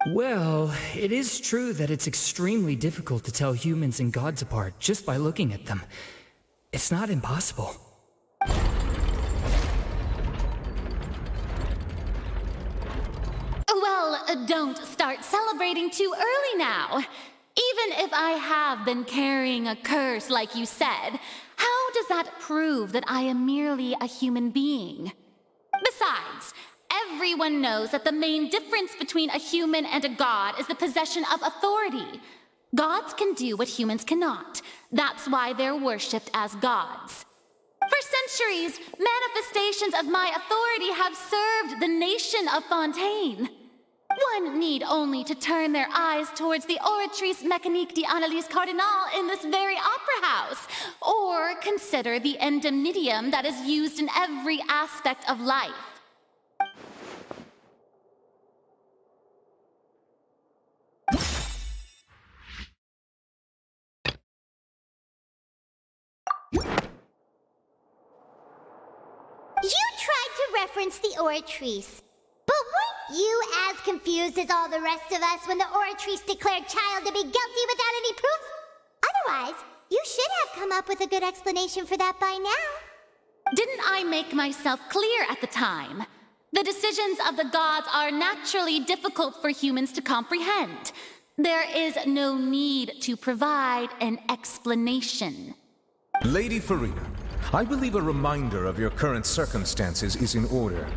Well, it is true that it's extremely difficult to tell humans and gods apart just by looking at them. It's not impossible. Well, don't start celebrating too early now. Even if I have been carrying a curse like you said, how does that prove that I am merely a human being? Besides, everyone knows that the main difference between a human and a god is the possession of authority. Gods can do what humans cannot. That's why they're worshipped as gods. For centuries, manifestations of my authority have served the nation of Fontaine. One need only to turn their eyes towards the Oratrice Mécanique d'Analyse Cardinal in this very opera house, or consider the indemnitium that is used in every aspect of life. You tried to reference the Oratrice. But weren't you as confused as all the rest of us when the Oratrice declared Child to be guilty without any proof? Otherwise, you should have come up with a good explanation for that by now. Didn't I make myself clear at the time? The decisions of the gods are naturally difficult for humans to comprehend. There is no need to provide an explanation. Lady Farina, I believe a reminder of your current circumstances is in order.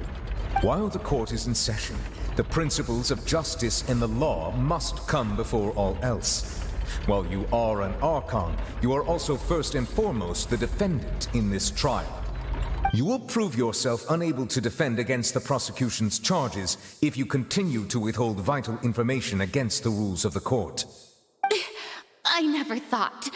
While the court is in session, the principles of justice and the law must come before all else. While you are an Archon, you are also first and foremost the defendant in this trial. You will prove yourself unable to defend against the prosecution's charges if you continue to withhold vital information against the rules of the court. I never thought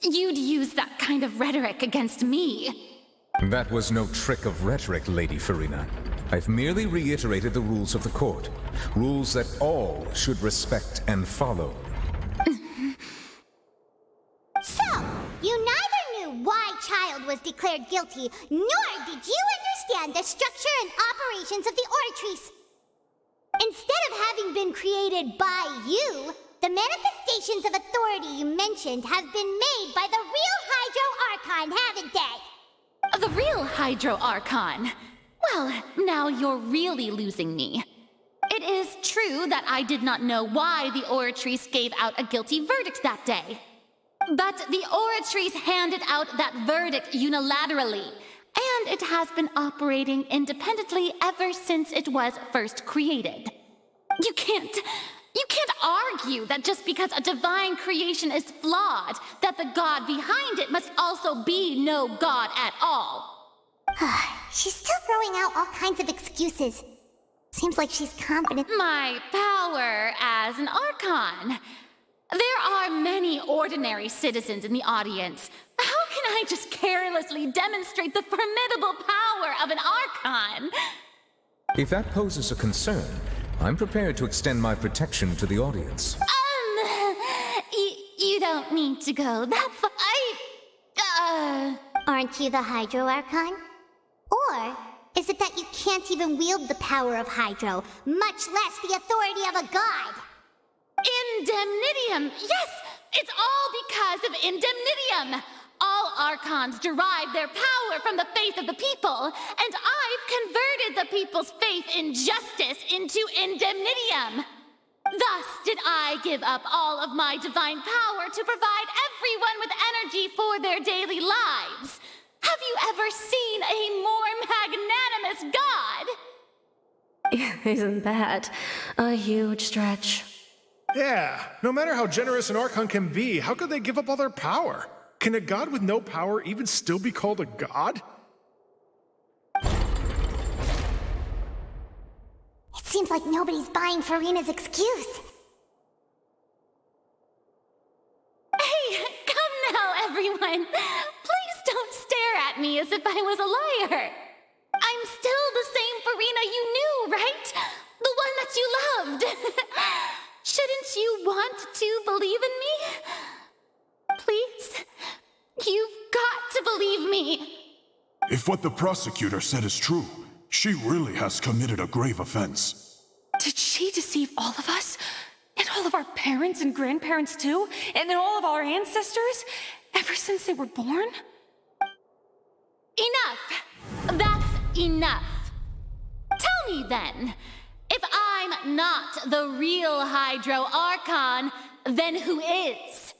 you'd use that kind of rhetoric against me. That was no trick of rhetoric, Lady Farina. I've merely reiterated the rules of the court. Rules that all should respect and follow. So, you neither knew why Child was declared guilty, nor did you understand the structure and operations of the Oratrice. Instead of having been created by you, the manifestations of authority you mentioned have been made by the real Hydro Archon, haven't they? The real Hydro Archon? Well, now you're really losing me. It is true that I did not know why the Oratrice gave out a guilty verdict that day. But the Oratrice handed out that verdict unilaterally, and it has been operating independently ever since it was first created. You can't argue that just because a divine creation is flawed, that the god behind it must also be no god at all. She's still throwing out all kinds of excuses. Seems like she's confident. My power as an Archon. There are many ordinary citizens in the audience. How can I just carelessly demonstrate the formidable power of an Archon? If that poses a concern, I'm prepared to extend my protection to the audience. You don't need to go that far. Aren't you the Hydro Archon? Or is it that you can't even wield the power of Hydro, much less the authority of a god? Indemnitium! Yes! It's all because of Indemnitium! All Archons derive their power from the faith of the people, and I've converted the people's faith in justice into Indemnitium. Thus did I give up all of my divine power to provide everyone with energy for their daily lives. Have you ever seen a more magnanimous god? Isn't that a huge stretch? Yeah, no matter how generous an Archon can be, how could they give up all their power? Can a god with no power even still be called a god? It seems like nobody's buying Furina's excuse. Hey, come now, everyone. Please don't stare at me as if I was a liar. I'm still the same Furina you knew, right? The one that you loved. Shouldn't you want to believe in me? Please? You've got to believe me. If what the prosecutor said is true, she really has committed a grave offense. Did she deceive all of us? And all of our parents and grandparents too? And then all of our ancestors? Ever since they were born? Enough! That's enough. Tell me then, if I'm not the real Hydro Archon, then who is?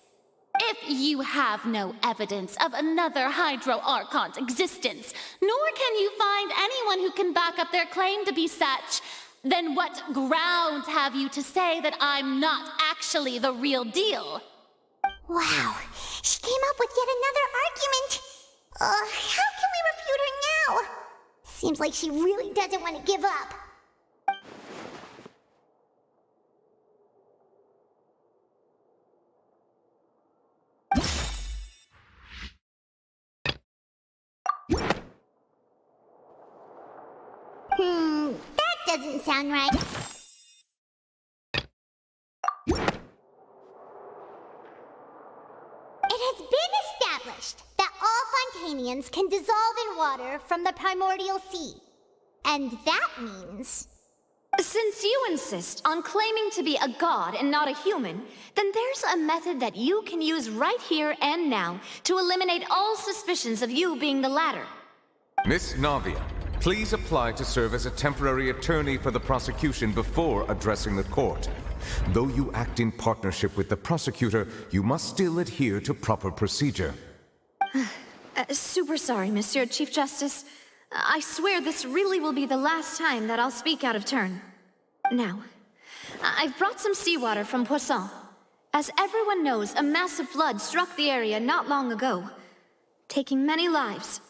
If you have no evidence of another Hydro Archon's existence, nor can you find anyone who can back up their claim to be such, then what grounds have you to say that I'm not actually the real deal? Wow, she came up with yet another argument. How can we refute her now? Seems like she really doesn't want to give up. That doesn't sound right. It has been established that all Fontanians can dissolve in water from the primordial sea. And that means... Since you insist on claiming to be a god and not a human, then there's a method that you can use right here and now to eliminate all suspicions of you being the latter. Miss Navia, please apply to serve as a temporary attorney for the prosecution before addressing the court. Though you act in partnership with the prosecutor, you must still adhere to proper procedure. Super sorry, Monsieur Chief Justice. I swear this really will be the last time that I'll speak out of turn. Now, I've brought some seawater from Poisson. As everyone knows, a massive flood struck the area not long ago, taking many lives,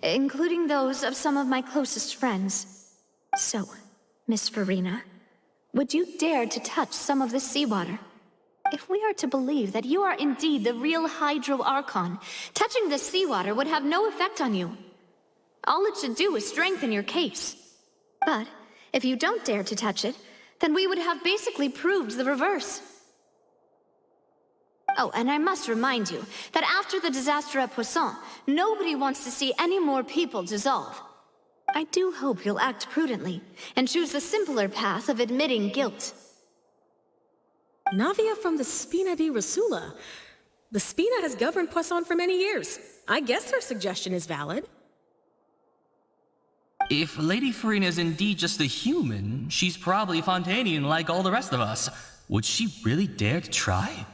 including those of some of my closest friends. So, Miss Furina, would you dare to touch some of this seawater? If we are to believe that you are indeed the real Hydro Archon, touching this seawater would have no effect on you. All it should do is strengthen your case. But if you don't dare to touch it, then we would have basically proved the reverse. Oh, and I must remind you that after the disaster at Poisson, nobody wants to see any more people dissolve. I do hope you'll act prudently and choose the simpler path of admitting guilt. Navia from the Spina di Rosula. The Spina has governed Poisson for many years. I guess her suggestion is valid. If Lady Furina is indeed just a human, she's probably Fontanian like all the rest of us. Would she really dare to try?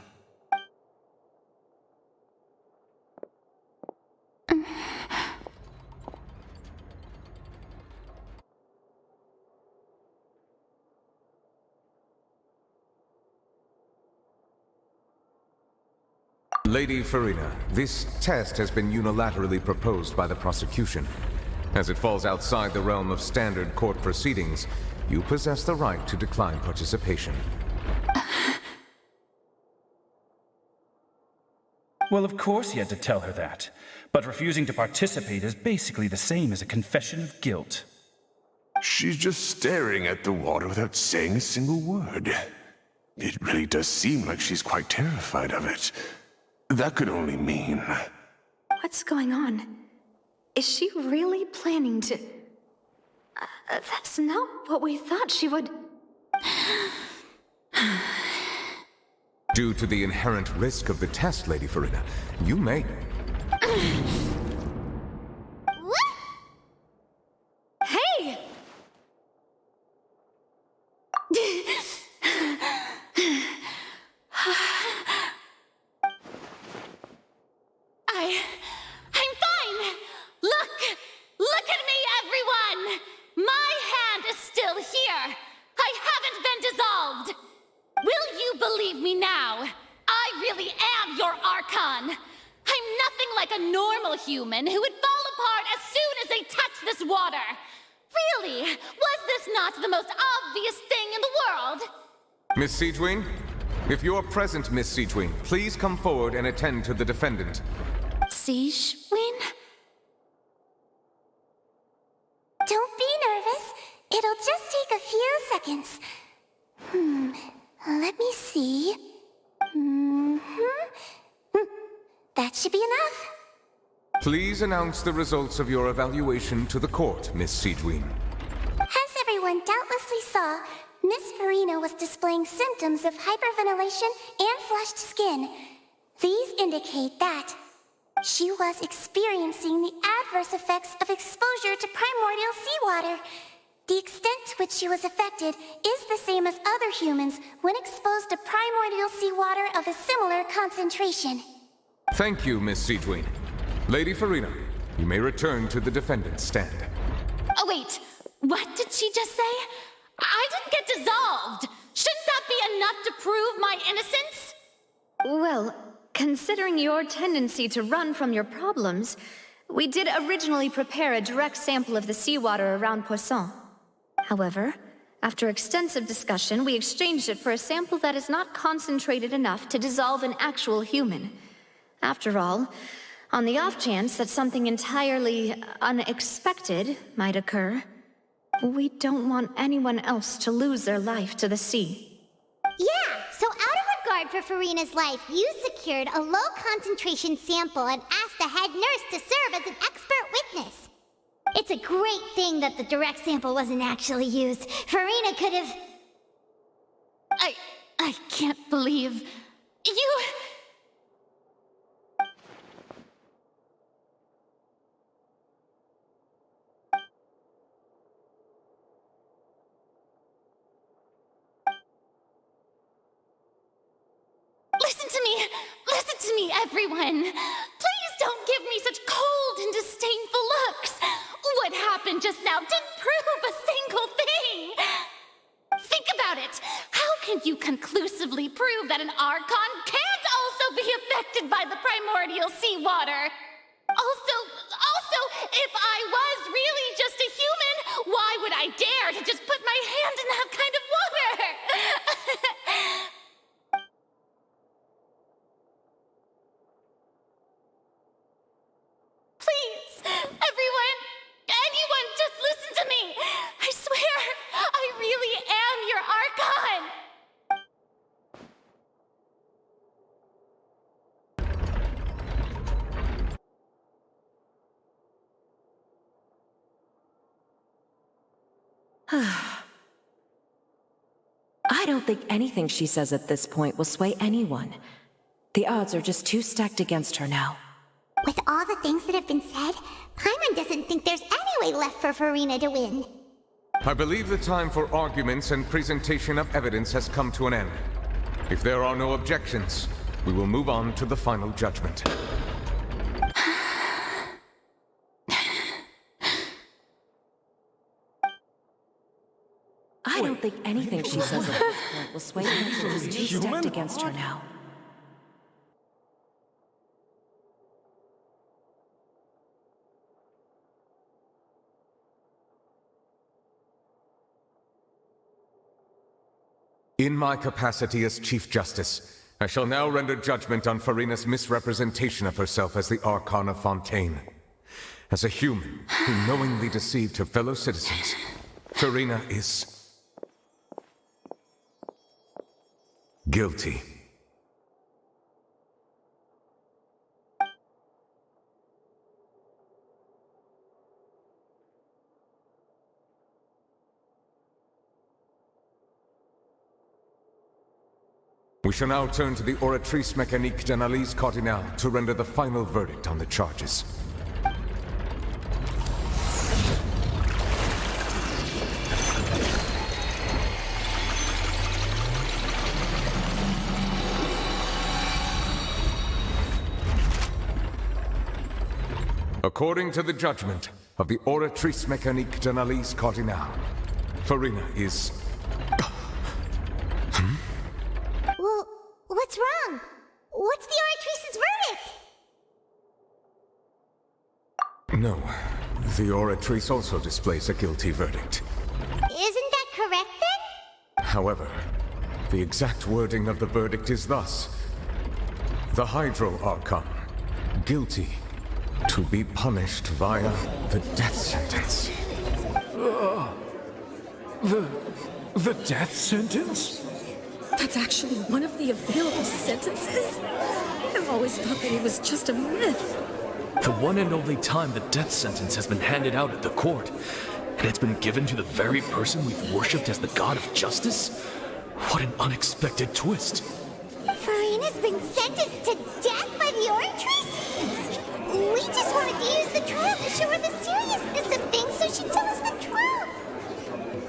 Lady Furina, this test has been unilaterally proposed by the prosecution. As it falls outside the realm of standard court proceedings, you possess the right to decline participation. Well, of course he had to tell her that. But refusing to participate is basically the same as a confession of guilt. She's just staring at the water without saying a single word. It really does seem like she's quite terrified of it. That could only mean... What's going on? Is she really planning to... That's not what we thought she would... Due to the inherent risk of the test, Lady Farina, you may... Hey! I'm fine! Look at me, everyone! My hand is still here! I haven't been dissolved! Will you believe me now? I really am your Archon! I'm nothing like a normal human who would fall apart as soon as they touch this water! Really, was this not the most obvious thing in the world? Miss Siegewing? If you're present, Miss Siegewing, please come forward and attend to the defendant. Siegewing? Don't be nervous. It'll just take a few seconds. Let me see. That should be enough. Please announce the results of your evaluation to the court, Miss Siegewing. As everyone doubtlessly saw, Miss Farina was displaying symptoms of hyperventilation and flushed skin. These indicate that she was experiencing the adverse effects of exposure to primordial seawater. The extent to which she was affected is the same as other humans when exposed to primordial seawater of a similar concentration. Thank you, Miss Siegewing. Lady Farina, you may return to the defendant's stand. Oh wait, what did she just say? I didn't get dissolved! Shouldn't that be enough to prove my innocence? Well, considering your tendency to run from your problems, we did originally prepare a direct sample of the seawater around Poisson. However, after extensive discussion, we exchanged it for a sample that is not concentrated enough to dissolve an actual human. After all, on the off chance that something entirely unexpected might occur, we don't want anyone else to lose their life to the sea. Yeah, so out of regard for Farina's life, you secured a low-concentration sample and asked the head nurse to serve as an expert witness. It's a great thing that the direct sample wasn't actually used. Farina could have... I can't believe... You... Listen to me, everyone! Please don't give me such cold and disdainful looks! What happened just now didn't prove a single thing! Think about it! How can you conclusively prove that an Archon can't also be affected by the primordial seawater? Also, if I was really just a human, why would I dare to just put my hand in that kind of water? Please, anyone, just listen to me! I swear, I really am your Archon! I don't think anything she says at this point will sway anyone. The odds are just too stacked against her now. With all the things that have been said, Paimon doesn't think there's any way left for Farina to win. I believe the time for arguments and presentation of evidence has come to an end. If there are no objections, we will move on to the final judgment. I don't think anything she says at this point will sway her. She's too stacked against her now. In my capacity as Chief Justice, I shall now render judgment on Farina's misrepresentation of herself as the Archon of Fontaine. As a human who knowingly deceived her fellow citizens, Farina is... guilty. We shall now turn to the Oratrice Mécanique d'Analyse Cardinale to render the final verdict on the charges. According to the judgment of the Oratrice Mécanique d'Analyse Cardinale, Farina is... Well, what's wrong? What's the Oratrice's verdict? No, the Oratrice also displays a guilty verdict. Isn't that correct then? However, the exact wording of the verdict is thus. The Hydro Archon, guilty, to be punished via the death sentence. The death sentence? That's actually one of the available sentences? I've always thought that it was just a myth. The one and only time the death sentence has been handed out at the court, and it's been given to the very person we've worshipped as the god of justice? What an unexpected twist. Farina's been sentenced to death by the Oratrice? We just wanted to use the trial to show her the seriousness of things so she'd tell us the truth.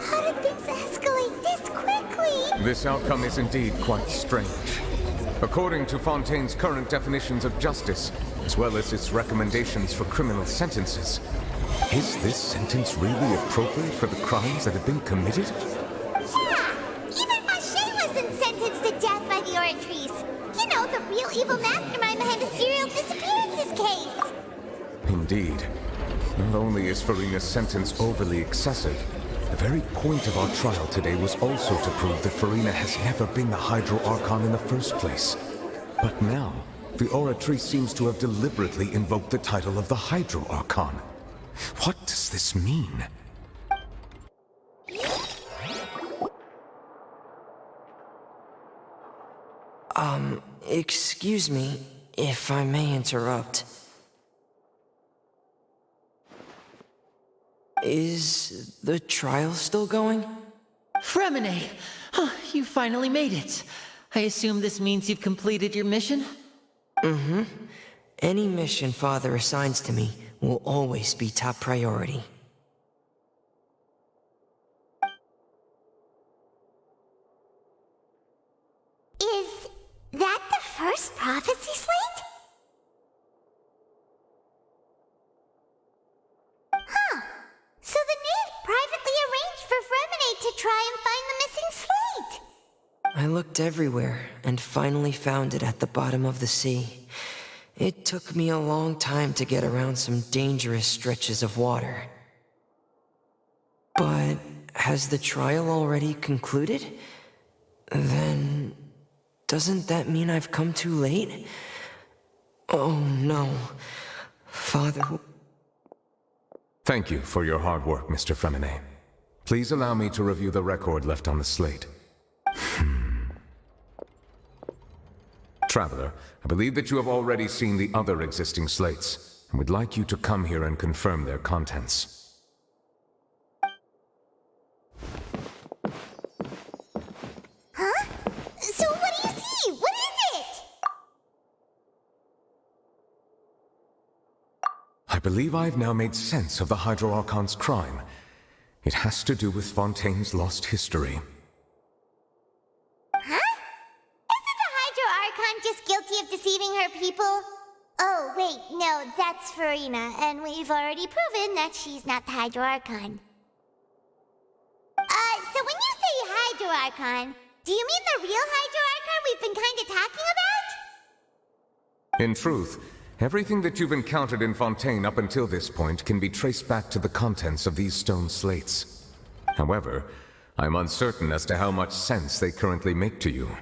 How did things escalate this quickly? This outcome is indeed quite strange. According to Fontaine's current definitions of justice, as well as its recommendations for criminal sentences, is this sentence really appropriate for the crimes that have been committed? Yeah, even Fache wasn't sentenced to death by the Oratrice. You know, the real evil mastermind behind the serial disappearances case. Indeed. Not only is Farina's sentence overly excessive, the very point of our trial today was also to prove that Farina has never been the Hydro Archon in the first place. But now, the Oratrice seems to have deliberately invoked the title of the Hydro Archon. What does this mean? Excuse me, if I may interrupt. Is the trial still going? Fremine! You finally made it. I assume this means you've completed your mission? Mm-hmm. Any mission Father assigns to me will always be top priority. Is that the first prophecy slate? Huh. So the knave privately arranged for Fremine to try and find the missing slate. I looked everywhere and finally found it at the bottom of the sea. It took me a long time to get around some dangerous stretches of water. But has the trial already concluded? Then doesn't that mean I've come too late? Oh no, Father... Thank you for your hard work, Mr. Fremine. Please allow me to review the record left on the slate. Traveler, I believe that you have already seen the other existing slates, and would like you to come here and confirm their contents. Huh? So what do you see? What is it? I believe I've now made sense of the Hydro Archon's crime. It has to do with Fontaine's lost history. Huh? Isn't the Hydro Archon just guilty of deceiving her people? Oh, wait, no, that's Farina, and we've already proven that she's not the Hydro Archon. So when you say Hydro Archon, do you mean the real Hydro Archon we've been kinda talking about? In truth, everything that you've encountered in Fontaine up until this point can be traced back to the contents of these stone slates. However, I'm uncertain as to how much sense they currently make to you.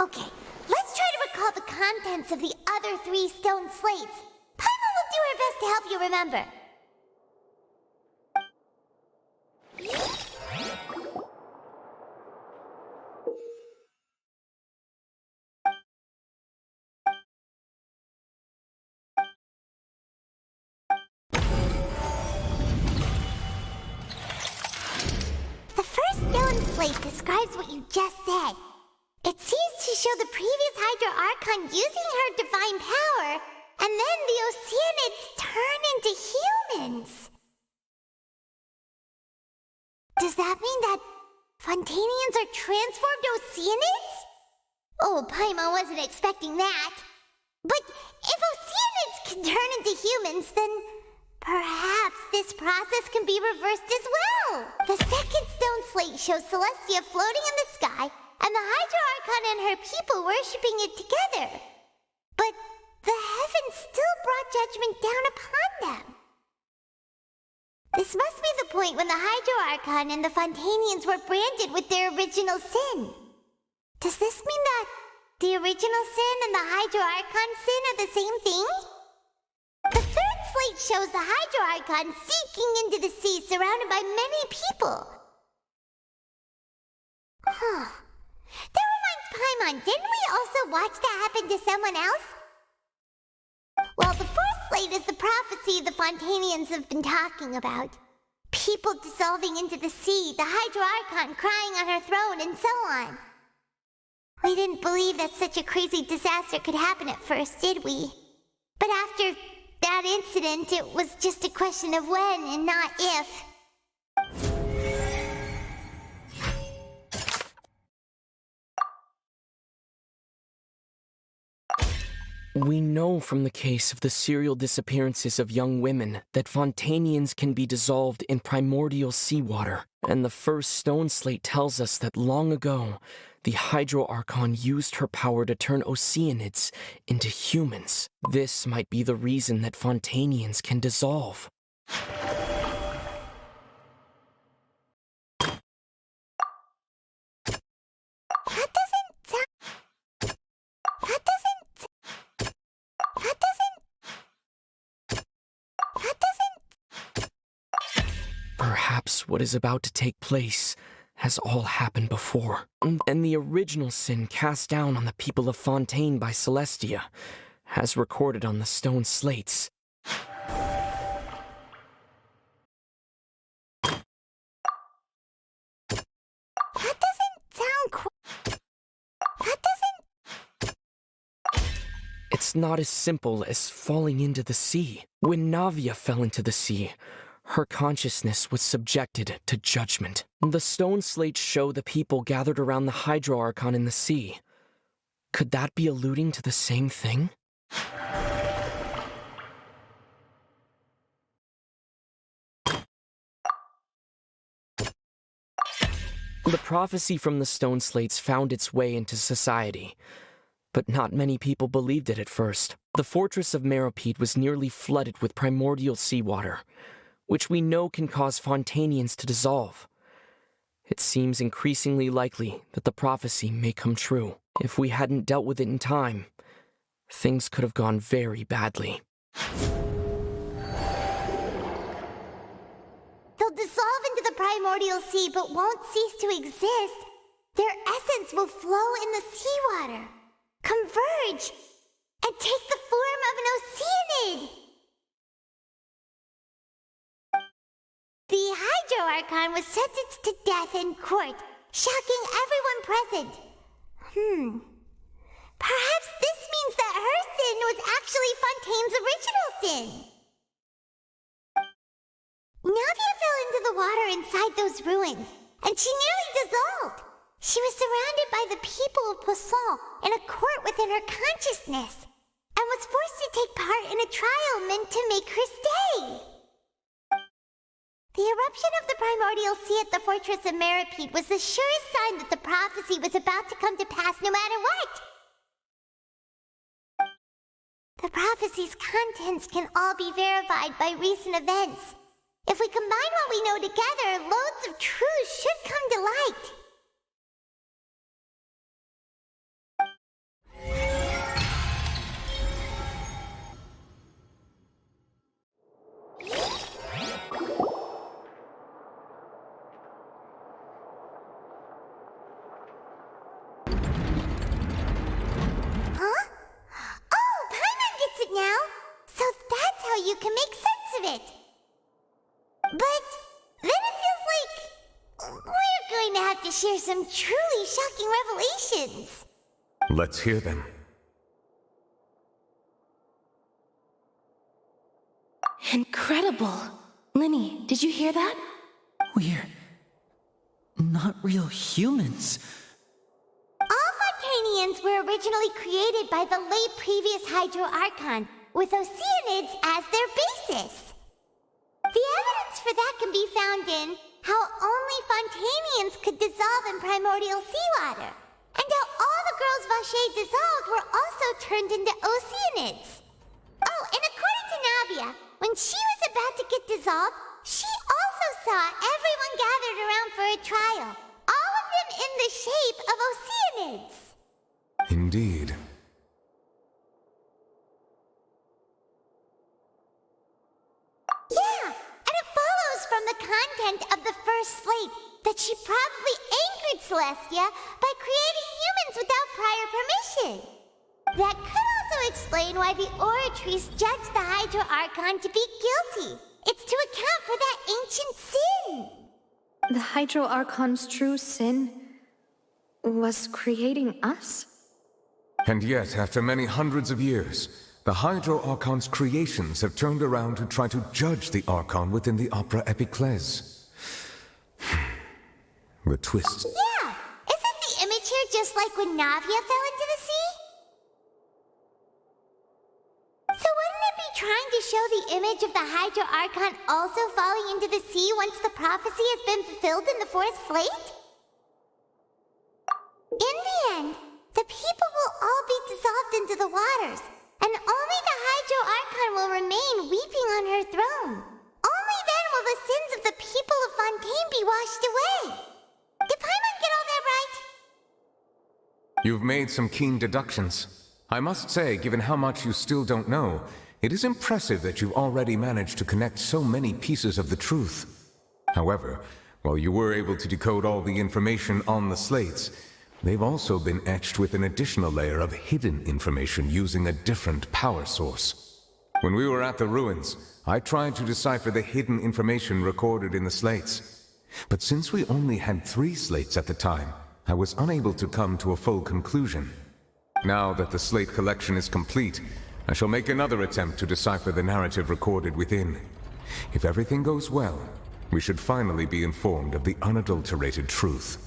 Okay, let's try to recall the contents of the other 3 stone slates. Paimon will do her best to help you remember. The first stone slate describes what you just said. It show the previous Hydro Archon using her divine power, and then the Oceanids turn into humans. Does that mean that Fontanians are transformed Oceanids? Oh, Paimon wasn't expecting that. But if Oceanids can turn into humans, then perhaps this process can be reversed as well. The second stone slate shows Celestia floating in the sky, and the Hydro Archon and her people worshipping it together. But the heavens still brought judgment down upon them. This must be the point when the Hydro Archon and the Fontanians were branded with their original sin. Does this mean that the original sin and the Hydro Archon sin are the same thing? The third slate shows the Hydro Archon sinking into the sea surrounded by many people. That reminds Paimon, didn't we also watch that happen to someone else? Well, the fourth slate is the prophecy the Fontanians have been talking about. People dissolving into the sea, the Hydro Archon crying on her throne, and so on. We didn't believe that such a crazy disaster could happen at first, did we? But after that incident, it was just a question of when and not if. We know from the case of the serial disappearances of young women that Fontanians can be dissolved in primordial seawater, and the first stone slate tells us that long ago, the Hydro Archon used her power to turn Oceanids into humans. This might be the reason that Fontanians can dissolve. Perhaps what is about to take place has all happened before, and the original sin cast down on the people of Fontaine by Celestia, as recorded on the stone slates. It's not as simple as falling into the sea. When Navia fell into the sea, her consciousness was subjected to judgment. The stone slates show the people gathered around the Hydro Archon in the sea. Could that be alluding to the same thing? The prophecy from the stone slates found its way into society, but not many people believed it at first. The fortress of Meropide was nearly flooded with primordial seawater, which we know can cause Fontanians to dissolve. It seems increasingly likely that the prophecy may come true. If we hadn't dealt with it in time, things could have gone very badly. They'll dissolve into the primordial sea but won't cease to exist. Their essence will flow in the seawater, converge, and take the form of an Oceanid. The Hydro Archon was sentenced to death in court, shocking everyone present. Perhaps this means that her sin was actually Fontaine's original sin. Navia fell into the water inside those ruins, and she nearly dissolved. She was surrounded by the people of Poisson in a court within her consciousness, and was forced to take part in a trial meant to make her stay. The eruption of the primordial sea at the fortress of Meropide was the surest sign that the prophecy was about to come to pass no matter what. The prophecy's contents can all be verified by recent events. If we combine what we know together, loads of truths should come to light. You can make sense of it. But then it feels like we're going to have to share some truly shocking revelations. Let's hear them. Incredible. Linny, did you hear that? We're not real humans. All Fontanians were originally created by the late previous Hydro Archon, with Oceanids as their basis. The evidence for that can be found in how only Fontanians could dissolve in primordial seawater, and how all the girls Vacher dissolved were also turned into Oceanids. Oh, and according to Navia, when she was about to get dissolved, she also saw everyone gathered around for a trial, all of them in the shape of Oceanids. Indeed. Yeah, and it follows from the content of the first slate that she probably angered Celestia by creating humans without prior permission. That could also explain why the Oratrice judged the Hydro Archon to be guilty. It's to account for that ancient sin. The Hydro Archon's true sin was creating us? And yet, after many hundreds of years, the Hydro Archon's creations have turned around to try to judge the Archon within the Opera Epiclese. The twist. Yeah, isn't the image here just like when Navia fell into the sea? So wouldn't it be trying to show the image of the Hydro Archon also falling into the sea once the prophecy has been fulfilled in the fourth slate? In the end, the people will all be dissolved into the waters, and only the Hydro Archon will remain weeping on her throne. Only then will the sins of the people of Fontaine be washed away. Did Paimon get all that right? You've made some keen deductions. I must say, given how much you still don't know, it is impressive that you've already managed to connect so many pieces of the truth. However, while you were able to decode all the information on the slates, they've also been etched with an additional layer of hidden information using a different power source. When we were at the ruins, I tried to decipher the hidden information recorded in the slates. But since we only had 3 slates at the time, I was unable to come to a full conclusion. Now that the slate collection is complete, I shall make another attempt to decipher the narrative recorded within. If everything goes well, we should finally be informed of the unadulterated truth.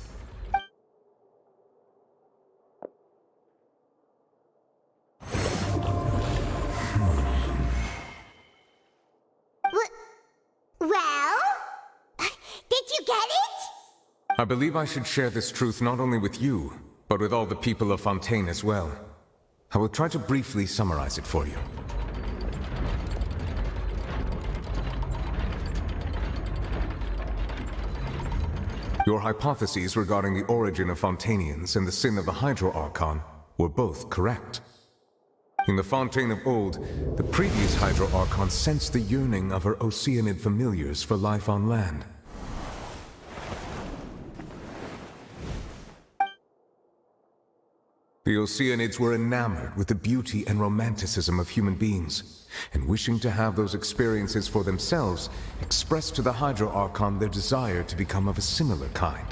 Well? Did you get it? I believe I should share this truth not only with you, but with all the people of Fontaine as well. I will try to briefly summarize it for you. Your hypotheses regarding the origin of Fontanians and the sin of the Hydro Archon were both correct. In the Fontaine of old, the previous Hydro Archon sensed the yearning of her Oceanid familiars for life on land. The Oceanids were enamored with the beauty and romanticism of human beings, and wishing to have those experiences for themselves, expressed to the Hydro Archon their desire to become of a similar kind.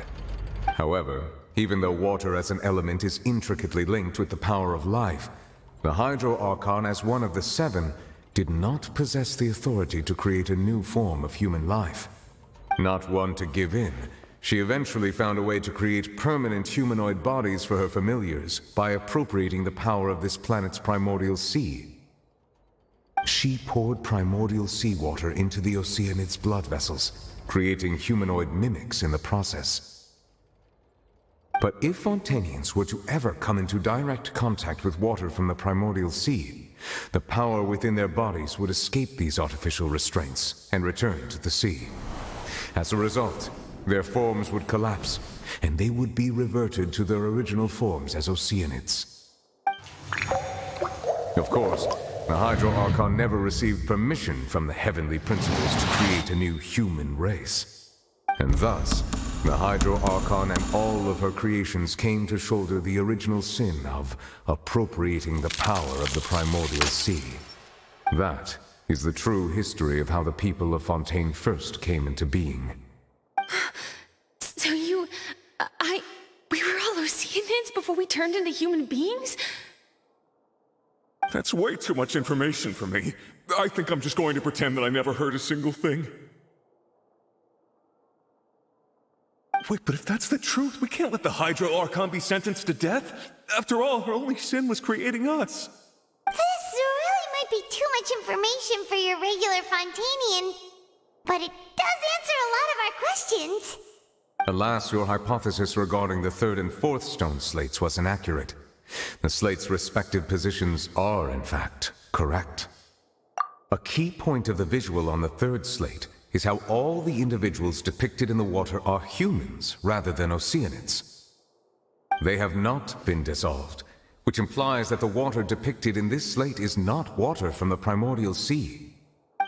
However, even though water as an element is intricately linked with the power of life, the Hydro Archon, as one of the 7, did not possess the authority to create a new form of human life. Not one to give in, she eventually found a way to create permanent humanoid bodies for her familiars by appropriating the power of this planet's primordial sea. She poured primordial seawater into the Oceanid's blood vessels, creating humanoid mimics in the process. But if Fontanians were to ever come into direct contact with water from the primordial sea, the power within their bodies would escape these artificial restraints and return to the sea. As a result, their forms would collapse, and they would be reverted to their original forms as Oceanids. Of course, the Hydro Archon never received permission from the heavenly principles to create a new human race. And thus, the Hydro Archon and all of her creations came to shoulder the original sin of appropriating the power of the primordial sea. That is the true history of how the people of Fontaine first came into being. So we were all Oceanids. sentience before we turned into human beings? That's way too much information for me. I think I'm just going to pretend that I never heard a single thing. Wait, but if that's the truth, we can't let the Hydro Archon be sentenced to death. After all, her only sin was creating us. This really might be too much information for your regular Fontanian, but it does answer a lot of our questions. Alas, your hypothesis regarding the third and fourth stone slates was inaccurate. The slates' respective positions are, in fact, correct. A key point of the visual on the third slate is how all the individuals depicted in the water are humans rather than Oceanids. They have not been dissolved, which implies that the water depicted in this slate is not water from the primordial sea.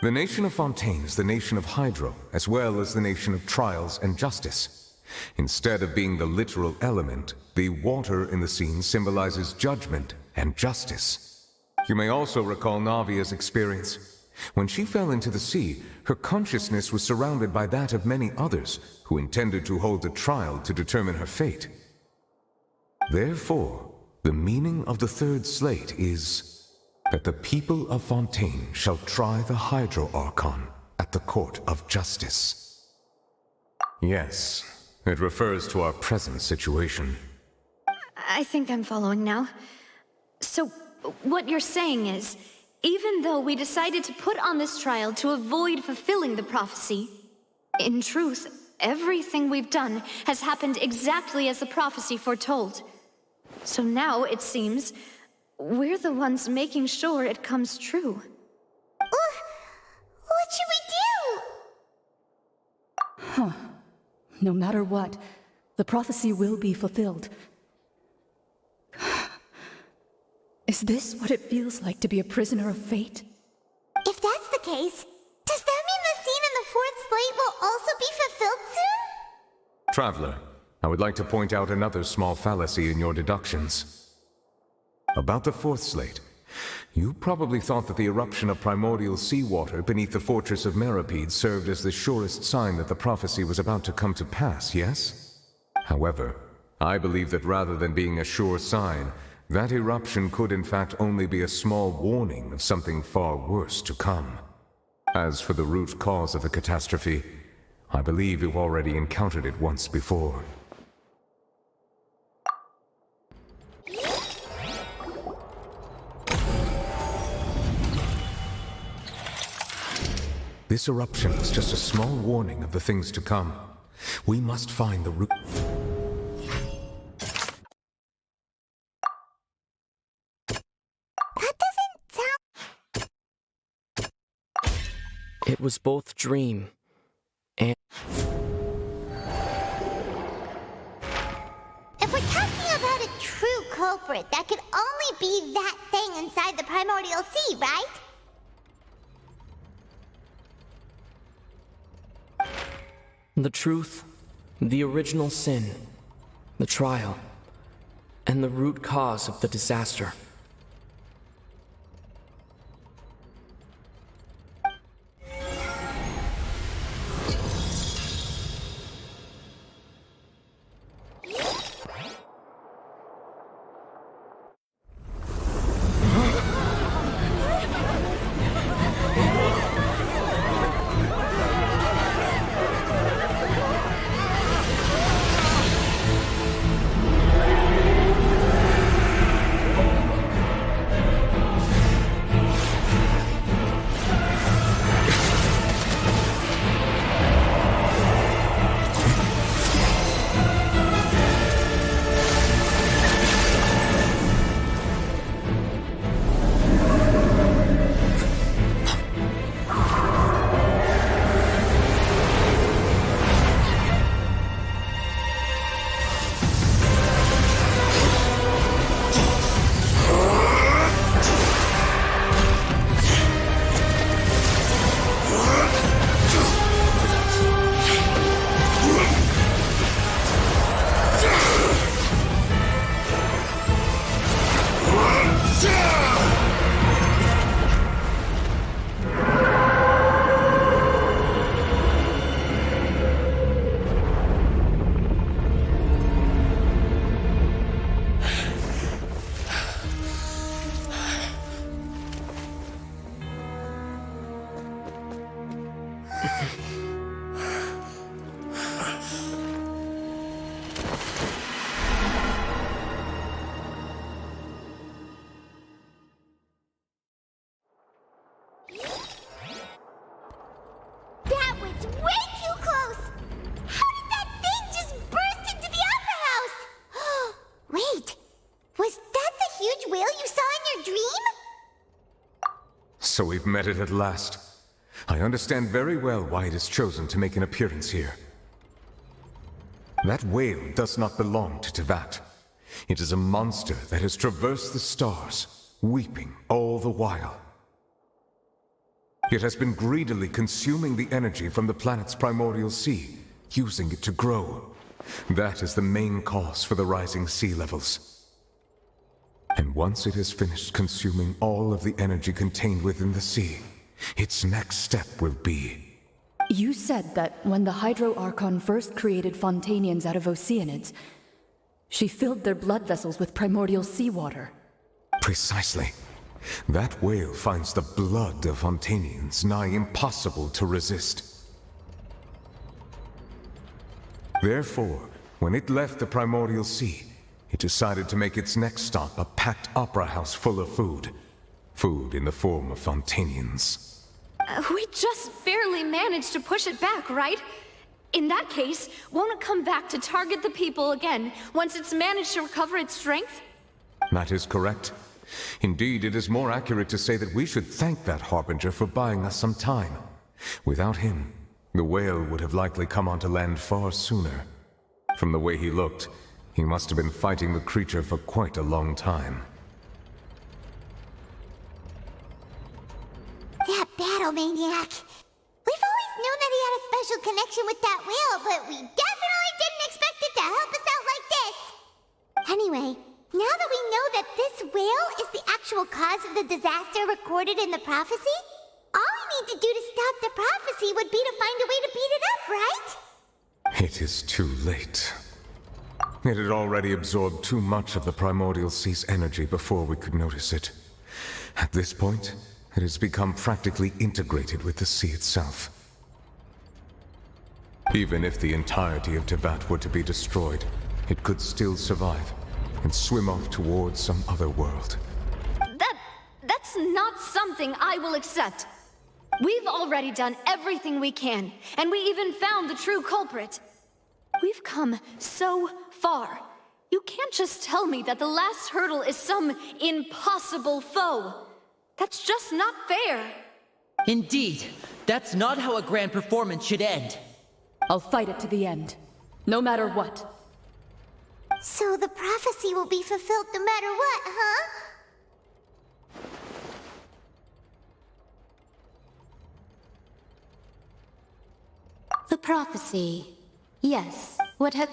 The nation of Fontaine is the nation of Hydro, as well as the nation of Trials and Justice. Instead of being the literal element, the water in the scene symbolizes judgment and justice. You may also recall Navia's experience. When she fell into the sea, her consciousness was surrounded by that of many others who intended to hold a trial to determine her fate. Therefore, the meaning of the third slate is that the people of Fontaine shall try the Hydro Archon at the court of justice. Yes, it refers to our present situation. I think I'm following now. So, what you're saying is, even though we decided to put on this trial to avoid fulfilling the prophecy, in truth, everything we've done has happened exactly as the prophecy foretold. So now, it seems, we're the ones making sure it comes true. What should we do? Huh. No matter what, the prophecy will be fulfilled. Is this what it feels like to be a prisoner of fate? If that's the case, does that mean the scene in the fourth slate will also be fulfilled soon? Traveler, I would like to point out another small fallacy in your deductions. About the fourth slate, you probably thought that the eruption of primordial seawater beneath the fortress of Meripede served as the surest sign that the prophecy was about to come to pass, yes? However, I believe that rather than being a sure sign, that eruption could in fact only be a small warning of something far worse to come. As for the root cause of the catastrophe, I believe you've already encountered it once before. This eruption is just a small warning of the things to come. We must find the root. It was both dream and... If we're talking about a true culprit, that could only be that thing inside the primordial sea, right? The truth, the original sin, the trial, and the root cause of the disaster. That was way too close! How did that thing just burst into the Opera House? Wait, was that the huge whale you saw in your dream? So we've met it at last. I understand very well why it has chosen to make an appearance here. That whale does not belong to Tevat. It is a monster that has traversed the stars, weeping all the while. It has been greedily consuming the energy from the planet's primordial sea, using it to grow. That is the main cause for the rising sea levels. And once it has finished consuming all of the energy contained within the sea, its next step will be... You said that when the Hydro Archon first created Fontanians out of Oceanids, she filled their blood vessels with primordial seawater. Precisely. That whale finds the blood of Fontanians nigh impossible to resist. Therefore, when it left the primordial sea, it decided to make its next stop a packed opera house full of food. Food in the form of Fontanians. We just barely managed to push it back, right? In that case, won't it come back to target the people again once it's managed to recover its strength? That is correct. Indeed, it is more accurate to say that we should thank that Harbinger for buying us some time. Without him, the whale would have likely come onto land far sooner. From the way he looked, he must have been fighting the creature for quite a long time. That battle maniac! We've always known that he had a special connection with that whale, but we definitely didn't expect it to help us out like this! Anyway, now that we know that this whale is the actual cause of the disaster recorded in the prophecy, all we need to do to stop the prophecy would be to find a way to beat it up, right? It is too late. It had already absorbed too much of the primordial sea's energy before we could notice it. At this point, it has become practically integrated with the sea itself. Even if the entirety of Tevat were to be destroyed, it could still survive and swim off towards some other world. That's not something I will accept. We've already done everything we can, and we even found the true culprit. We've come so far. You can't just tell me that the last hurdle is some impossible foe. That's just not fair. Indeed, that's not how a grand performance should end. I'll fight it to the end, no matter what. So the prophecy will be fulfilled no matter what, huh? The prophecy. Yes. What have...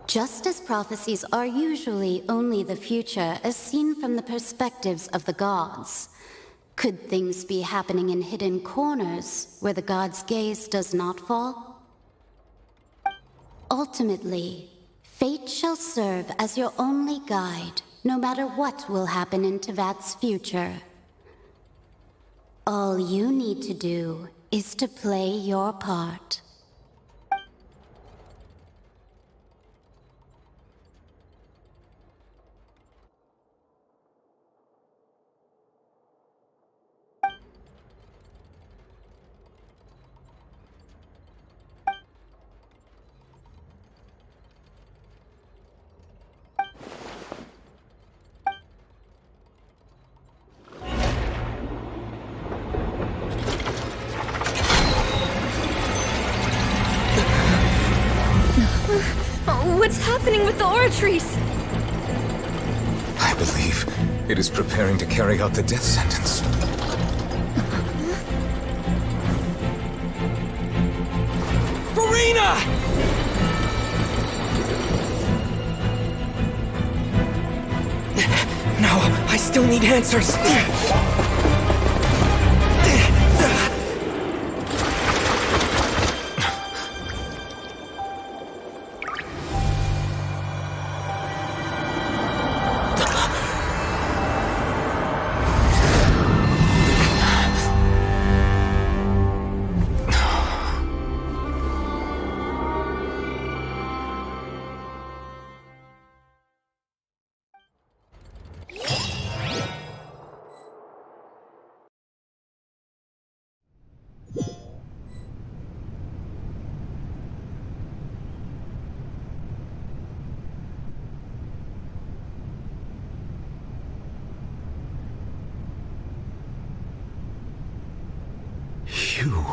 Just as prophecies are usually only the future as seen from the perspectives of the gods, could things be happening in hidden corners where the gods' gaze does not fall? Ultimately, fate shall serve as your only guide, no matter what will happen in Tevat's future. All you need to do is to play your part. What's happening with the oratories? I believe it is preparing to carry out the death sentence. Farina! No, I still need answers. You...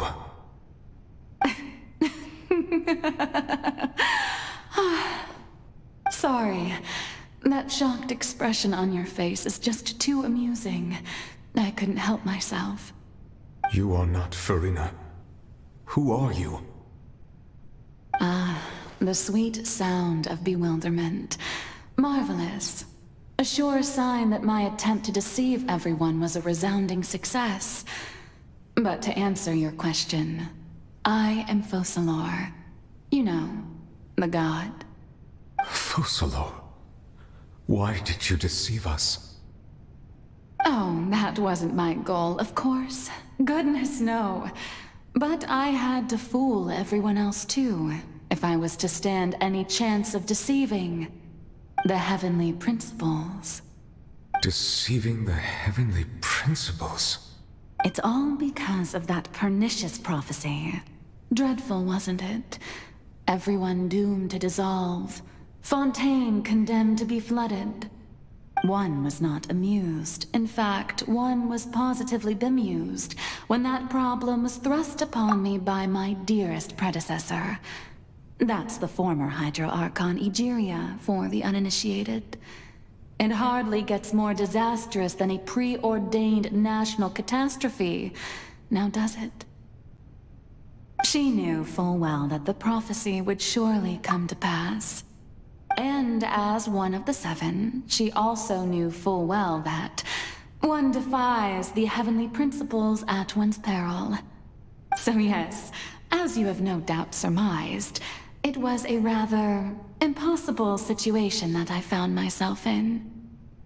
Sorry. That shocked expression on your face is just too amusing. I couldn't help myself. You are not Farina. Who are you? The sweet sound of bewilderment. Marvelous. A sure sign that my attempt to deceive everyone was a resounding success. But to answer your question, I am Focalor. You know, the god. Focalor? Why did you deceive us? Oh, that wasn't my goal, of course. Goodness, no. But I had to fool everyone else too, if I was to stand any chance of deceiving the heavenly principles. Deceiving the heavenly principles? It's all because of that pernicious prophecy. Dreadful, wasn't it? Everyone doomed to dissolve. Fontaine condemned to be flooded. One was not amused. In fact, one was positively bemused when that problem was thrust upon me by my dearest predecessor. That's the former Hydro Archon Egeria, for the uninitiated. It hardly gets more disastrous than a preordained national catastrophe, now does it? She knew full well that the prophecy would surely come to pass. And as one of the seven, she also knew full well that one defies the heavenly principles at one's peril. So yes, as you have no doubt surmised, it was a rather impossible situation that I found myself in.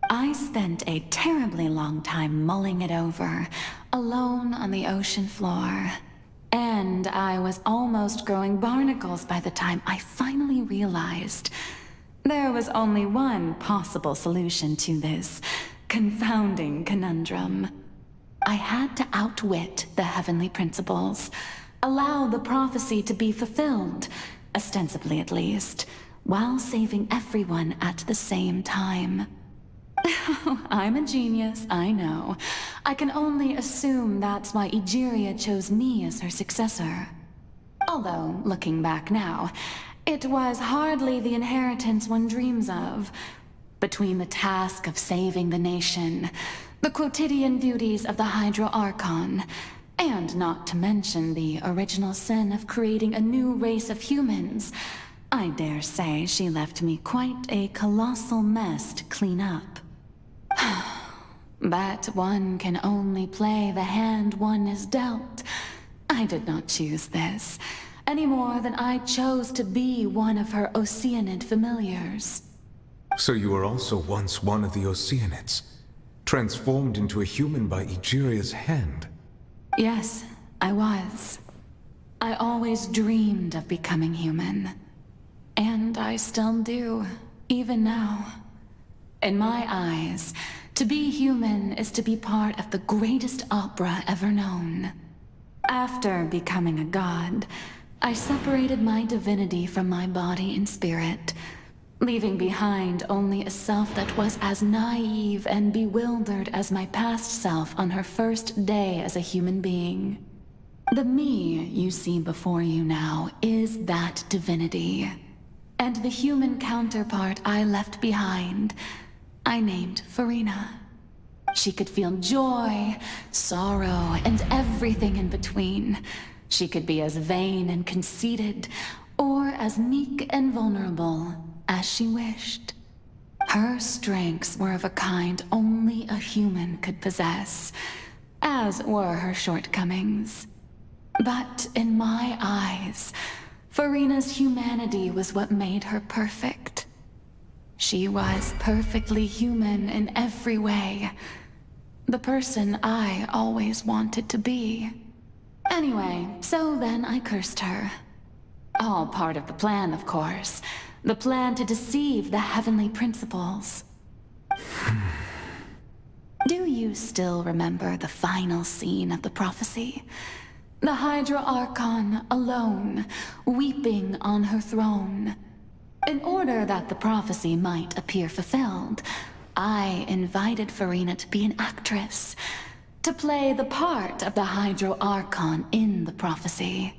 I spent a terribly long time mulling it over, alone on the ocean floor. And I was almost growing barnacles by the time I finally realized there was only one possible solution to this confounding conundrum. I had to outwit the heavenly principles, allow the prophecy to be fulfilled, ostensibly at least, while saving everyone at the same time. I'm a genius, I know. I can only assume that's why Egeria chose me as her successor. Although, looking back now, it was hardly the inheritance one dreams of. Between the task of saving the nation, the quotidian duties of the Hydro Archon, and not to mention the original sin of creating a new race of humans, I dare say she left me quite a colossal mess to clean up. But one can only play the hand one is dealt. I did not choose this, any more than I chose to be one of her Oceanid familiars. So you were also once one of the Oceanids, transformed into a human by Egeria's hand? Yes, I was. I always dreamed of becoming human. And I still do, even now. In my eyes, to be human is to be part of the greatest opera ever known. After becoming a god, I separated my divinity from my body and spirit, leaving behind only a self that was as naive and bewildered as my past self on her first day as a human being. The me you see before you now is that divinity. And the human counterpart I left behind, I named Farina. She could feel joy, sorrow, and everything in between. She could be as vain and conceited, or as meek and vulnerable as she wished. Her strengths were of a kind only a human could possess, as were her shortcomings. But in my eyes, Farina's humanity was what made her perfect. She was perfectly human in every way. The person I always wanted to be. Anyway, so then I cursed her. All part of the plan, of course. The plan to deceive the heavenly principles. Do you still remember the final scene of the prophecy? The Hydro Archon alone, weeping on her throne. In order that the prophecy might appear fulfilled, I invited Farina to be an actress, to play the part of the Hydro Archon in the prophecy.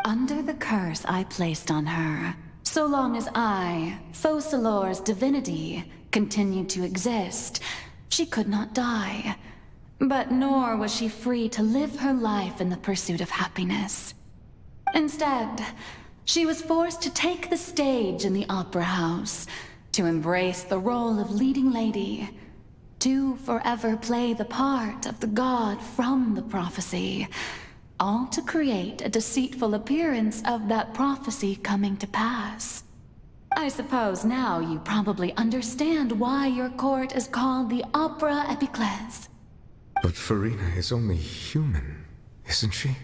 Under the curse I placed on her, so long as I, Focalor's divinity, continued to exist, she could not die. But nor was she free to live her life in the pursuit of happiness. Instead, she was forced to take the stage in the opera house, to embrace the role of leading lady, to forever play the part of the god from the prophecy, all to create a deceitful appearance of that prophecy coming to pass. I suppose now you probably understand why your court is called the Opera Epiclese. But Farina is only human, isn't she?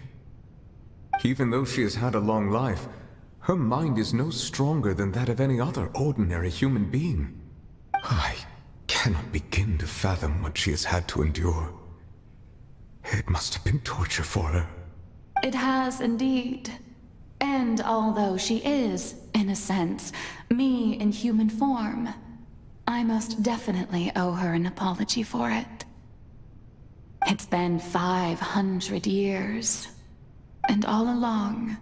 Even though she has had a long life, her mind is no stronger than that of any other ordinary human being. I cannot begin to fathom what she has had to endure. It must have been torture for her. It has indeed. And although she is, in a sense, me in human form, I most definitely owe her an apology for it. It's been 500 years, and all along,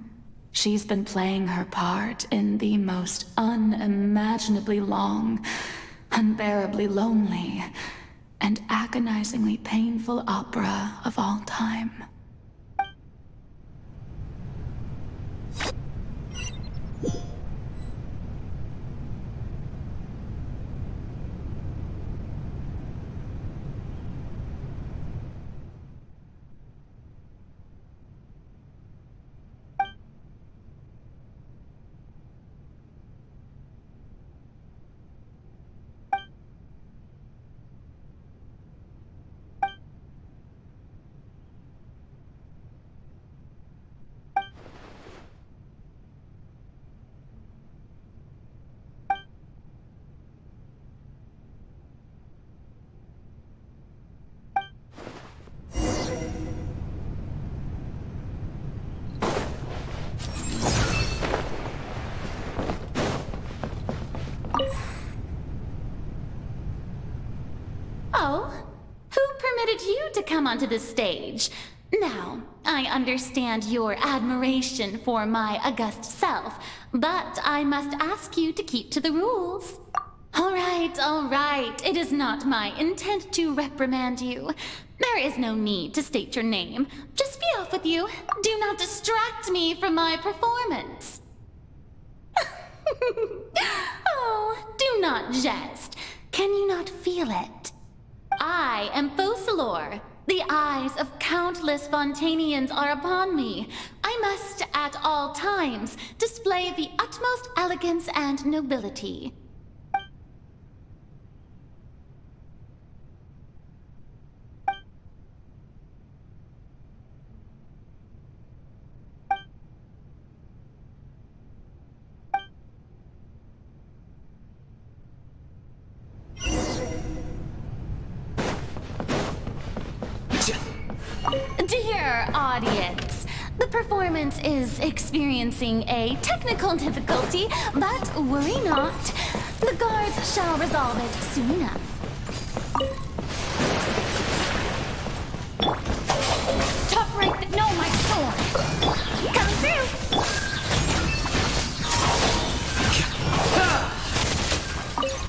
she's been playing her part in the most unimaginably long, unbearably lonely, and agonizingly painful opera of all time. Oh, who permitted you to come onto the stage? Now, I understand your admiration for my august self, but I must ask you to keep to the rules. All right. It is not my intent to reprimand you. There is no need to state your name. Just be off with you. Do not distract me from my performance. Oh, do not jest. Can you not feel it? I am Focalor. The eyes of countless Fontanians are upon me. I must, at all times, display the utmost elegance and nobility. Dear audience, the performance is experiencing a technical difficulty, but worry not. The guards shall resolve it soon enough. Top rank that know my sword. Coming through.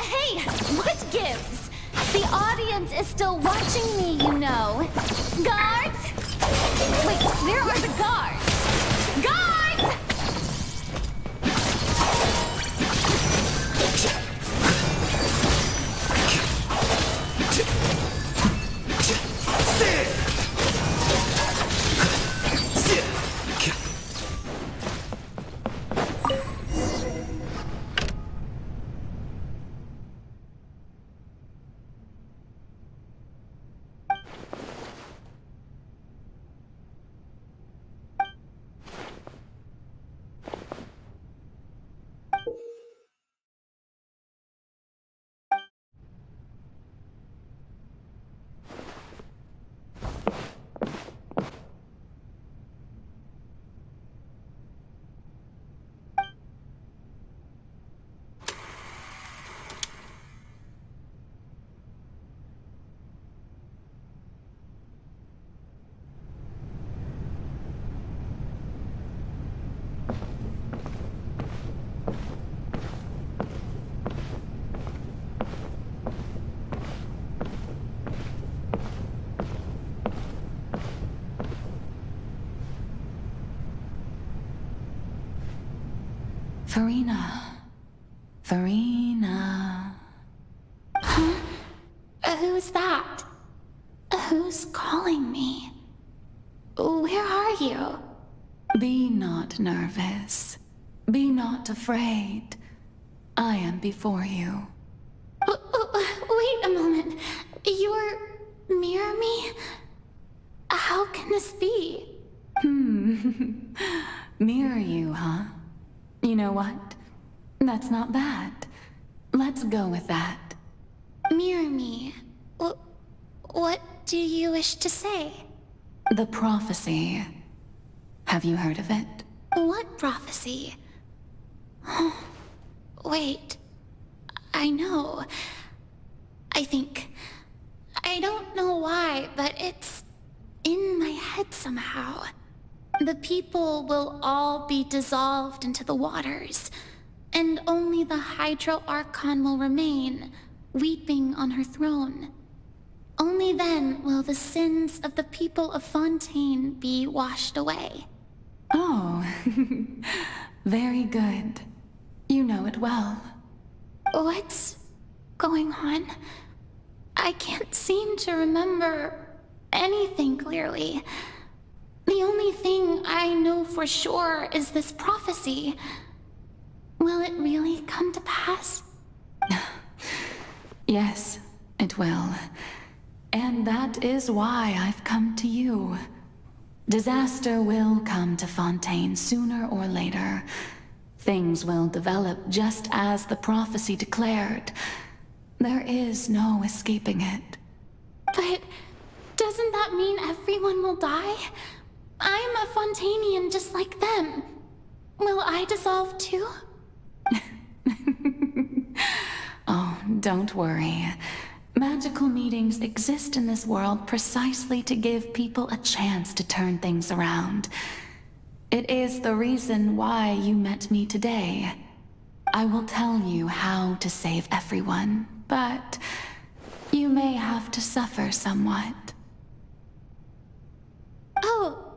Hey, what gives? The audience is still watching me, you know. Guards? Wait, where are the guards? Guards! Farina. Huh? Who's that? Who's calling me? Where are you? Be not nervous. Be not afraid. I am before you. Wait a moment. You're near me? How can this be? Mirror you, huh? You know what? That's not bad. Let's go with that. Mirror me? What do you wish to say? The prophecy. Have you heard of it? What prophecy? Wait. I know. I don't know why, but it's in my head somehow. The people will all be dissolved into the waters, and only the Hydro Archon will remain, weeping on her throne. Only then will the sins of the people of Fontaine be washed away. Oh, very good. You know it well. What's going on? I can't seem to remember anything clearly. The only thing I know for sure is this prophecy. Will it really come to pass? Yes, it will. And that is why I've come to you. Disaster will come to Fontaine sooner or later. Things will develop just as the prophecy declared. There is no escaping it. But doesn't that mean everyone will die? I'm a Fontainian just like them. Will I dissolve too? Oh, don't worry. Magical meetings exist in this world precisely to give people a chance to turn things around. It is the reason why you met me today. I will tell you how to save everyone, but you may have to suffer somewhat. Oh,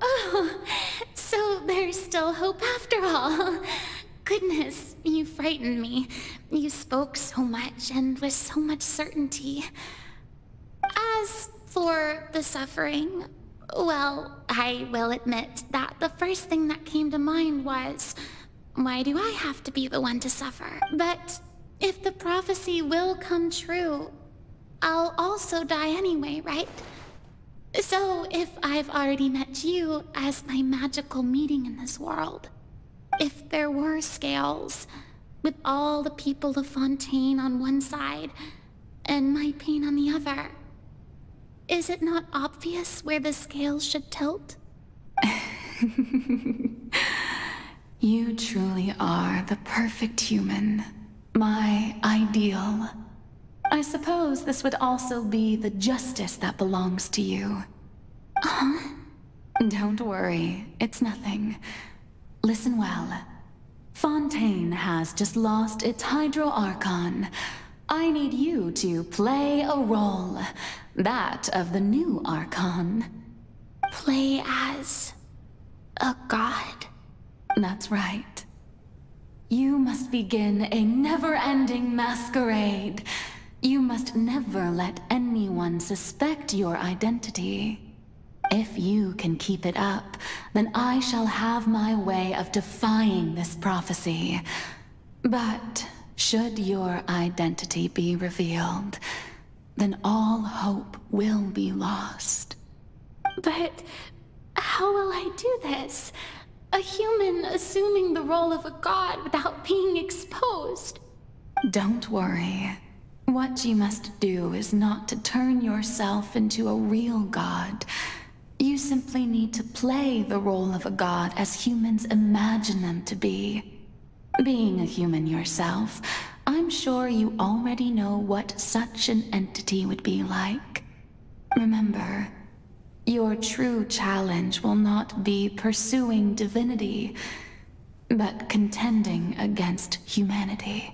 so there's still hope after all. Goodness, you frightened me. You spoke so much and with so much certainty. As for the suffering, well, I will admit that the first thing that came to mind was, why do I have to be the one to suffer? But if the prophecy will come true, I'll also die anyway, right? So if I've already met you as my magical meeting in this world, if there were scales, with all the people of Fontaine on one side, and my pain on the other, is it not obvious where the scales should tilt? You truly are the perfect human. My ideal. I suppose this would also be the justice that belongs to you. Huh? Don't worry, it's nothing. Listen well. Fontaine has just lost its Hydro Archon. I need you to play a role. That of the new Archon. Play as a god? That's right. You must begin a never-ending masquerade. You must never let anyone suspect your identity. If you can keep it up, then I shall have my way of defying this prophecy. But should your identity be revealed, then all hope will be lost. But how will I do this? A human assuming the role of a god without being exposed. Don't worry. What you must do is not to turn yourself into a real god. You simply need to play the role of a god as humans imagine them to be. Being a human yourself, I'm sure you already know what such an entity would be like. Remember, your true challenge will not be pursuing divinity, but contending against humanity.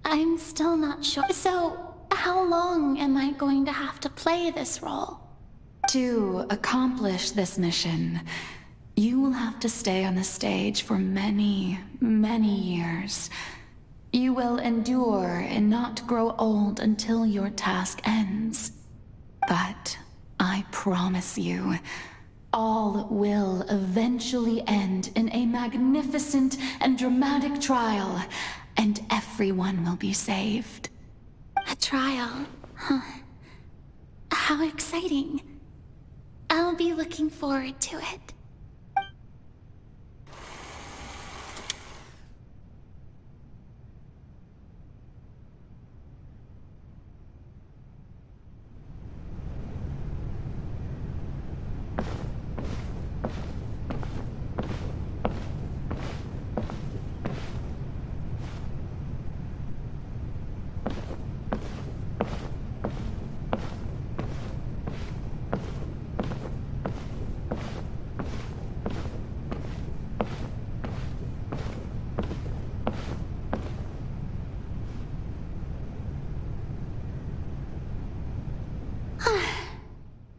I'm still not sure. So, how long am I going to have to play this role? To accomplish this mission, You will have to stay on the stage for many, many years. You will endure and not grow old until your task ends. But I promise you, all will eventually end in a magnificent and dramatic trial, and everyone will be saved. A trial? Huh. How exciting. I'll be looking forward to it.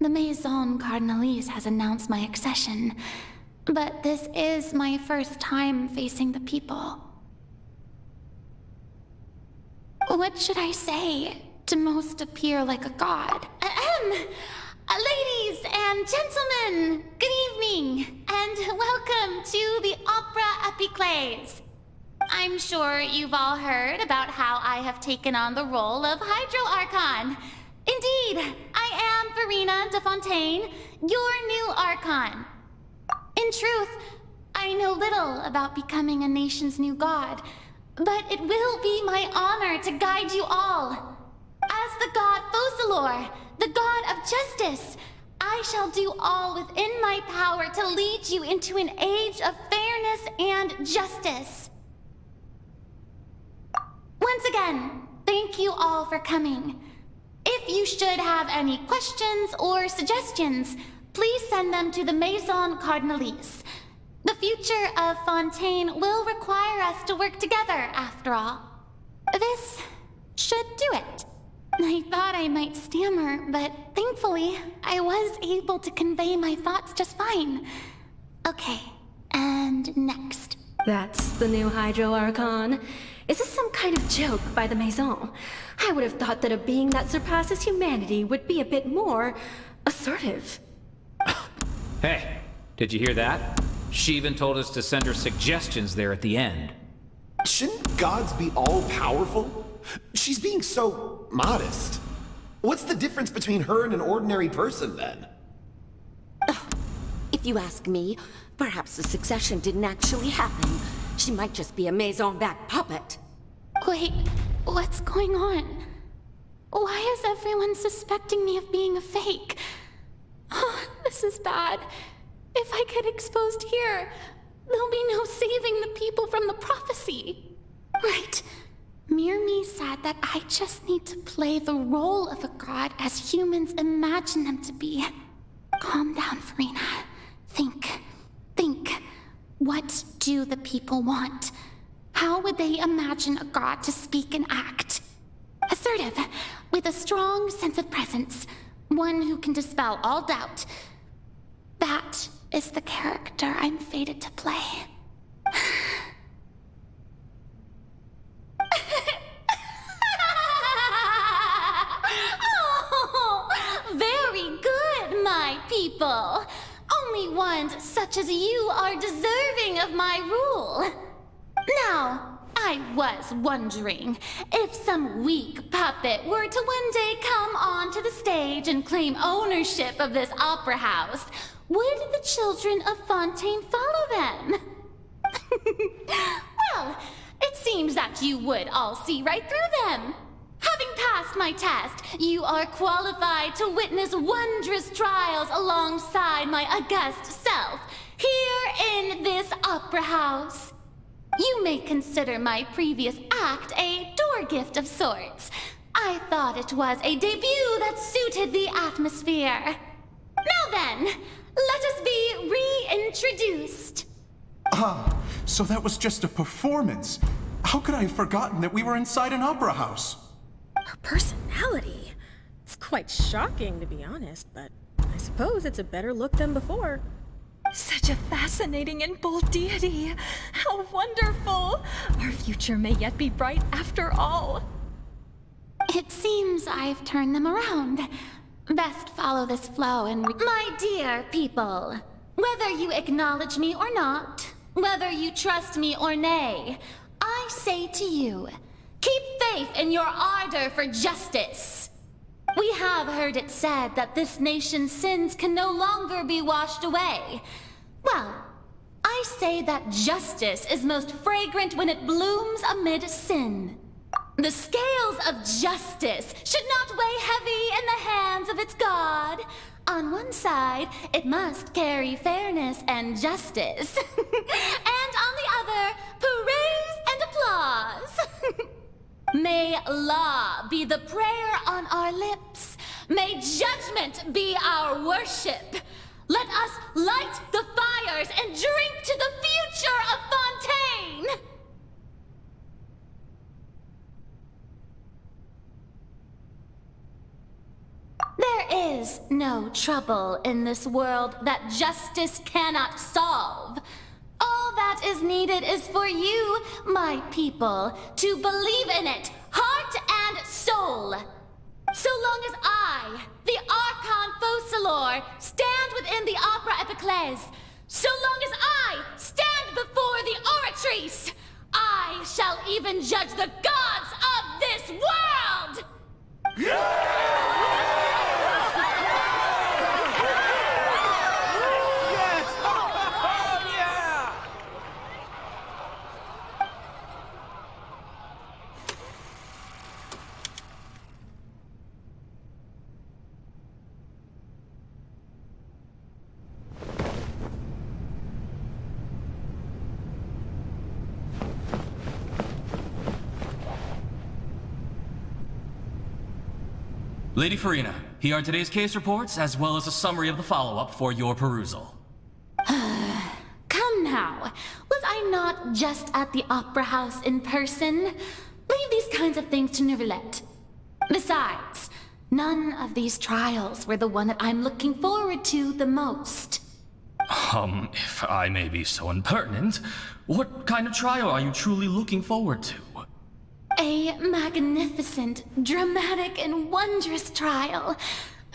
The Maison Cardinalise has announced my accession, but this is my first time facing the people. What should I say to most appear like a god? Ladies and gentlemen, good evening, and welcome to the Opera Epiclese. I'm sure you've all heard about how I have taken on the role of Hydro Archon. Indeed, I am Verena de Fontaine, your new Archon. In truth, I know little about becoming a nation's new god, but it will be my honor to guide you all. As the god Focalor, the god of justice, I shall do all within my power to lead you into an age of fairness and justice. Once again, thank you all for coming. If you should have any questions or suggestions, please send them to the Maison Cardinalise. The future of Fontaine will require us to work together, after all. This should do it. I thought I might stammer, but thankfully, I was able to convey my thoughts just fine. Okay, and next. That's the new Hydro Archon. Is this some kind of joke by the Maison? I would have thought that a being that surpasses humanity would be a bit more assertive. Hey, did you hear that? She even told us to send her suggestions there at the end. Shouldn't gods be all-powerful? She's being so modest. What's the difference between her and an ordinary person, then? If you ask me, perhaps the succession didn't actually happen. She might just be a Maison-backed puppet. Wait, what's going on? Why is everyone suspecting me of being a fake? Oh, this is bad. If I get exposed here, there'll be no saving the people from the prophecy. Right. Mirmi said that I just need to play the role of a god as humans imagine them to be. Calm down, Verena. Think. What do the people want? How would they imagine a god to speak and act? Assertive, with a strong sense of presence. One who can dispel all doubt. That is the character I'm fated to play. Oh, very good, my people. Only ones such as you are deserving of my rule. Now, I was wondering if some weak puppet were to one day come onto the stage and claim ownership of this opera house, would the children of Fontaine follow them? Well, it seems that you would all see right through them. Having passed my test, you are qualified to witness wondrous trials alongside my august self, here in this opera house. You may consider my previous act a door gift of sorts. I thought it was a debut that suited the atmosphere. Now then, let us be reintroduced. Ah, so that was just a performance. How could I have forgotten that we were inside an opera house? Her personality. It's quite shocking, to be honest, but I suppose it's a better look than before. Such a fascinating and bold deity. How wonderful! Our future may yet be bright after all. It seems I've turned them around. Best follow this flow and my dear people, whether you acknowledge me or not, whether you trust me or nay, I say to you, keep faith in your ardor for justice. We have heard it said that this nation's sins can no longer be washed away. Well, I say that justice is most fragrant when it blooms amid sin. The scales of justice should not weigh heavy in the hands of its God. On one side, it must carry fairness and justice. And on the other, praise and applause. May law be the prayer on our lips. May judgment be our worship. Let us light the fires and drink to the future of Fontaine! There is no trouble in this world that justice cannot solve. All that is needed is for you, my people, to believe in it, heart and soul. So long as I, the Archon Focalor, stand within the Opera Epiclese, so long as I stand before the Oratrice, I shall even judge the gods of this world! Lady Farina, here are today's case reports, as well as a summary of the follow-up for your perusal. Come now, was I not just at the Opera House in person? Leave these kinds of things to Neuvillette. Besides, none of these trials were the one that I'm looking forward to the most. If I may be so impertinent, what kind of trial are you truly looking forward to? A magnificent, dramatic, and wondrous trial.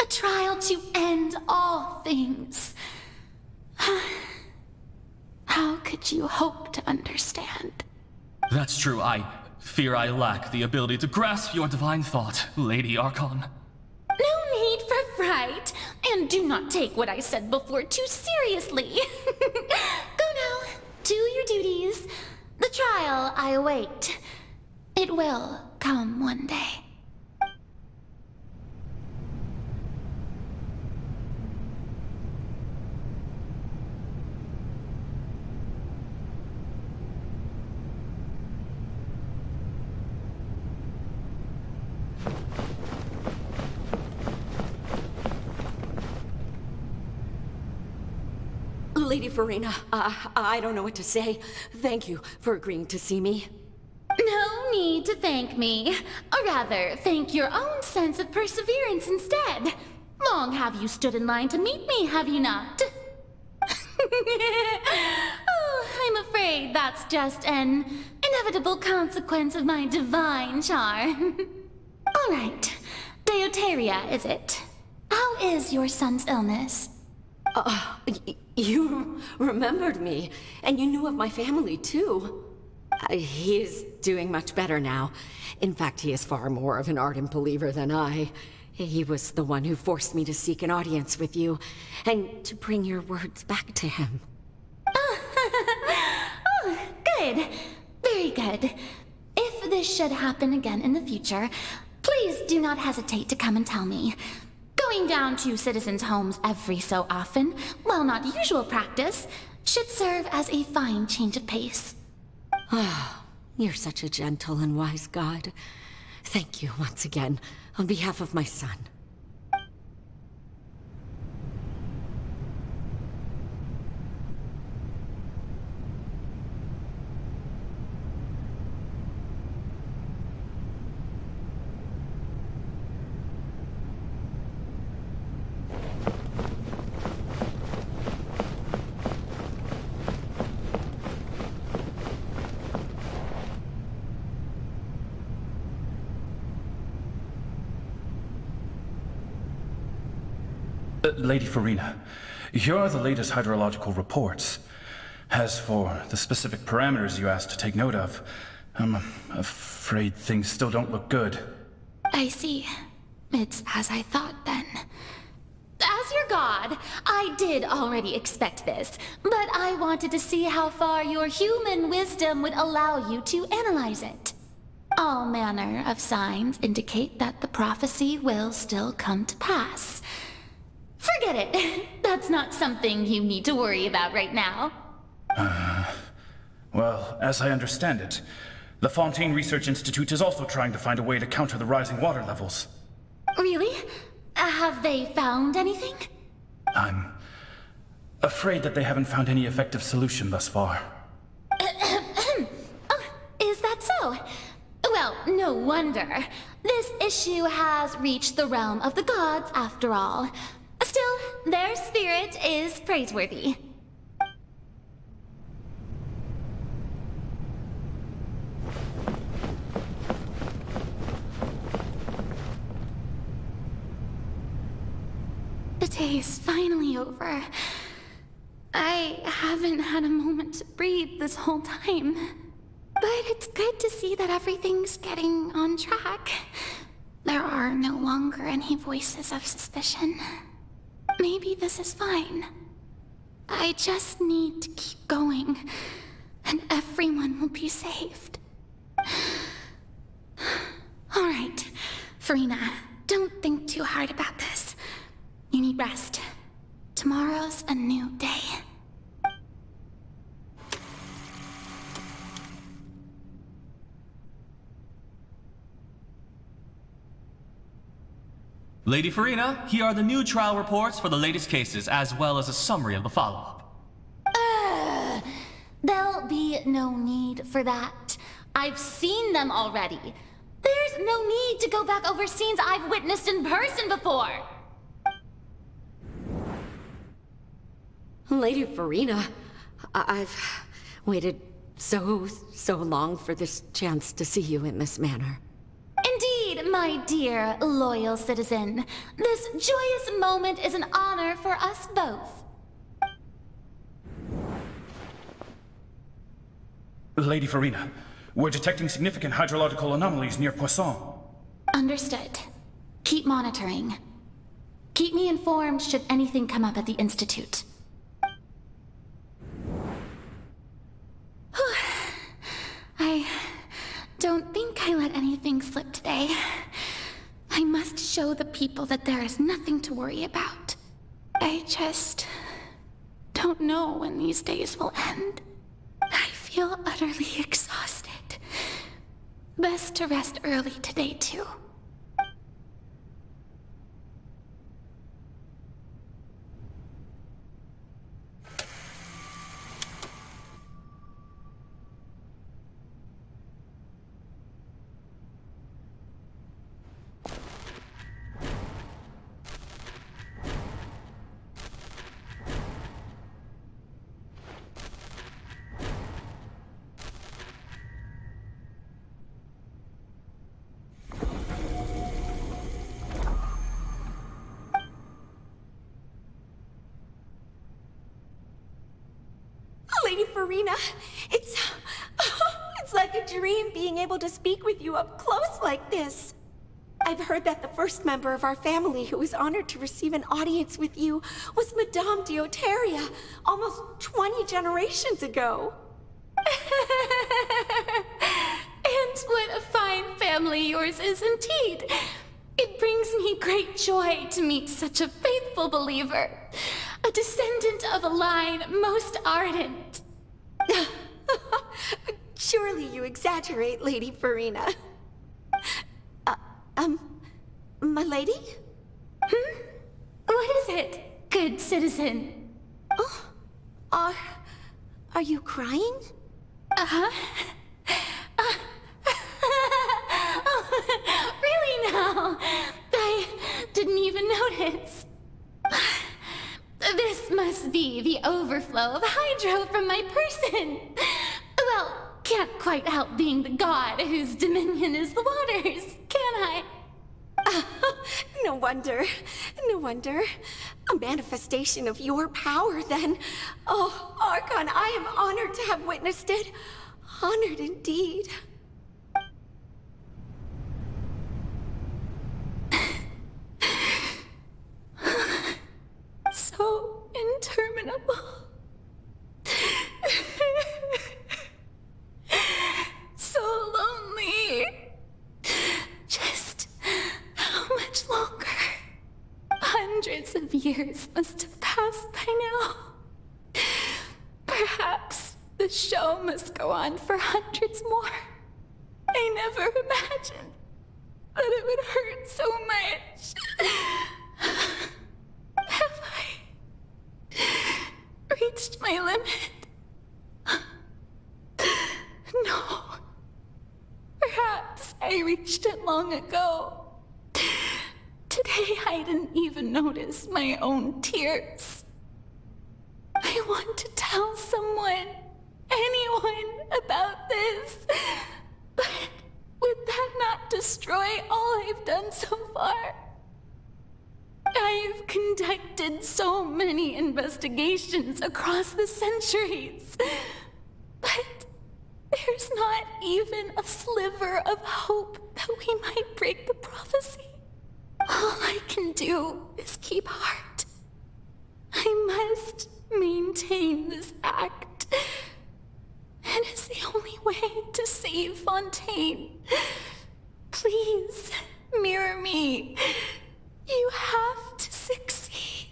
A trial to end all things. How could you hope to understand? That's true. I fear I lack the ability to grasp your divine thought, Lady Archon. No need for fright, and do not take what I said before too seriously. Go now, do your duties. The trial I await. It will come one day. Lady Farina, I don't know what to say. Thank you for agreeing to see me. No need to thank me. Or rather, thank your own sense of perseverance instead. Long have you stood in line to meet me, have you not? Oh, I'm afraid that's just an inevitable consequence of my divine charm. All right. Deoteria, is it? How is your son's illness? You remembered me, and you knew of my family, too. He is doing much better now. In fact, he is far more of an ardent believer than I. He was the one who forced me to seek an audience with you, and to bring your words back to him. Oh, good. Very good. If this should happen again in the future, please do not hesitate to come and tell me. Going down to citizens' homes every so often, while not usual practice, should serve as a fine change of pace. Ah, you're such a gentle and wise god. Thank you once again, on behalf of my son. Lady Farina, here are the latest hydrological reports. As for the specific parameters you asked to take note of, I'm afraid things still don't look good. I see. It's as I thought then. As your god, I did already expect this, but I wanted to see how far your human wisdom would allow you to analyze it. All manner of signs indicate that the prophecy will still come to pass. Forget it. That's not something you need to worry about right now. Well, as I understand it, the Fontaine Research Institute is also trying to find a way to counter the rising water levels. Really? Have they found anything? I'm afraid that they haven't found any effective solution thus far. Oh, is that so? Well, no wonder. This issue has reached the realm of the gods, after all. Still, their spirit is praiseworthy. The day is finally over. I haven't had a moment to breathe this whole time. But it's good to see that everything's getting on track. There are no longer any voices of suspicion. Maybe this is fine. I just need to keep going, and everyone will be saved. All right, Farina, don't think too hard about this. You need rest. Tomorrow's a new day. Lady Farina, here are the new trial reports for the latest cases, as well as a summary of the follow-up. There'll be no need for that. I've seen them already. There's no need to go back over scenes I've witnessed in person before. Lady Farina, I've waited so long for this chance to see you in this manner. Indeed, my dear, loyal citizen. This joyous moment is an honor for us both. Lady Farina, we're detecting significant hydrological anomalies near Poisson. Understood. Keep monitoring. Keep me informed should anything come up at the Institute. I don't think I let anything slip today. I must show the people that there is nothing to worry about. I just don't know when these days will end. I feel utterly exhausted. Best to rest early today, too. Lady Farina, it's like a dream being able to speak with you up close like this. I've heard that the first member of our family who was honored to receive an audience with you was Madame Dioteria, almost 20 generations ago. And what a fine family yours is indeed. It brings me great joy to meet such a faithful believer. A descendant of a line most ardent. Surely you exaggerate, Lady Farina. My lady? What is it, good citizen? Oh, are you crying? Uh-huh. Really now? I didn't even notice. This must be the overflow of hydro from my person. Well, can't quite help being the god whose dominion is the waters, can I? No wonder. No wonder. A manifestation of your power, then. Oh, Archon, I am honored to have witnessed it. Honored indeed. So interminable. So lonely. Just how much longer? Hundreds of years must have passed by now. Perhaps the show must go on for hundreds more. I never imagined that it would hurt so much. Have I reached my limit? No. Perhaps I reached it long ago. Today I didn't even notice my own tears. I want to tell someone, anyone, about this. But would that not destroy all I've done so far? I've conducted so many investigations across the centuries, but there's not even a sliver of hope that we might break the prophecy. All I can do is keep heart. I must maintain this act. It is the only way to save Fontaine. Please, mirror me. You have to succeed.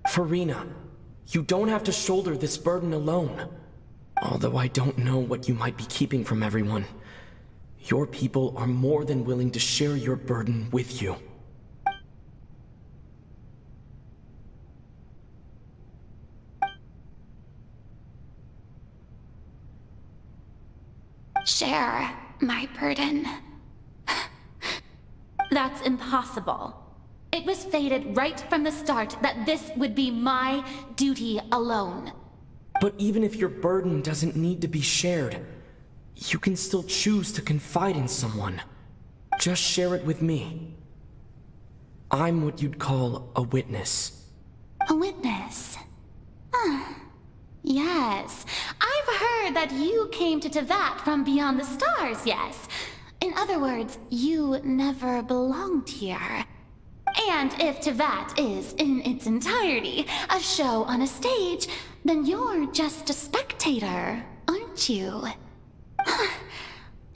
Farina, you don't have to shoulder this burden alone. Although I don't know what you might be keeping from everyone, your people are more than willing to share your burden with you. Share my burden. That's impossible. It was fated right from the start that this would be my duty alone. But even if your burden doesn't need to be shared, you can still choose to confide in someone. Just share it with me. I'm what you'd call a witness. A witness? Yes. I've heard that you came to Tevat from beyond the stars, yes. In other words, you never belonged here. And if Tevat is, in its entirety, a show on a stage, then you're just a spectator, aren't you?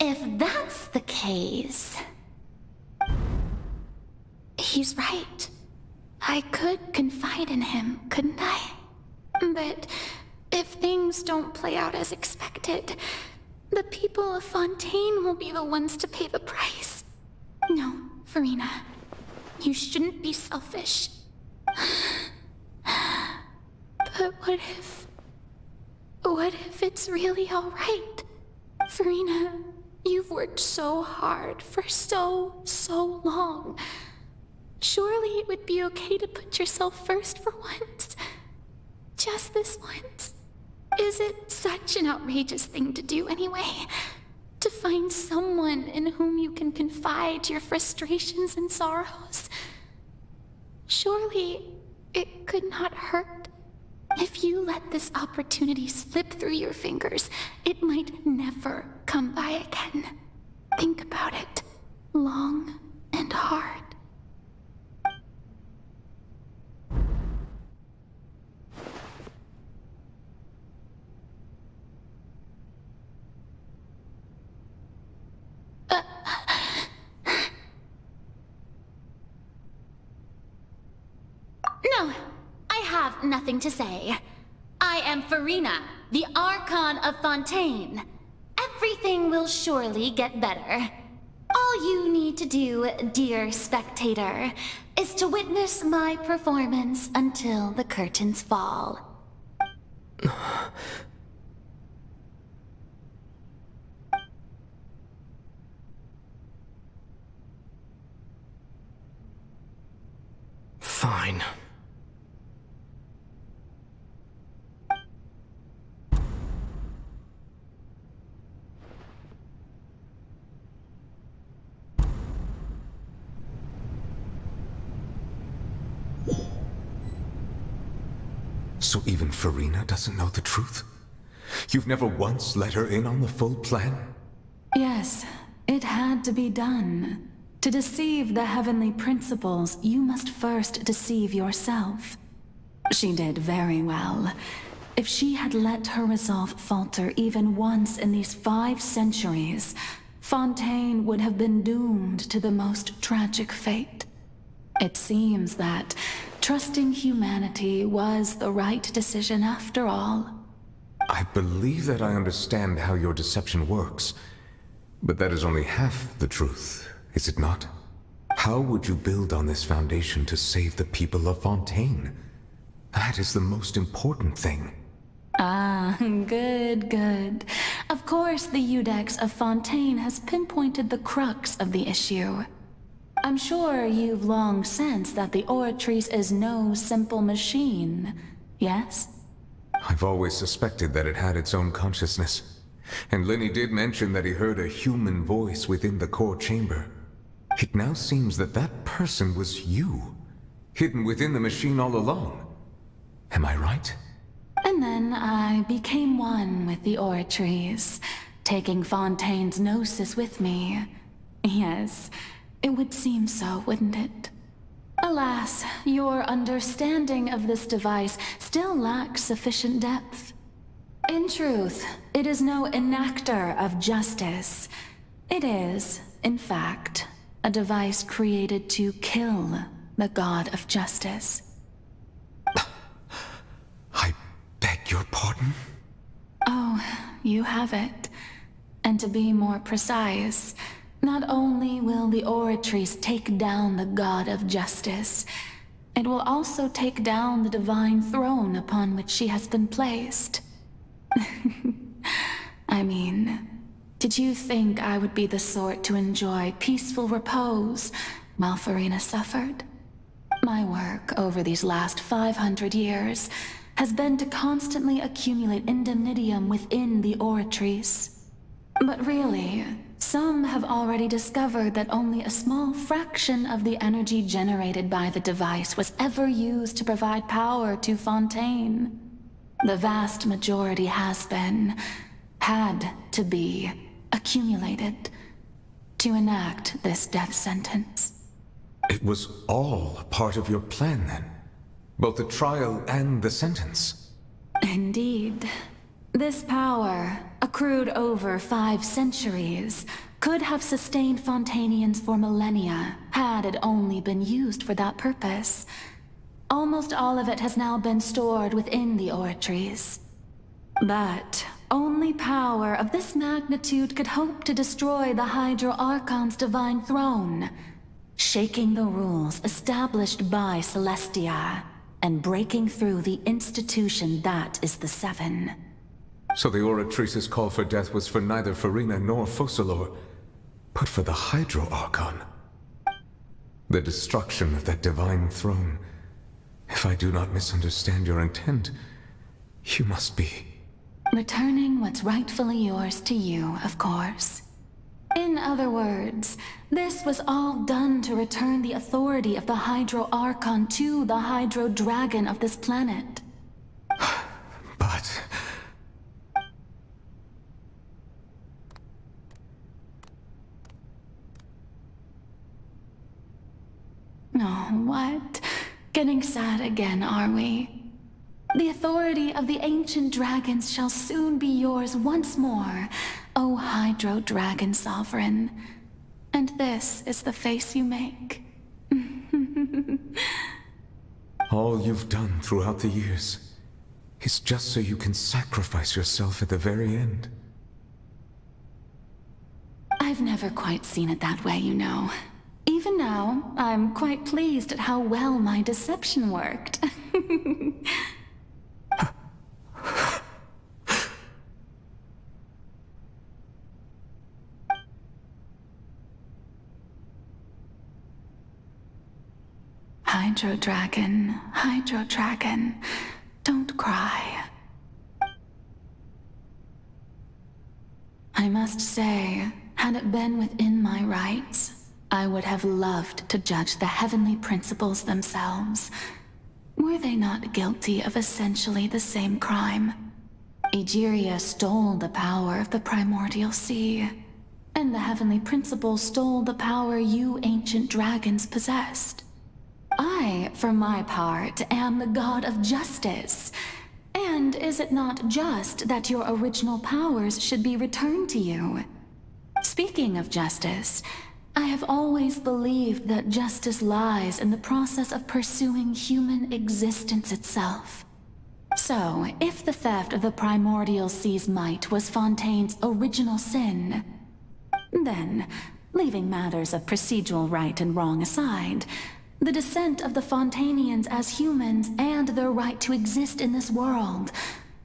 If that's the case... He's right. I could confide in him, couldn't I? But if things don't play out as expected, the people of Fontaine will be the ones to pay the price. No, Farina. You shouldn't be selfish. But what if it's really all right? Farina, you've worked so hard for so long. Surely it would be okay to put yourself first for once. Just this once. Is it such an outrageous thing to do anyway? To find someone in whom you can confide your frustrations and sorrows? Surely it could not hurt. If you let this opportunity slip through your fingers, it might never come by again. Think about it long and hard. No, I have nothing to say. I am Farina, the Archon of Fontaine. Everything will surely get better. All you need to do, dear spectator, is to witness my performance until the curtains fall. So even Farina doesn't know the truth? You've never once let her in on the full plan? Yes, it had to be done. To deceive the heavenly principles, you must first deceive yourself. She did very well. If she had let her resolve falter even once in these 5 centuries, Fontaine would have been doomed to the most tragic fate. It seems that trusting humanity was the right decision after all. I believe that I understand how your deception works, but that is only half the truth, is it not? How would you build on this foundation to save the people of Fontaine? That is the most important thing. Ah, good. Of course, the Iudex of Fontaine has pinpointed the crux of the issue. I'm sure you've long sensed that the Oratrice is no simple machine, yes? I've always suspected that it had its own consciousness. And Lenny did mention that he heard a human voice within the core chamber. It now seems that that person was you, hidden within the machine all along. Am I right? And then I became one with the Oratrice, taking Fontaine's gnosis with me. Yes, it would seem so, wouldn't it? Alas, your understanding of this device still lacks sufficient depth. In truth, it is no enactor of justice. It is, in fact, a device created to kill the god of justice. I beg your pardon? Oh, you have it. And to be more precise, not only will the Oratrice take down the god of justice, it will also take down the divine throne upon which she has been placed. I mean, did you think I would be the sort to enjoy peaceful repose while Farina suffered? My work over these last 500 years has been to constantly accumulate indemnitium within the Oratrice. But really, some have already discovered that only a small fraction of the energy generated by the device was ever used to provide power to Fontaine. The vast majority had to be, accumulated to enact this death sentence. It was all part of your plan, then? Both the trial and the sentence? Indeed. This power, accrued over 5 centuries, could have sustained Fontainians for millennia, had it only been used for that purpose. Almost all of it has now been stored within the Oratrice. But only power of this magnitude could hope to destroy the Hydro Archon's divine throne, shaking the rules established by Celestia, and breaking through the institution that is the Seven. So the Oratrice's call for death was for neither Farina nor Focalor, but for the Hydro Archon. The destruction of that divine throne. If I do not misunderstand your intent, you must be... returning what's rightfully yours to you, of course. In other words, this was all done to return the authority of the Hydro Archon to the Hydro Dragon of this planet. But... Oh, what? Getting sad again, are we? The authority of the ancient dragons shall soon be yours once more, O Hydro Dragon Sovereign. And this is the face you make. all you've done throughout the years is just so you can sacrifice yourself at the very end. I've never quite seen it that way, you know. Even now, I'm quite pleased at how well my deception worked. Hydro Dragon, don't cry. I must say, had it been within my rights, I would have loved to judge the heavenly principles themselves. Were they not guilty of essentially the same crime? Egeria stole the power of the primordial sea, and the heavenly principle stole the power you ancient dragons possessed. I, for my part, am the god of justice. And is it not just that your original powers should be returned to you? Speaking of justice, I have always believed that justice lies in the process of pursuing human existence itself. So, if the theft of the primordial sea's might was Fontaine's original sin, then, leaving matters of procedural right and wrong aside, the descent of the Fontainians as humans and their right to exist in this world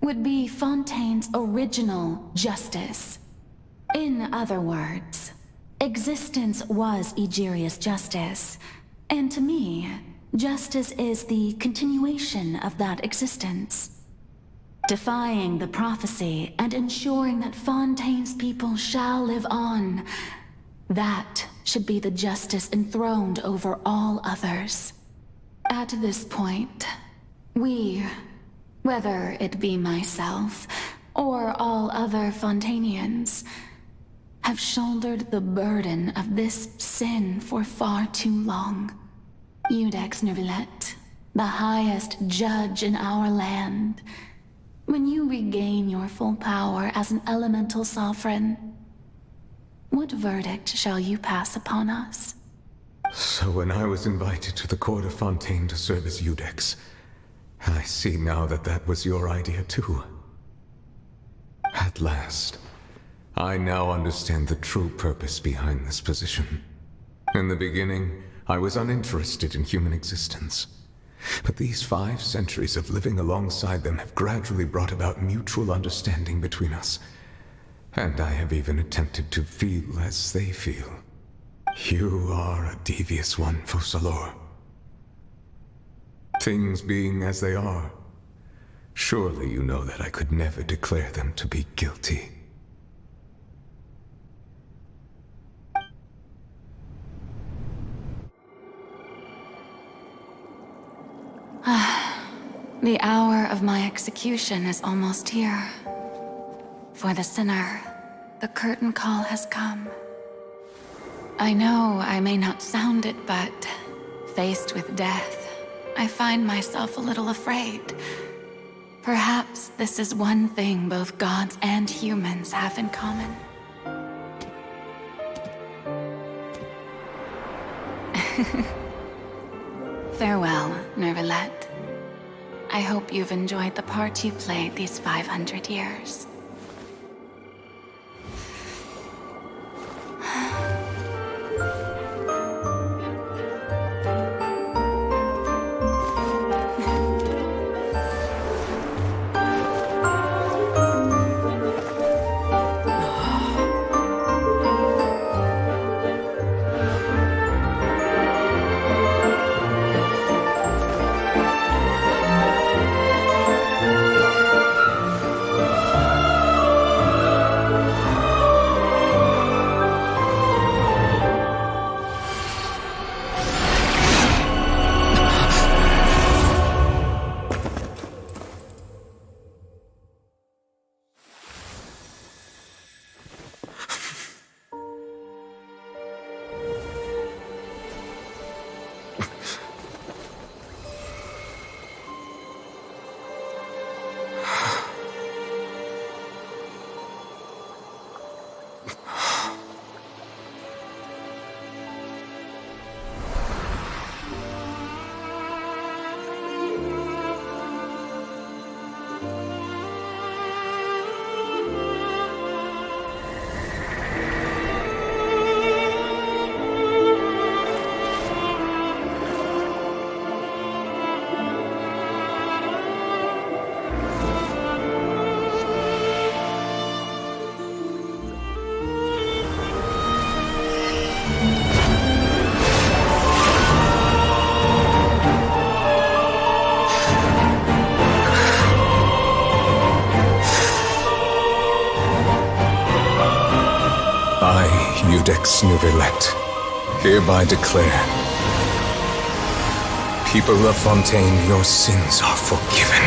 would be Fontaine's original justice. In other words, existence was Egeria's justice, and to me, justice is the continuation of that existence. Defying the prophecy and ensuring that Fontaine's people shall live on, that should be the justice enthroned over all others. At this point, we, whether it be myself or all other Fontainians, have shouldered the burden of this sin for far too long. Iudex Neuvillette, the highest judge in our land, when you regain your full power as an elemental sovereign, what verdict shall you pass upon us? So when I was invited to the court of Fontaine to serve as Iudex, I see now that that was your idea too. At last, I now understand the true purpose behind this position. In the beginning, I was uninterested in human existence. But these 5 centuries of living alongside them have gradually brought about mutual understanding between us. And I have even attempted to feel as they feel. You are a devious one, Focalors. Things being as they are, surely you know that I could never declare them to be guilty. The hour of my execution is almost here. For the sinner, the curtain call has come. I know I may not sound it, but faced with death, I find myself a little afraid. Perhaps this is one thing both gods and humans have in common. Farewell, Neuvillette. I hope you've enjoyed the part you played these 500 years. Iudex Neuvillette, hereby declare People of Fontaine, your sins are forgiven.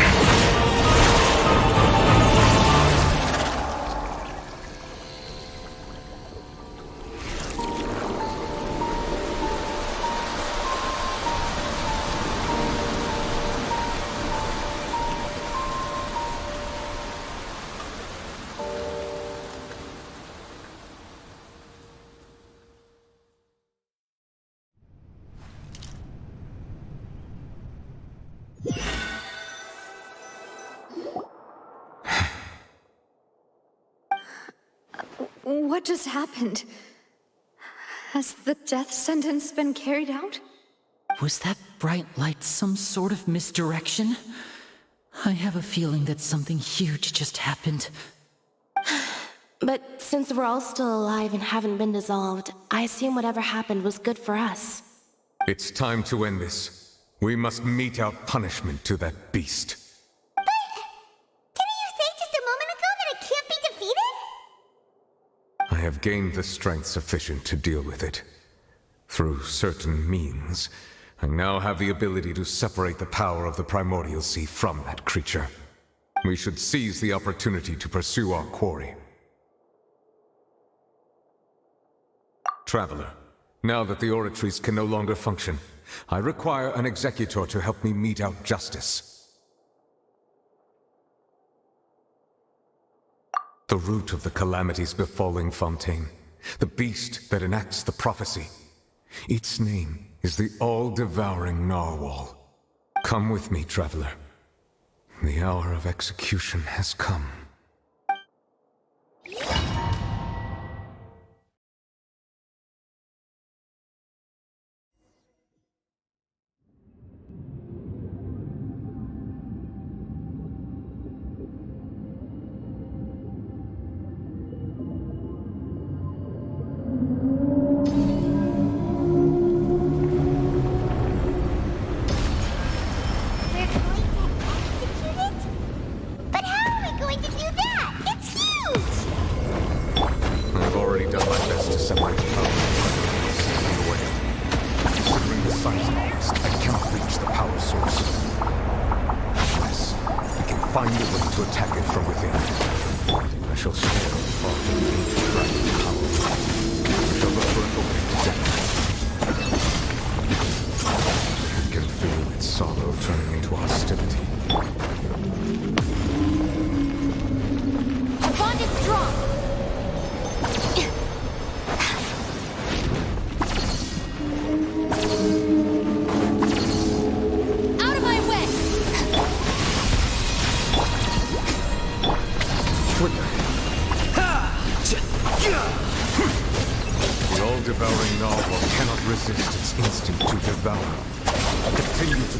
What just happened? Has the death sentence been carried out? Was that bright light some sort of misdirection? I have a feeling that something huge just happened. But since we're all still alive and haven't been dissolved, I assume whatever happened was good for us. It's time to end this. We must mete out punishment to that beast. Didn't you say just a moment ago that it can't be defeated? I have gained the strength sufficient to deal with it. Through certain means, I now have the ability to separate the power of the Primordial Sea from that creature. We should seize the opportunity to pursue our quarry. Traveler, now that the oratories can no longer function, I require an executor to help me mete out justice. The root of the calamities befalling Fontaine, the beast that enacts the prophecy. Its name is the all-devouring narwhal. Come with me, traveler. The hour of execution has come.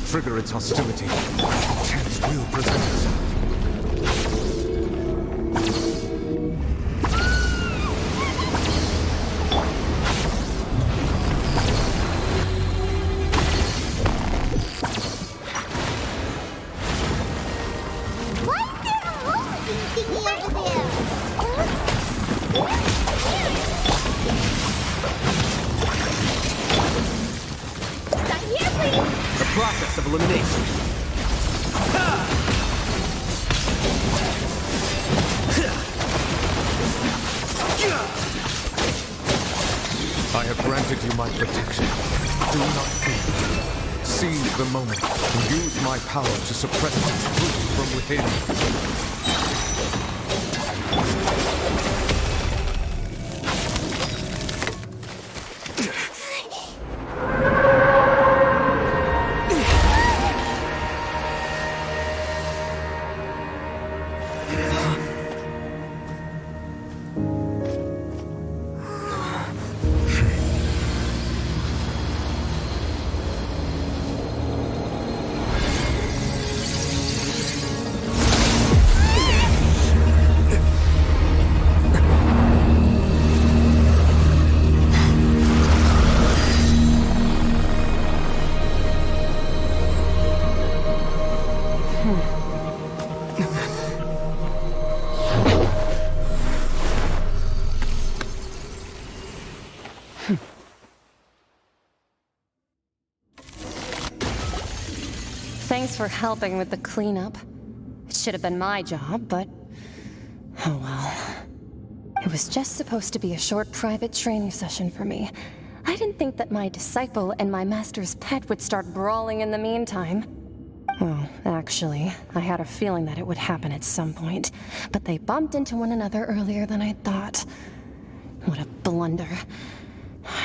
Trigger its hostility. Chance will present itself. Why is there a hole thingy over there? Not here, please! The process of elimination. I have granted you my protection. Do not fear. Seize the moment and use my power to suppress the truth from within. guys for helping with the cleanup. It should have been my job, but... oh well. It was just supposed to be a short private training session for me. I didn't think that my disciple and my master's pet would start brawling in the meantime. Well, actually, I had a feeling that it would happen at some point, but they bumped into one another earlier than I thought. What a blunder.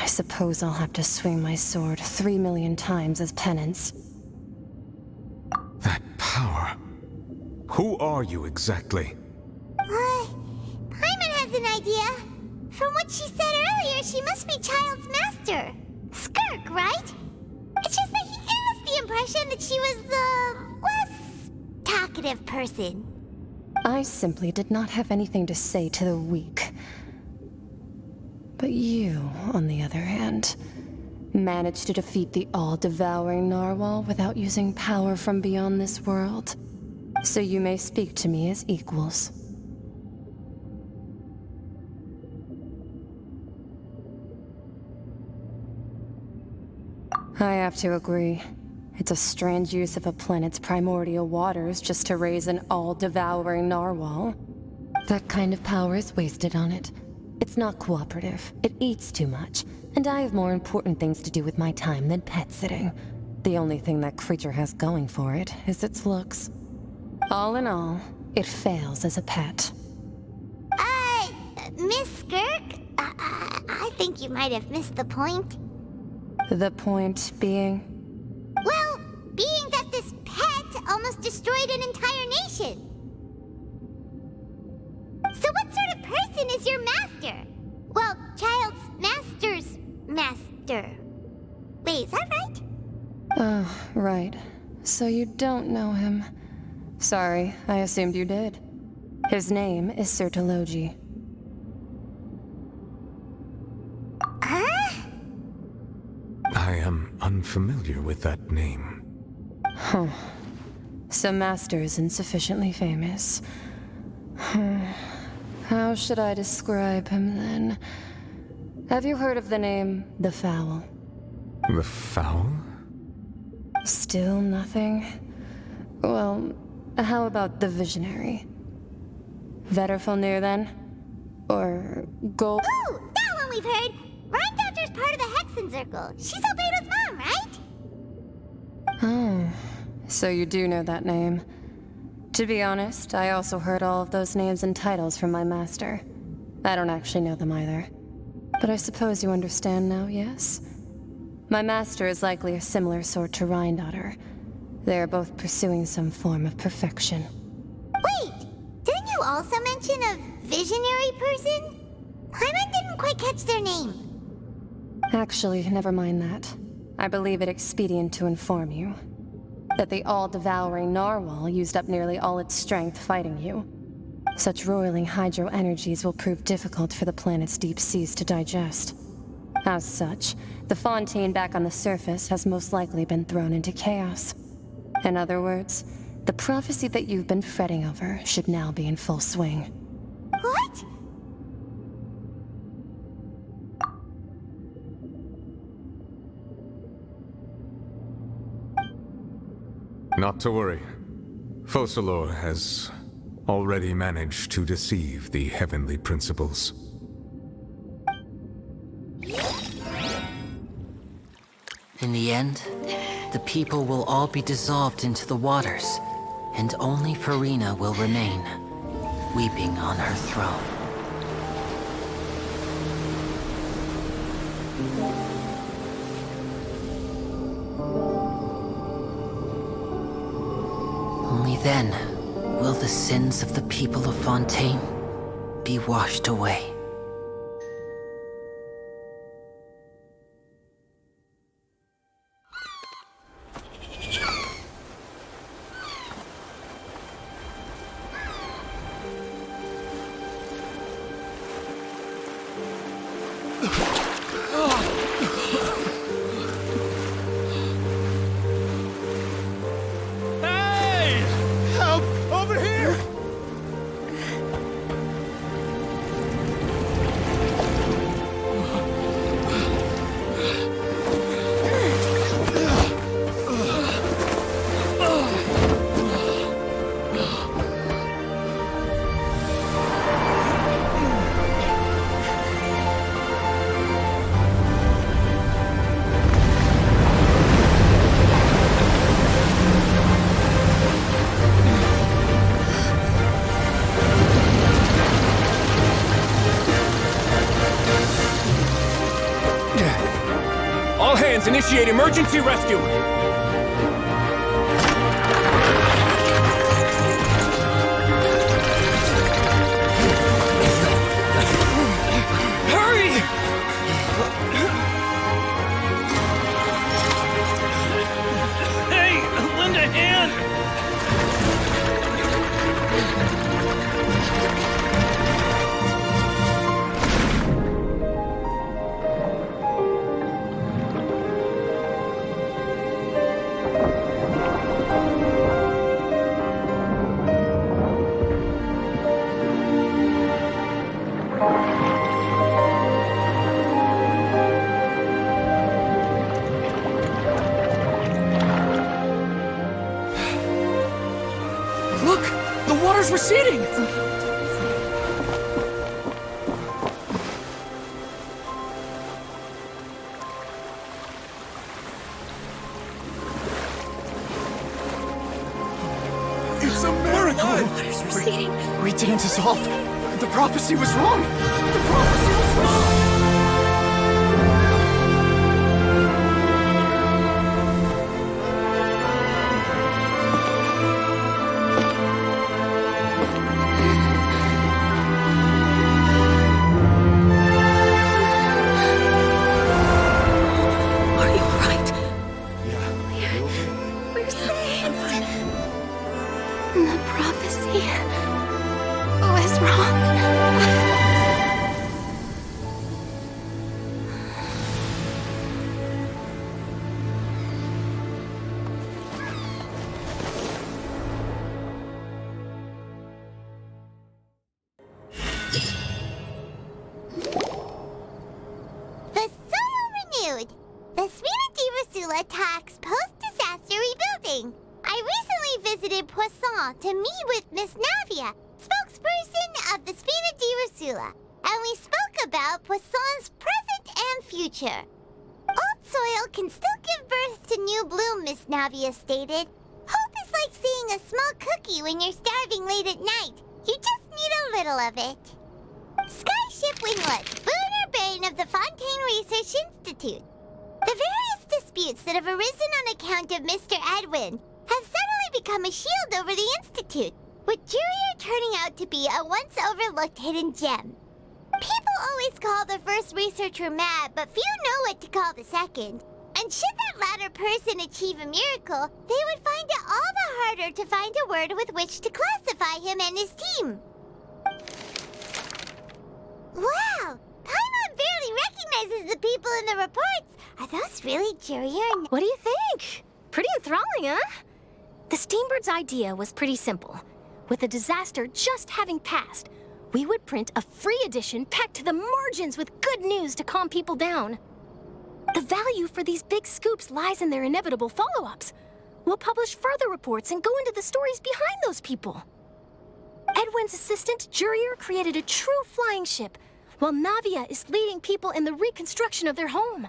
I suppose I'll have to swing my sword 3 million times as penance. That power. Who are you exactly? Paimon has an idea. From what she said earlier, she must be Child's master. Skirk, right? It's just that he gave us the impression that she was the less talkative person. I simply did not have anything to say to the weak. But you, on the other hand, managed to defeat the all-devouring narwhal without using power from beyond this world. So you may speak to me as equals. I have to agree. It's a strange use of a planet's primordial waters just to raise an all-devouring narwhal. That kind of power is wasted on it. It's not cooperative. It eats too much. And I have more important things to do with my time than pet sitting. The only thing that creature has going for it is its looks. All in all, it fails as a pet. Miss Skirk? I think you might have missed the point. The point being? Well, being that this pet almost destroyed an entire nation. So what sort of person is your master? Well, Child's master's master. Wait, is that right? Oh, right. So you don't know him. Sorry, I assumed you did. His name is Sir Taloji. Huh? I am unfamiliar with that name. Huh. So Master isn't sufficiently famous. How should I describe him then? Have you heard of the name The Fowl? The Fowl? Still nothing? Well, how about the Visionary? Vetterfulnir then? Or Gold? Ooh, that one we've heard! Rhine-Doctor's part of the Hexen Circle. She's Albedo's mom, right? Oh, so you do know that name. To be honest, I also heard all of those names and titles from my master. I don't actually know them either. But I suppose you understand now, yes? My master is likely a similar sort to Rhine-Daughter. They are both pursuing some form of perfection. Wait! Didn't you also mention a visionary person? Paimon didn't quite catch their name. Actually, never mind that. I believe it expedient to inform you that the all-devouring narwhal used up nearly all its strength fighting you. Such roiling hydro energies will prove difficult for the planet's deep seas to digest. As such, the fontaine back on the surface has most likely been thrown into chaos. In other words, the prophecy that you've been fretting over should now be in full swing. What? Not to worry. Focalor has already managed to deceive the heavenly principles. In the end, the people will all be dissolved into the waters, and only Farina will remain, weeping on her throne. Only then will the sins of the people of Fontaine be washed away. Archons initiate emergency rescue! Hurry! Hey, lend a hand! Look! The water's receding! It's a miracle! Water's receding. We didn't dissolve. The prophecy was wrong. The prophecy was wrong. We're saved. The prophecy was wrong. The soul renewed. The Spirit Divasula attacks post-disaster rebuilding. I recently visited Poisson to meet with Miss Navia, spokesperson of the Spirit Divasula, and we spoke about Poisson's present and future. Old soil can still give birth to new bloom, Miss Navia stated. Hope is like seeing a small cookie when you're starving late at night. You just need a little of it. Skyship Winglet, lunar brain of the Fontaine Research Institute. The various disputes that have arisen on account of Mr. Edwin have suddenly become a shield over the Institute, with Jurier turning out to be a once overlooked hidden gem. People always call the first researcher mad, but few know what to call the second. And should that latter person achieve a miracle, they would find it all the harder to find a word with which to classify him and his team. Wow! Paimon barely recognizes the people in the reports. Are those really Jurier? What do you think? Pretty enthralling, huh? The Steambird's idea was pretty simple. With the disaster just having passed, we would print a free edition packed to the margins with good news to calm people down. The value for these big scoops lies in their inevitable follow-ups. We'll publish further reports and go into the stories behind those people. Edwin's assistant, Jurier, created a true flying ship, while Navia is leading people in the reconstruction of their home.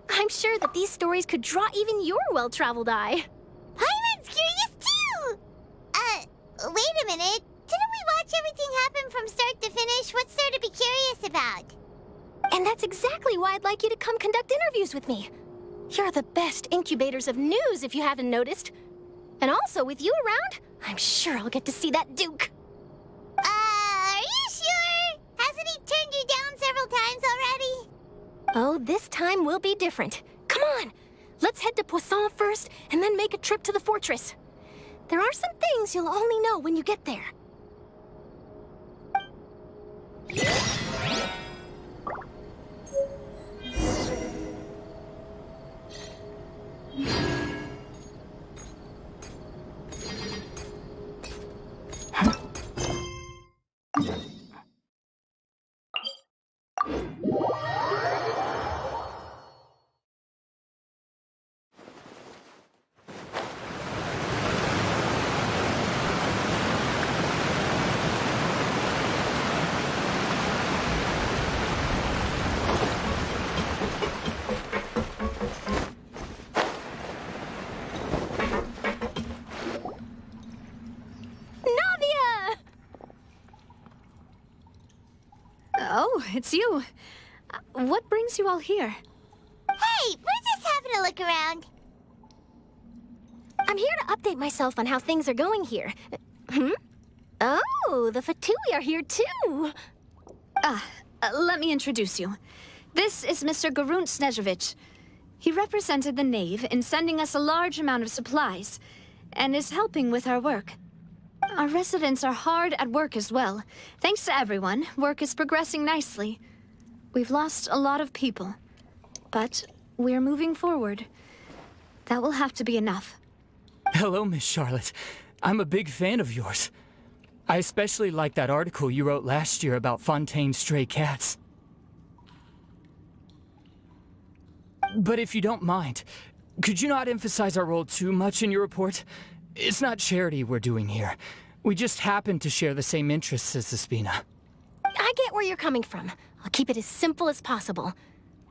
I'm sure that these stories could draw even your well-traveled eye. Paimon's curious too! Wait a minute. Didn't we watch everything happen from start to finish? What's there to be curious about? And that's exactly why I'd like you to come conduct interviews with me. You're the best incubators of news, if you haven't noticed. And also, with you around, I'm sure I'll get to see that Duke. Are you sure? Hasn't he turned you down several times already? Oh, this time will be different. Come on, let's head to Poisson first, and then make a trip to the fortress. There are some things you'll only know when you get there. Oh, it's you. What brings you all here? Hey, we're just having having a look around. I'm here to update myself on how things are going here. Oh, the Fatui are here too. Let me introduce you. This is Mr. Garunt Snezhevich. He represented the Knave in sending us a large amount of supplies, and is helping with our work. Our residents are hard at work as well. Thanks to everyone, work is progressing nicely. We've lost a lot of people, but we're moving forward. That will have to be enough. Hello, Miss Charlotte. I'm a big fan of yours. I especially like that article you wrote last year about Fontaine's stray cats. But if you don't mind, could you not emphasize our role too much in your report? It's not charity we're doing here. We just happen to share the same interests as the Spina. I get where you're coming from. I'll keep it as simple as possible.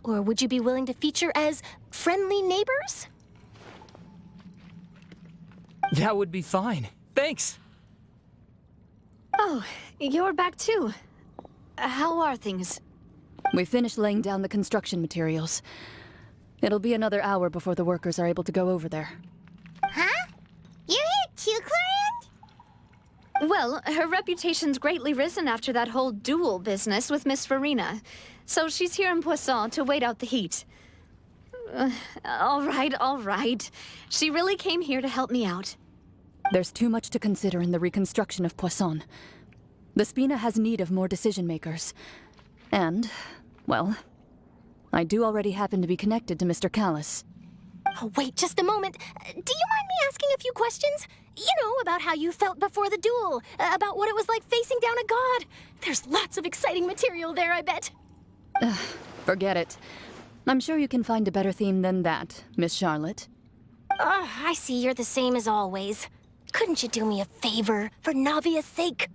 Or would you be willing to feature as friendly neighbors? That would be fine. Thanks. Oh, you're back too. How are things? We finished laying down the construction materials. It'll be another hour before the workers are able to go over there. Huh? You're here too, Clorinde? Well, her reputation's greatly risen after that whole duel business with Miss Farina. So she's here in Poisson to wait out the heat. All right. She really came here to help me out. There's too much to consider in the reconstruction of Poisson. The Spina has need of more decision-makers. And, well, I do already happen to be connected to Mr. Callis. Oh, wait just a moment. Do you mind me asking a few questions? You know, about how you felt before the duel, about what it was like facing down a god. There's lots of exciting material there, I bet. Forget it. I'm sure you can find a better theme than that, Miss Charlotte. I see you're the same as always. Couldn't you do me a favor, for Navia's sake?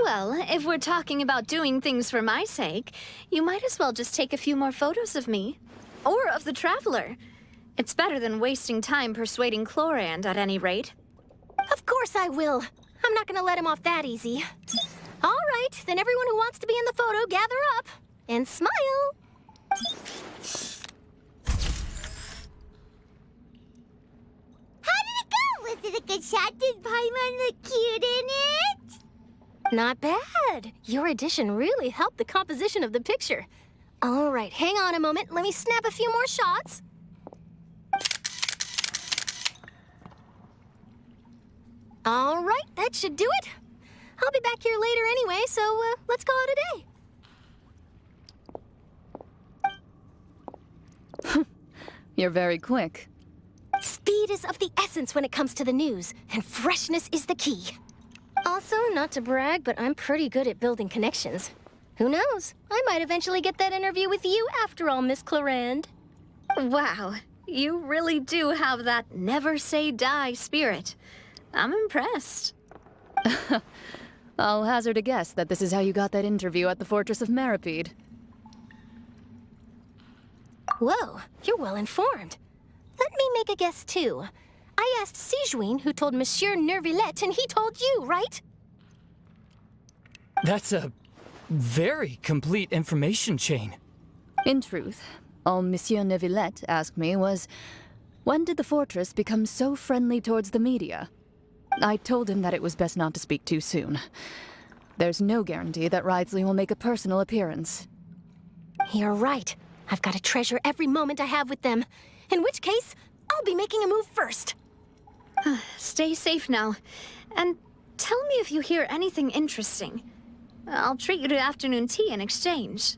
Well, if we're talking about doing things for my sake, you might as well just take a few more photos of me. Or of the Traveler. It's better than wasting time persuading Clorinde, at any rate. Of course I will. I'm not gonna let him off that easy. All right, then everyone who wants to be in the photo, gather up. And smile. How did it go? Was it a good shot? Did Paimon look cute in it? Not bad. Your addition really helped the composition of the picture. All right, hang on a moment. Let me snap a few more shots. All right, that should do it. I'll be back here later anyway, so let's call it a day. You're very quick. Speed is of the essence when it comes to the news, and freshness is the key. Also, not to brag, but I'm pretty good at building connections. Who knows? I might eventually get that interview with you after all, Miss Clorinde. Wow, you really do have that never say die spirit. I'm impressed. I'll hazard a guess that this is how you got that interview at the Fortress of Maripede. Whoa, you're well informed. Let me make a guess, too. I asked Sijuin, who told Monsieur Nervillette, and he told you, right? That's a very complete information chain. In truth, all Monsieur Nervillette asked me was, when did the fortress become so friendly towards the media? I told him that it was best not to speak too soon. There's no guarantee that Wriothesley will make a personal appearance. You're right. I've got to treasure every moment I have with them. In which case, I'll be making a move first. Stay safe now. And tell me if you hear anything interesting. I'll treat you to afternoon tea in exchange.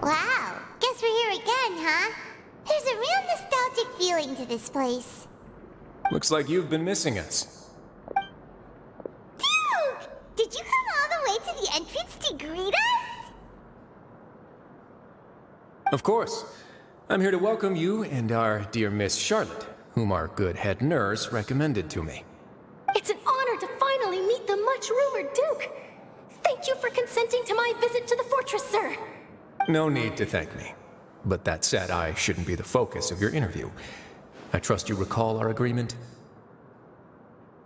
Wow, guess we're here again, huh? There's a real nostalgic feeling to this place. Looks like you've been missing us. Duke! Did you come all the way to the entrance to greet us? Of course. I'm here to welcome you and our dear Miss Charlotte, whom our good head nurse recommended to me. It's an honor to finally meet the much-rumored Duke. Thank you for consenting to my visit to the fortress, sir. No need to thank me. But that said, I shouldn't be the focus of your interview. I trust you recall our agreement?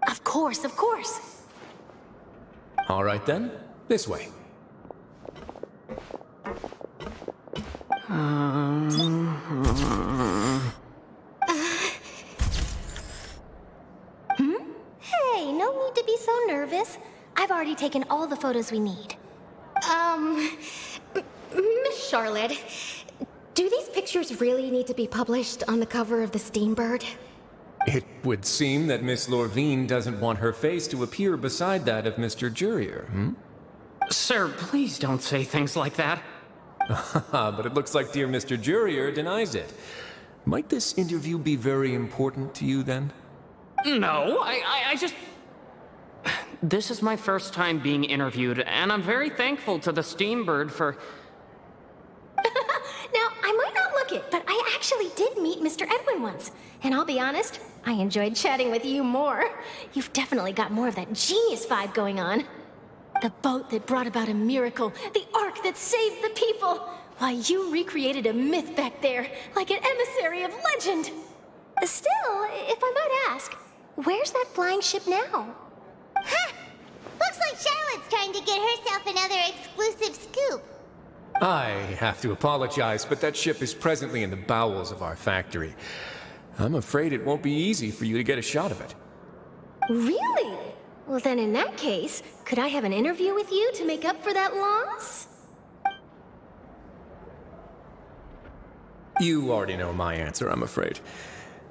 Of course, of course. All right then, this way. Hey, no need to be so nervous. I've already taken all the photos we need. Miss Charlotte, do these pictures really need to be published on the cover of the Steambird? It would seem that Miss Lorvine doesn't want her face to appear beside that of Mr. Jurier, Sir, please don't say things like that. But it looks like dear Mr. Jurier denies it. Might this interview be very important to you, then? No, I just... This is my first time being interviewed, and I'm very thankful to the Steambird for... Now, I might not look it, but I actually did meet Mr. Edwin once. And I'll be honest, I enjoyed chatting with you more. You've definitely got more of that genius vibe going on. The boat that brought about a miracle, the ark that saved the people. Why, you recreated a myth back there, like an emissary of legend. Still, if I might ask, where's that flying ship now? Huh! Looks like Charlotte's trying to get herself another exclusive scoop. I have to apologize, but that ship is presently in the bowels of our factory. I'm afraid it won't be easy for you to get a shot of it. Really? Well, then in that case, could I have an interview with you to make up for that loss? You already know my answer, I'm afraid.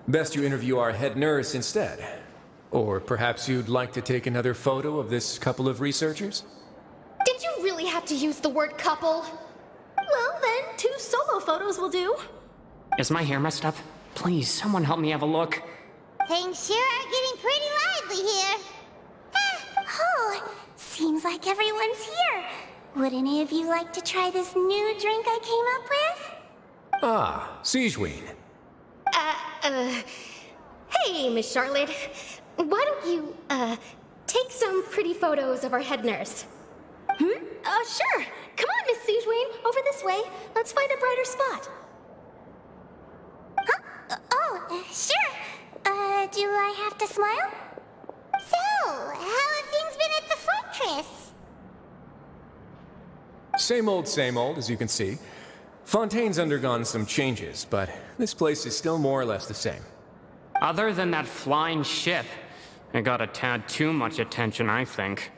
Best you interview our head nurse instead. Or perhaps you'd like to take another photo of this couple of researchers? Did you really have to use the word couple? Well, then, 2 solo photos will do. Is my hair messed up? Please, someone help me have a look. Things sure are getting pretty lively here. Oh, seems like everyone's here. Would any of you like to try this new drink I came up with? Ah, Siegeween. Hey, Miss Charlotte. Why don't you, take some pretty photos of our head nurse? Sure. Come on, Miss Siegeween. Over this way. Let's find a brighter spot. Huh? Sure. Do I have to smile? So, how have things been at the fortress? Same old, as you can see. Fontaine's undergone some changes, but this place is still more or less the same. Other than that flying ship, it got a tad too much attention, I think.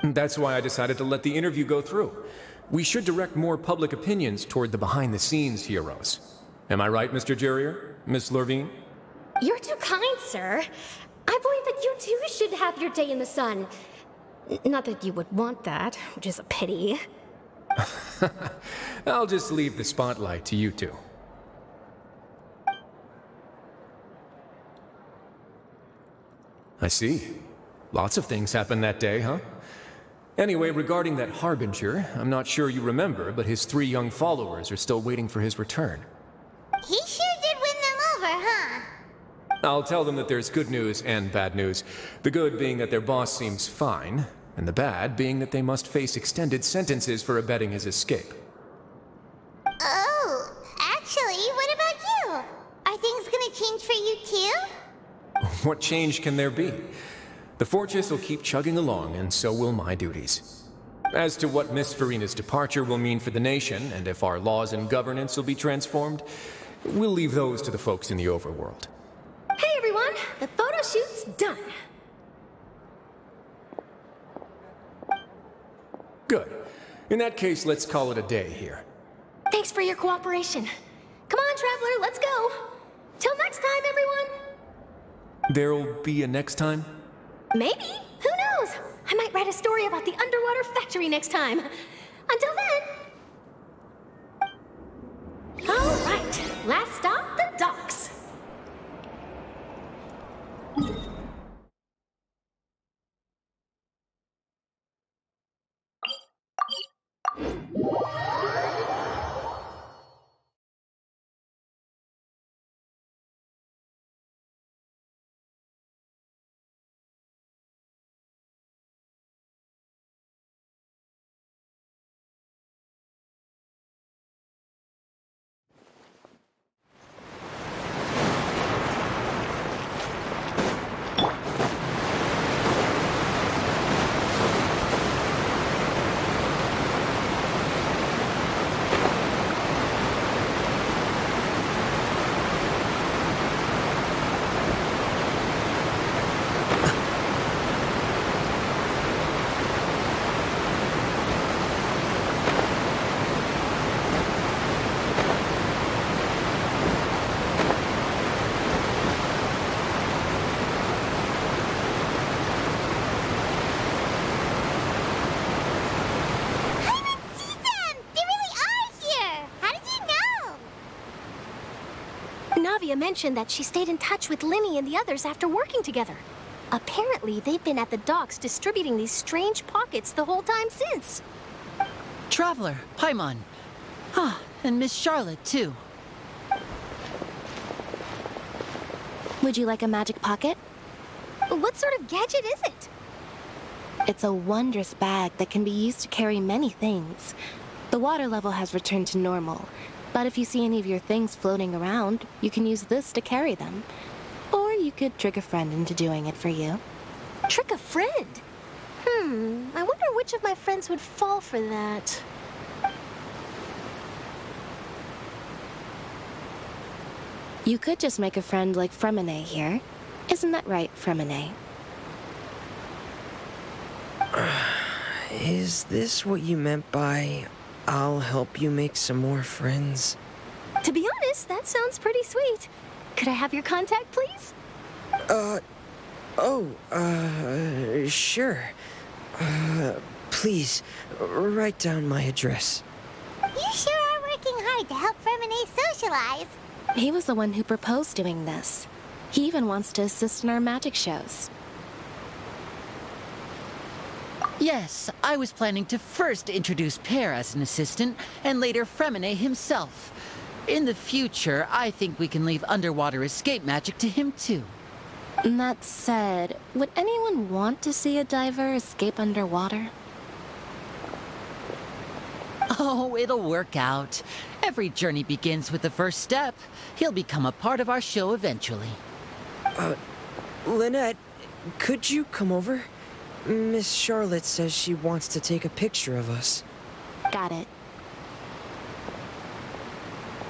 That's why I decided to let the interview go through. We should direct more public opinions toward the behind-the-scenes heroes. Am I right, Mr. Jurier? Miss Lorvine? You're too kind, sir. I believe that you too should have your day in the sun. Not that you would want that, which is a pity. I'll just leave the spotlight to you two. I see. Lots of things happened that day, huh? Anyway, regarding that Harbinger, I'm not sure you remember, but his 3 young followers are still waiting for his return. He sure did win them over, huh? I'll tell them that there's good news and bad news. The good being that their boss seems fine, and the bad being that they must face extended sentences for abetting his escape. Oh, actually, what about you? Are things gonna change for you too? What change can there be? The fortress will keep chugging along, and so will my duties. As to what Miss Farina's departure will mean for the nation, and if our laws and governance will be transformed, we'll leave those to the folks in the overworld. Hey, everyone. The photo shoot's done. Good. In that case, let's call it a day here. Thanks for your cooperation. Come on, Traveler, let's go. Till next time, everyone. There'll be a next time? Maybe. Who knows? I might write a story about the underwater factory next time. Until then. All right. Last stop, the docks. Navia mentioned that she stayed in touch with Linny and the others after working together. Apparently, they've been at the docks distributing these strange pockets the whole time since. Traveler, Paimon. Ah, and Miss Charlotte, too. Would you like a magic pocket? What sort of gadget is it? It's a wondrous bag that can be used to carry many things. The water level has returned to normal, but if you see any of your things floating around, you can use this to carry them. Or you could trick a friend into doing it for you. Trick a friend? I wonder which of my friends would fall for that. You could just make a friend like Fremine here. Isn't that right, Fremine? Is this what you meant by, I'll help you make some more friends? To be honest, that sounds pretty sweet. Could I have your contact, please? Sure. Please, write down my address. You sure are working hard to help Fremine socialize. He was the one who proposed doing this. He even wants to assist in our magic shows. Yes, I was planning to first introduce Pear as an assistant, and later Fremine himself. In the future, I think we can leave underwater escape magic to him too. That said, would anyone want to see a diver escape underwater? Oh, it'll work out. Every journey begins with the first step. He'll become a part of our show eventually. Lynette, could you come over? Miss Charlotte says she wants to take a picture of us. Got it.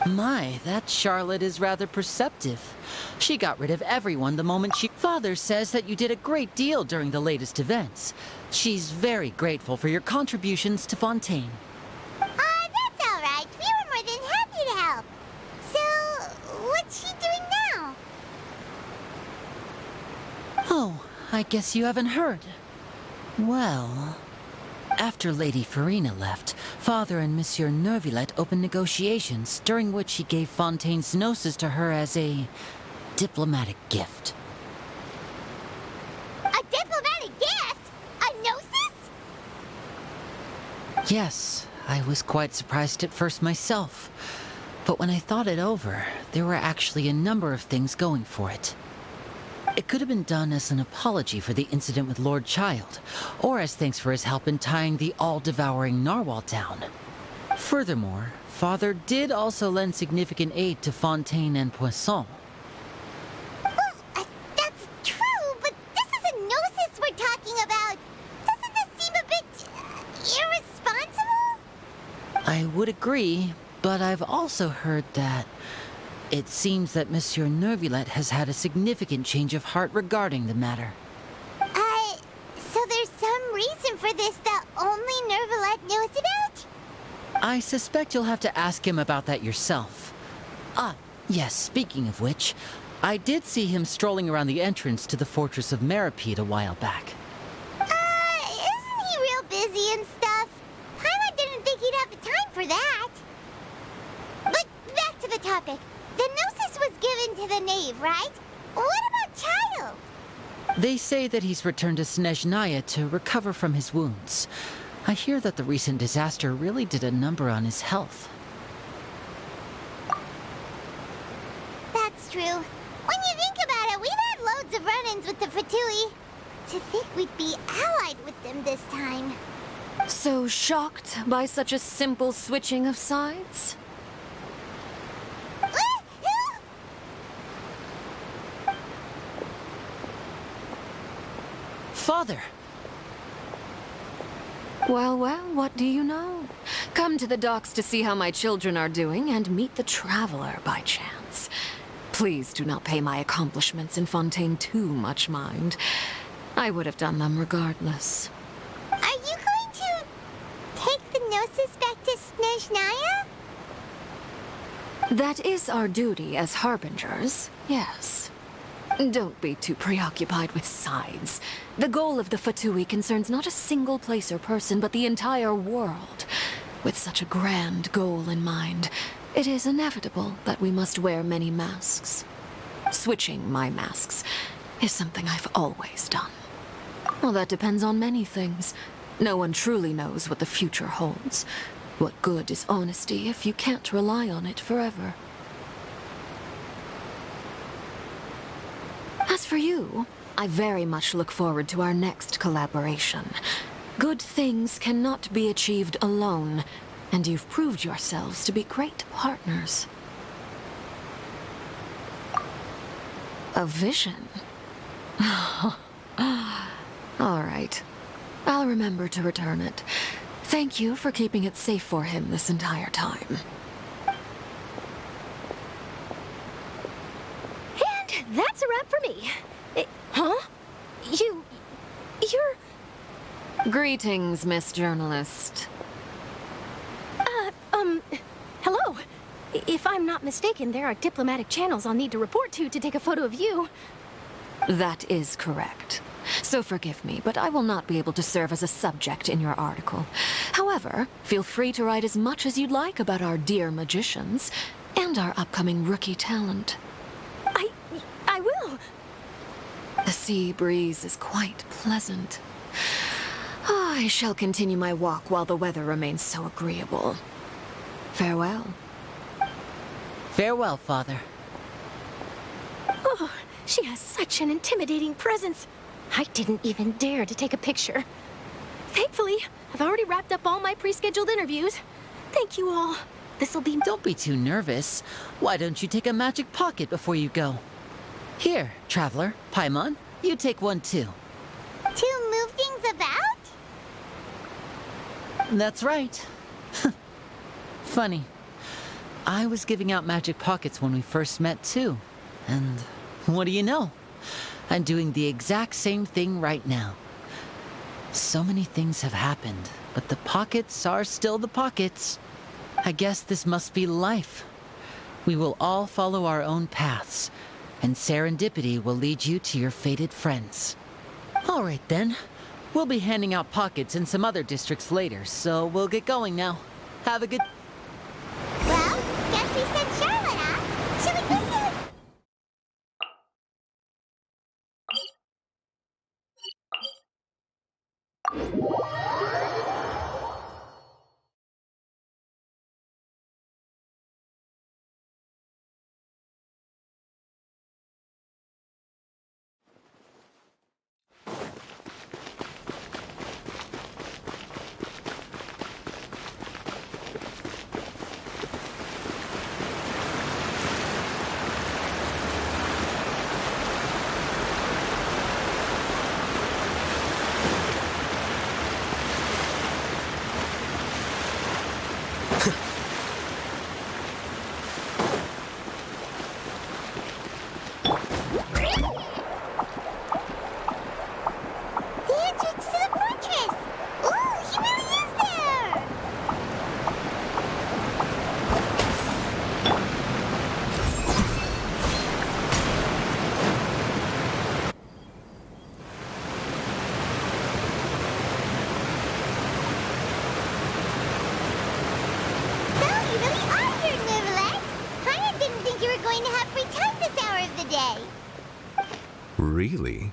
My, that Charlotte is rather perceptive. She got rid of everyone the moment she... Father says that you did a great deal during the latest events. She's very grateful for your contributions to Fontaine. That's all right. We were more than happy to help. So, what's she doing now? Oh, I guess you haven't heard. Well, after Lady Farina left, Father and Monsieur Neuvillette opened negotiations, during which he gave Fontaine's gnosis to her as a diplomatic gift. A diplomatic gift? A gnosis? Yes, I was quite surprised at first myself. But when I thought it over, there were actually a number of things going for it. It could have been done as an apology for the incident with Lord Child, or as thanks for his help in tying the all-devouring narwhal down. Furthermore, Father did also lend significant aid to Fontaine and Poisson. Well, that's true, but this is a gnosis we're talking about. Doesn't this seem a bit irresponsible? I would agree, but I've also heard that it seems that Monsieur Neuvillette has had a significant change of heart regarding the matter. So there's some reason for this that only Neuvillette knows about? I suspect you'll have to ask him about that yourself. Ah, yes, speaking of which, I did see him strolling around the entrance to the Fortress of Meripede a while back. Isn't he real busy and stuff? Paimon didn't think he'd have the time for that. But back to the topic. The gnosis was given to the knave, right? What about Child? They say that he's returned to Snezhnaya to recover from his wounds. I hear that the recent disaster really did a number on his health. That's true. When you think about it, we've had loads of run-ins with the Fatui. To think we'd be allied with them this time. So shocked by such a simple switching of sides? Father! Well, what do you know? Come to the docks to see how my children are doing and meet the Traveler by chance. Please do not pay my accomplishments in Fontaine too much mind. I would have done them regardless. Are you going to take the gnosis back to Snezhnaya? That is our duty as harbingers, yes. Don't be too preoccupied with sides. The goal of the Fatui concerns not a single place or person, but the entire world. With such a grand goal in mind, it is inevitable that we must wear many masks. Switching my masks is something I've always done. Well, that depends on many things. No one truly knows what the future holds. What good is honesty if you can't rely on it forever? As for you, I very much look forward to our next collaboration. Good things cannot be achieved alone, and you've proved yourselves to be great partners. A vision? All right. I'll remember to return it. Thank you for keeping it safe for him this entire time. And that's a wrap for me. Huh? You're... Greetings, Miss Journalist. Hello. If I'm not mistaken, there are diplomatic channels I'll need to report to take a photo of you. That is correct. So forgive me, but I will not be able to serve as a subject in your article. However, feel free to write as much as you'd like about our dear magicians and our upcoming rookie talent. I will. The sea breeze is quite pleasant. I shall continue my walk while the weather remains so agreeable. Farewell. Farewell, Father. Oh, she has such an intimidating presence. I didn't even dare to take a picture. Thankfully, I've already wrapped up all my pre-scheduled interviews. Thank you all. This'll be... Don't be too nervous. Why don't you take a magic pocket before you go? Here, Traveler, Paimon, you take one too. To move things about? That's right. Funny. I was giving out magic pockets when we first met too. And what do you know? I'm doing the exact same thing right now. So many things have happened, but the pockets are still the pockets. I guess this must be life. We will all follow our own paths, and serendipity will lead you to your fated friends. All right then. We'll be handing out pockets in some other districts later, so we'll get going now. Have a good... Well, guess we sent Charlotte, huh? Should we go see? Really?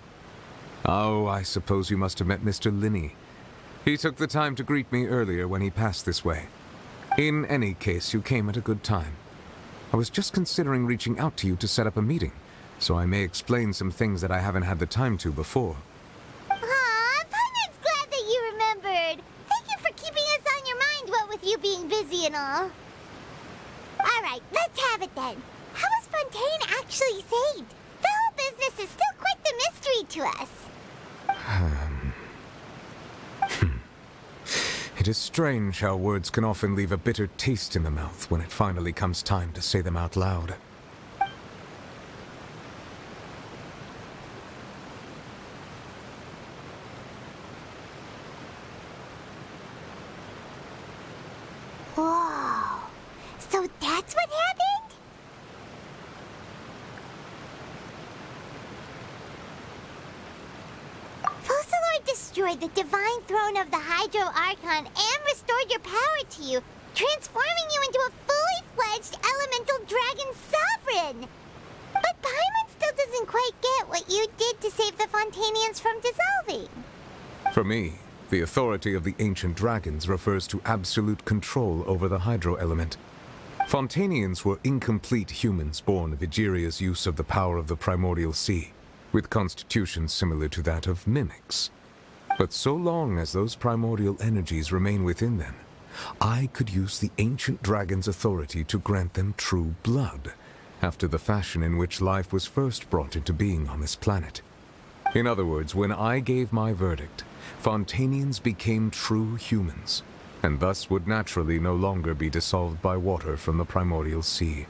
Oh, I suppose you must have met Mr. Linney. He took the time to greet me earlier when he passed this way. In any case, you came at a good time. I was just considering reaching out to you to set up a meeting, so I may explain some things that I haven't had the time to before. Aw, Paimon's glad that you remembered. Thank you for keeping us on your mind, what with you being busy and all. Alright, let's have it then. How was Fontaine actually saved? The whole business is still quite the mystery to us. It is strange how words can often leave a bitter taste in the mouth when it finally comes time to say them out loud. Whoa. So that's what happened? Focalor destroyed the divine throne of the Hydro Archon and restored your power to you. transforming you into a fully fledged elemental dragon sovereign. But Paimon still doesn't quite get what you did to save the Fontanians from dissolving. For me, the authority of the ancient dragons refers to absolute control over the hydro element. Fontanians were incomplete humans born of Egeria's use of the power of the primordial sea, with constitutions similar to that of mimics. But so long as those primordial energies remain within them, I could use the ancient dragon's authority to grant them true blood, after the fashion in which life was first brought into being on this planet. In other words, when I gave my verdict, Fontanians became true humans, and thus would naturally no longer be dissolved by water from the primordial sea.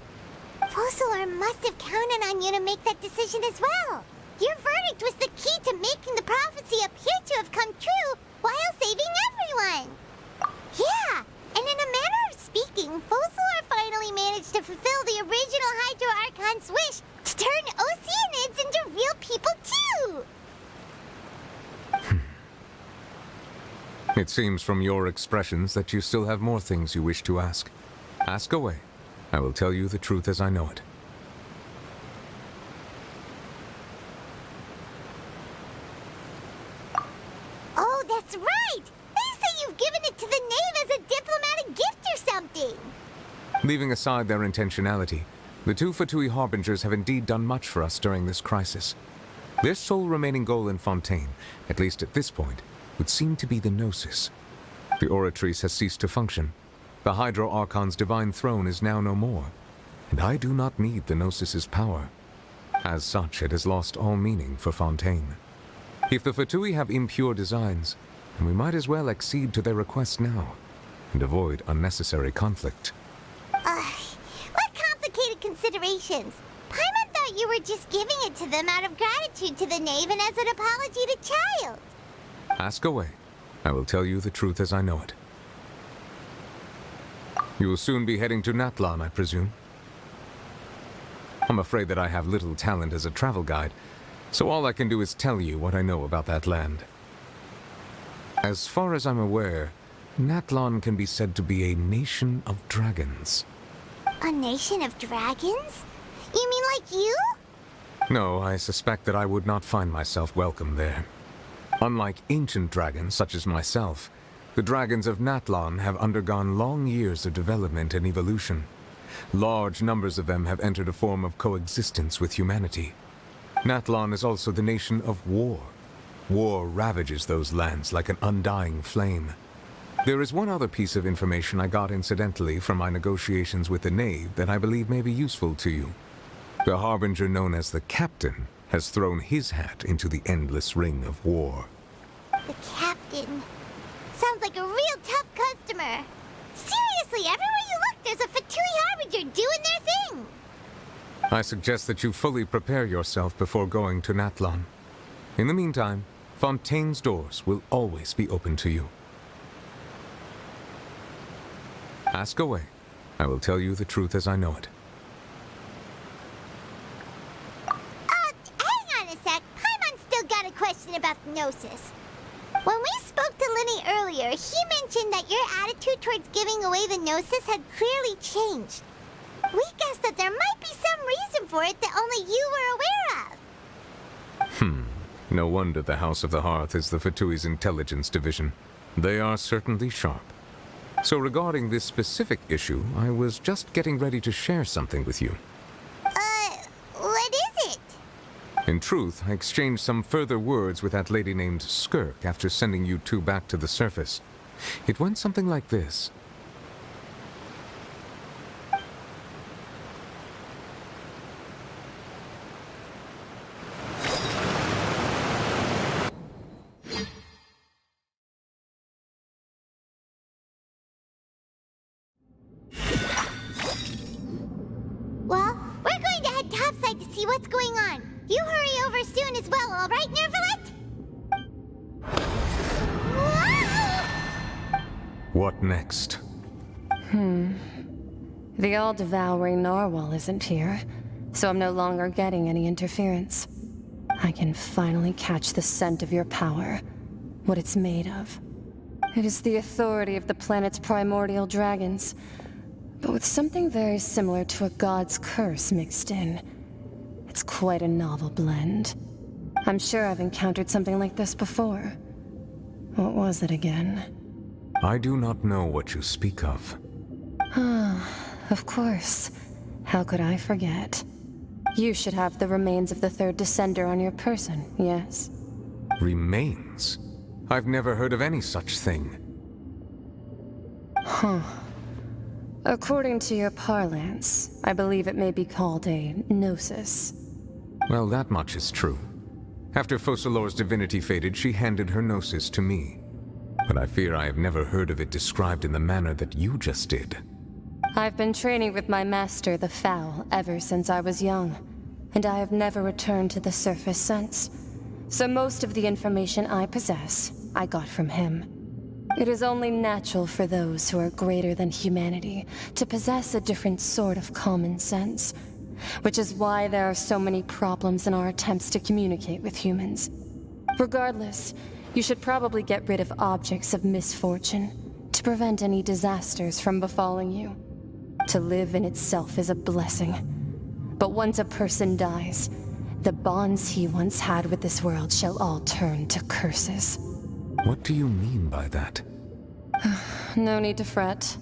Fossilor must have counted on you to make that decision as well. Your verdict was the key to making the prophecy appear to have come true while saving everyone. Yeah, and in a manner of speaking, Fossilor finally managed to fulfill the original Hydro Archon's wish to turn Oceanids into real people too! It seems from your expressions that you still have more things you wish to ask. Ask away. I will tell you the truth as I know it. Oh, that's right! They say you've given it to the Knave as a diplomatic gift or something! Leaving aside their intentionality, the two Fatui Harbingers have indeed done much for us during this crisis. Their sole remaining goal in Fontaine, at least at this point, would seem to be the Gnosis. The Oratrice has ceased to function. The Hydro Archon's divine throne is now no more, and I do not need the Gnosis's power. As such, it has lost all meaning for Fontaine. If the Fatui have impure designs, then we might as well accede to their request now, and avoid unnecessary conflict. What complicated considerations? Paimon thought you were just giving it to them out of gratitude to the Knave and as an apology to Child. Ask away. I will tell you the truth as I know it. You will soon be heading to Natlan, I presume? I'm afraid that I have little talent as a travel guide, so all I can do is tell you what I know about that land. As far as I'm aware, Natlan can be said to be a nation of dragons. A nation of dragons? You mean like you? No, I suspect that I would not find myself welcome there. Unlike ancient dragons such as myself, the dragons of Natlan have undergone long years of development and evolution. Large numbers of them have entered a form of coexistence with humanity. Natlan is also the nation of war. War ravages those lands like an undying flame. There is one other piece of information I got incidentally from my negotiations with the Knave that I believe may be useful to you. The Harbinger known as the Captain has thrown his hat into the endless ring of war. The Captain. Sounds like a real tough customer. Seriously, everywhere you look, there's a Fatui Harbinger doing their thing. I suggest that you fully prepare yourself before going to Natlan. In the meantime, Fontaine's doors will always be open to you. Ask away. I will tell you the truth as I know it. Hang on a sec. Paimon's still got a question about the Gnosis. When we spoke to Linny earlier, he mentioned that your attitude towards giving away the Gnosis had clearly changed. We guessed that there might be some reason for it that only you were aware of. No wonder the House of the Hearth is the Fatui's intelligence division. They are certainly sharp. So regarding this specific issue, I was just getting ready to share something with you. What is it? In truth, I exchanged some further words with that lady named Skirk after sending you two back to the surface. It went something like this. Well, we're going to head topside to see what's going on. You hurry over soon as well, all right, Nervalet? What next? The all-devouring narwhal isn't here, so I'm no longer getting any interference. I can finally catch the scent of your power, what it's made of. It is the authority of the planet's primordial dragons, but with something very similar to a god's curse mixed in. It's quite a novel blend. I'm sure I've encountered something like this before. What was it again? I do not know what you speak of. Of course. How could I forget? You should have the remains of the third descender on your person, yes? Remains? I've never heard of any such thing. Huh. According to your parlance, I believe it may be called a gnosis. Well, that much is true. After Focalor's divinity faded, she handed her gnosis to me. But I fear I have never heard of it described in the manner that you just did. I've been training with my master, the Foul, ever since I was young, and I have never returned to the surface since. So most of the information I possess, I got from him. It is only natural for those who are greater than humanity to possess a different sort of common sense, which is why there are so many problems in our attempts to communicate with humans. Regardless, you should probably get rid of objects of misfortune to prevent any disasters from befalling you. To live in itself is a blessing. But once a person dies, the bonds he once had with this world shall all turn to curses. What do you mean by that? No need to fret.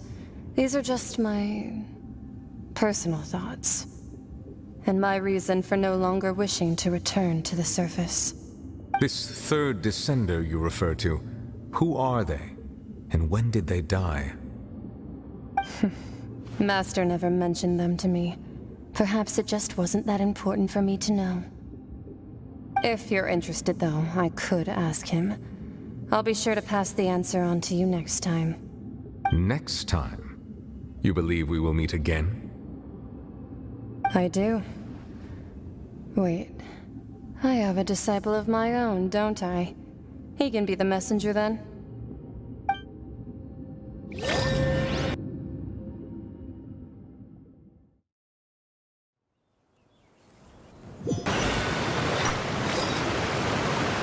These are just my personal thoughts. And my reason for no longer wishing to return to the surface. This third descender you refer to, who are they? And when did they die? Master never mentioned them to me. Perhaps it just wasn't that important for me to know. If you're interested, though, I could ask him. I'll be sure to pass the answer on to you next time. Next time? You believe we will meet again? I do. Wait. I have a disciple of my own, don't I? He can be the messenger then.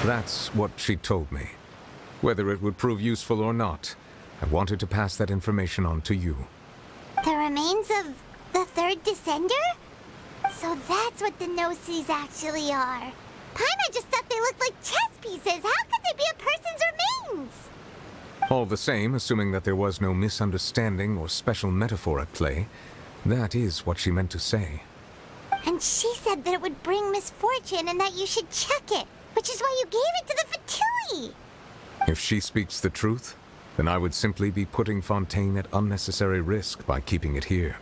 That's what she told me. Whether it would prove useful or not, I wanted to pass that information on to you. The remains of the third descender? So that's what the Gnosis actually are. Paimon just thought they looked like chess pieces. How could they be a person's remains? All the same, assuming that there was no misunderstanding or special metaphor at play, that is what she meant to say. And she said that it would bring misfortune and that you should check it, which is why you gave it to the Fatui. If she speaks the truth, then I would simply be putting Fontaine at unnecessary risk by keeping it here.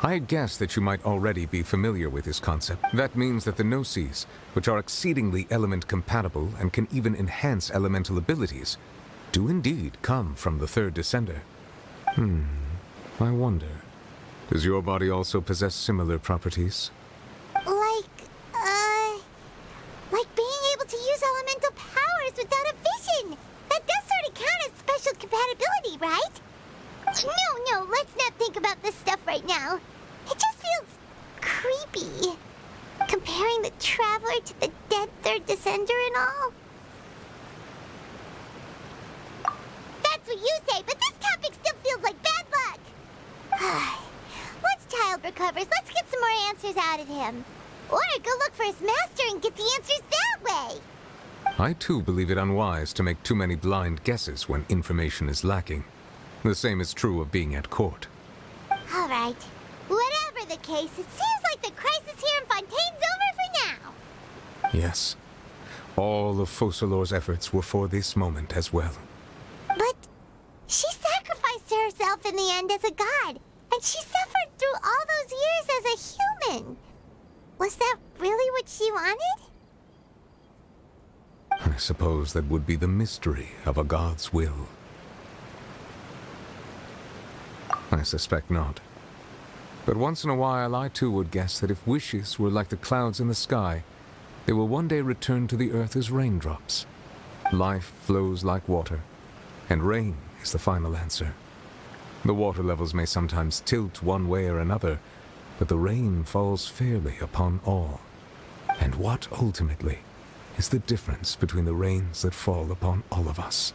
I guess that you might already be familiar with this concept. That means that the Gnosis, which are exceedingly element-compatible and can even enhance elemental abilities, do indeed come from the third descender. I wonder, does your body also possess similar properties? Like being able to use elemental powers without a vision. That does sort of count as special compatibility, right? No, let's not think about this stuff right now. It just feels creepy. Comparing the Traveler to the dead third descender and all. That's what you say, but this topic still feels like bad luck. Once Child recovers, let's get some more answers out of him. Or go look for his master and get the answers that way. I too believe it unwise to make too many blind guesses when information is lacking. The same is true of being at court. All right. Whatever the case, it seems like the crisis here in Fontaine's over for now. Yes. All of Focalor's efforts were for this moment as well. But she sacrificed herself in the end as a god, and she suffered through all those years as a human. Was that really what she wanted? I suppose that would be the mystery of a god's will. I suspect not. But once in a while, I too would guess that if wishes were like the clouds in the sky, they will one day return to the earth as raindrops. Life flows like water, and rain is the final answer. The water levels may sometimes tilt one way or another, but the rain falls fairly upon all. And what, ultimately, is the difference between the rains that fall upon all of us?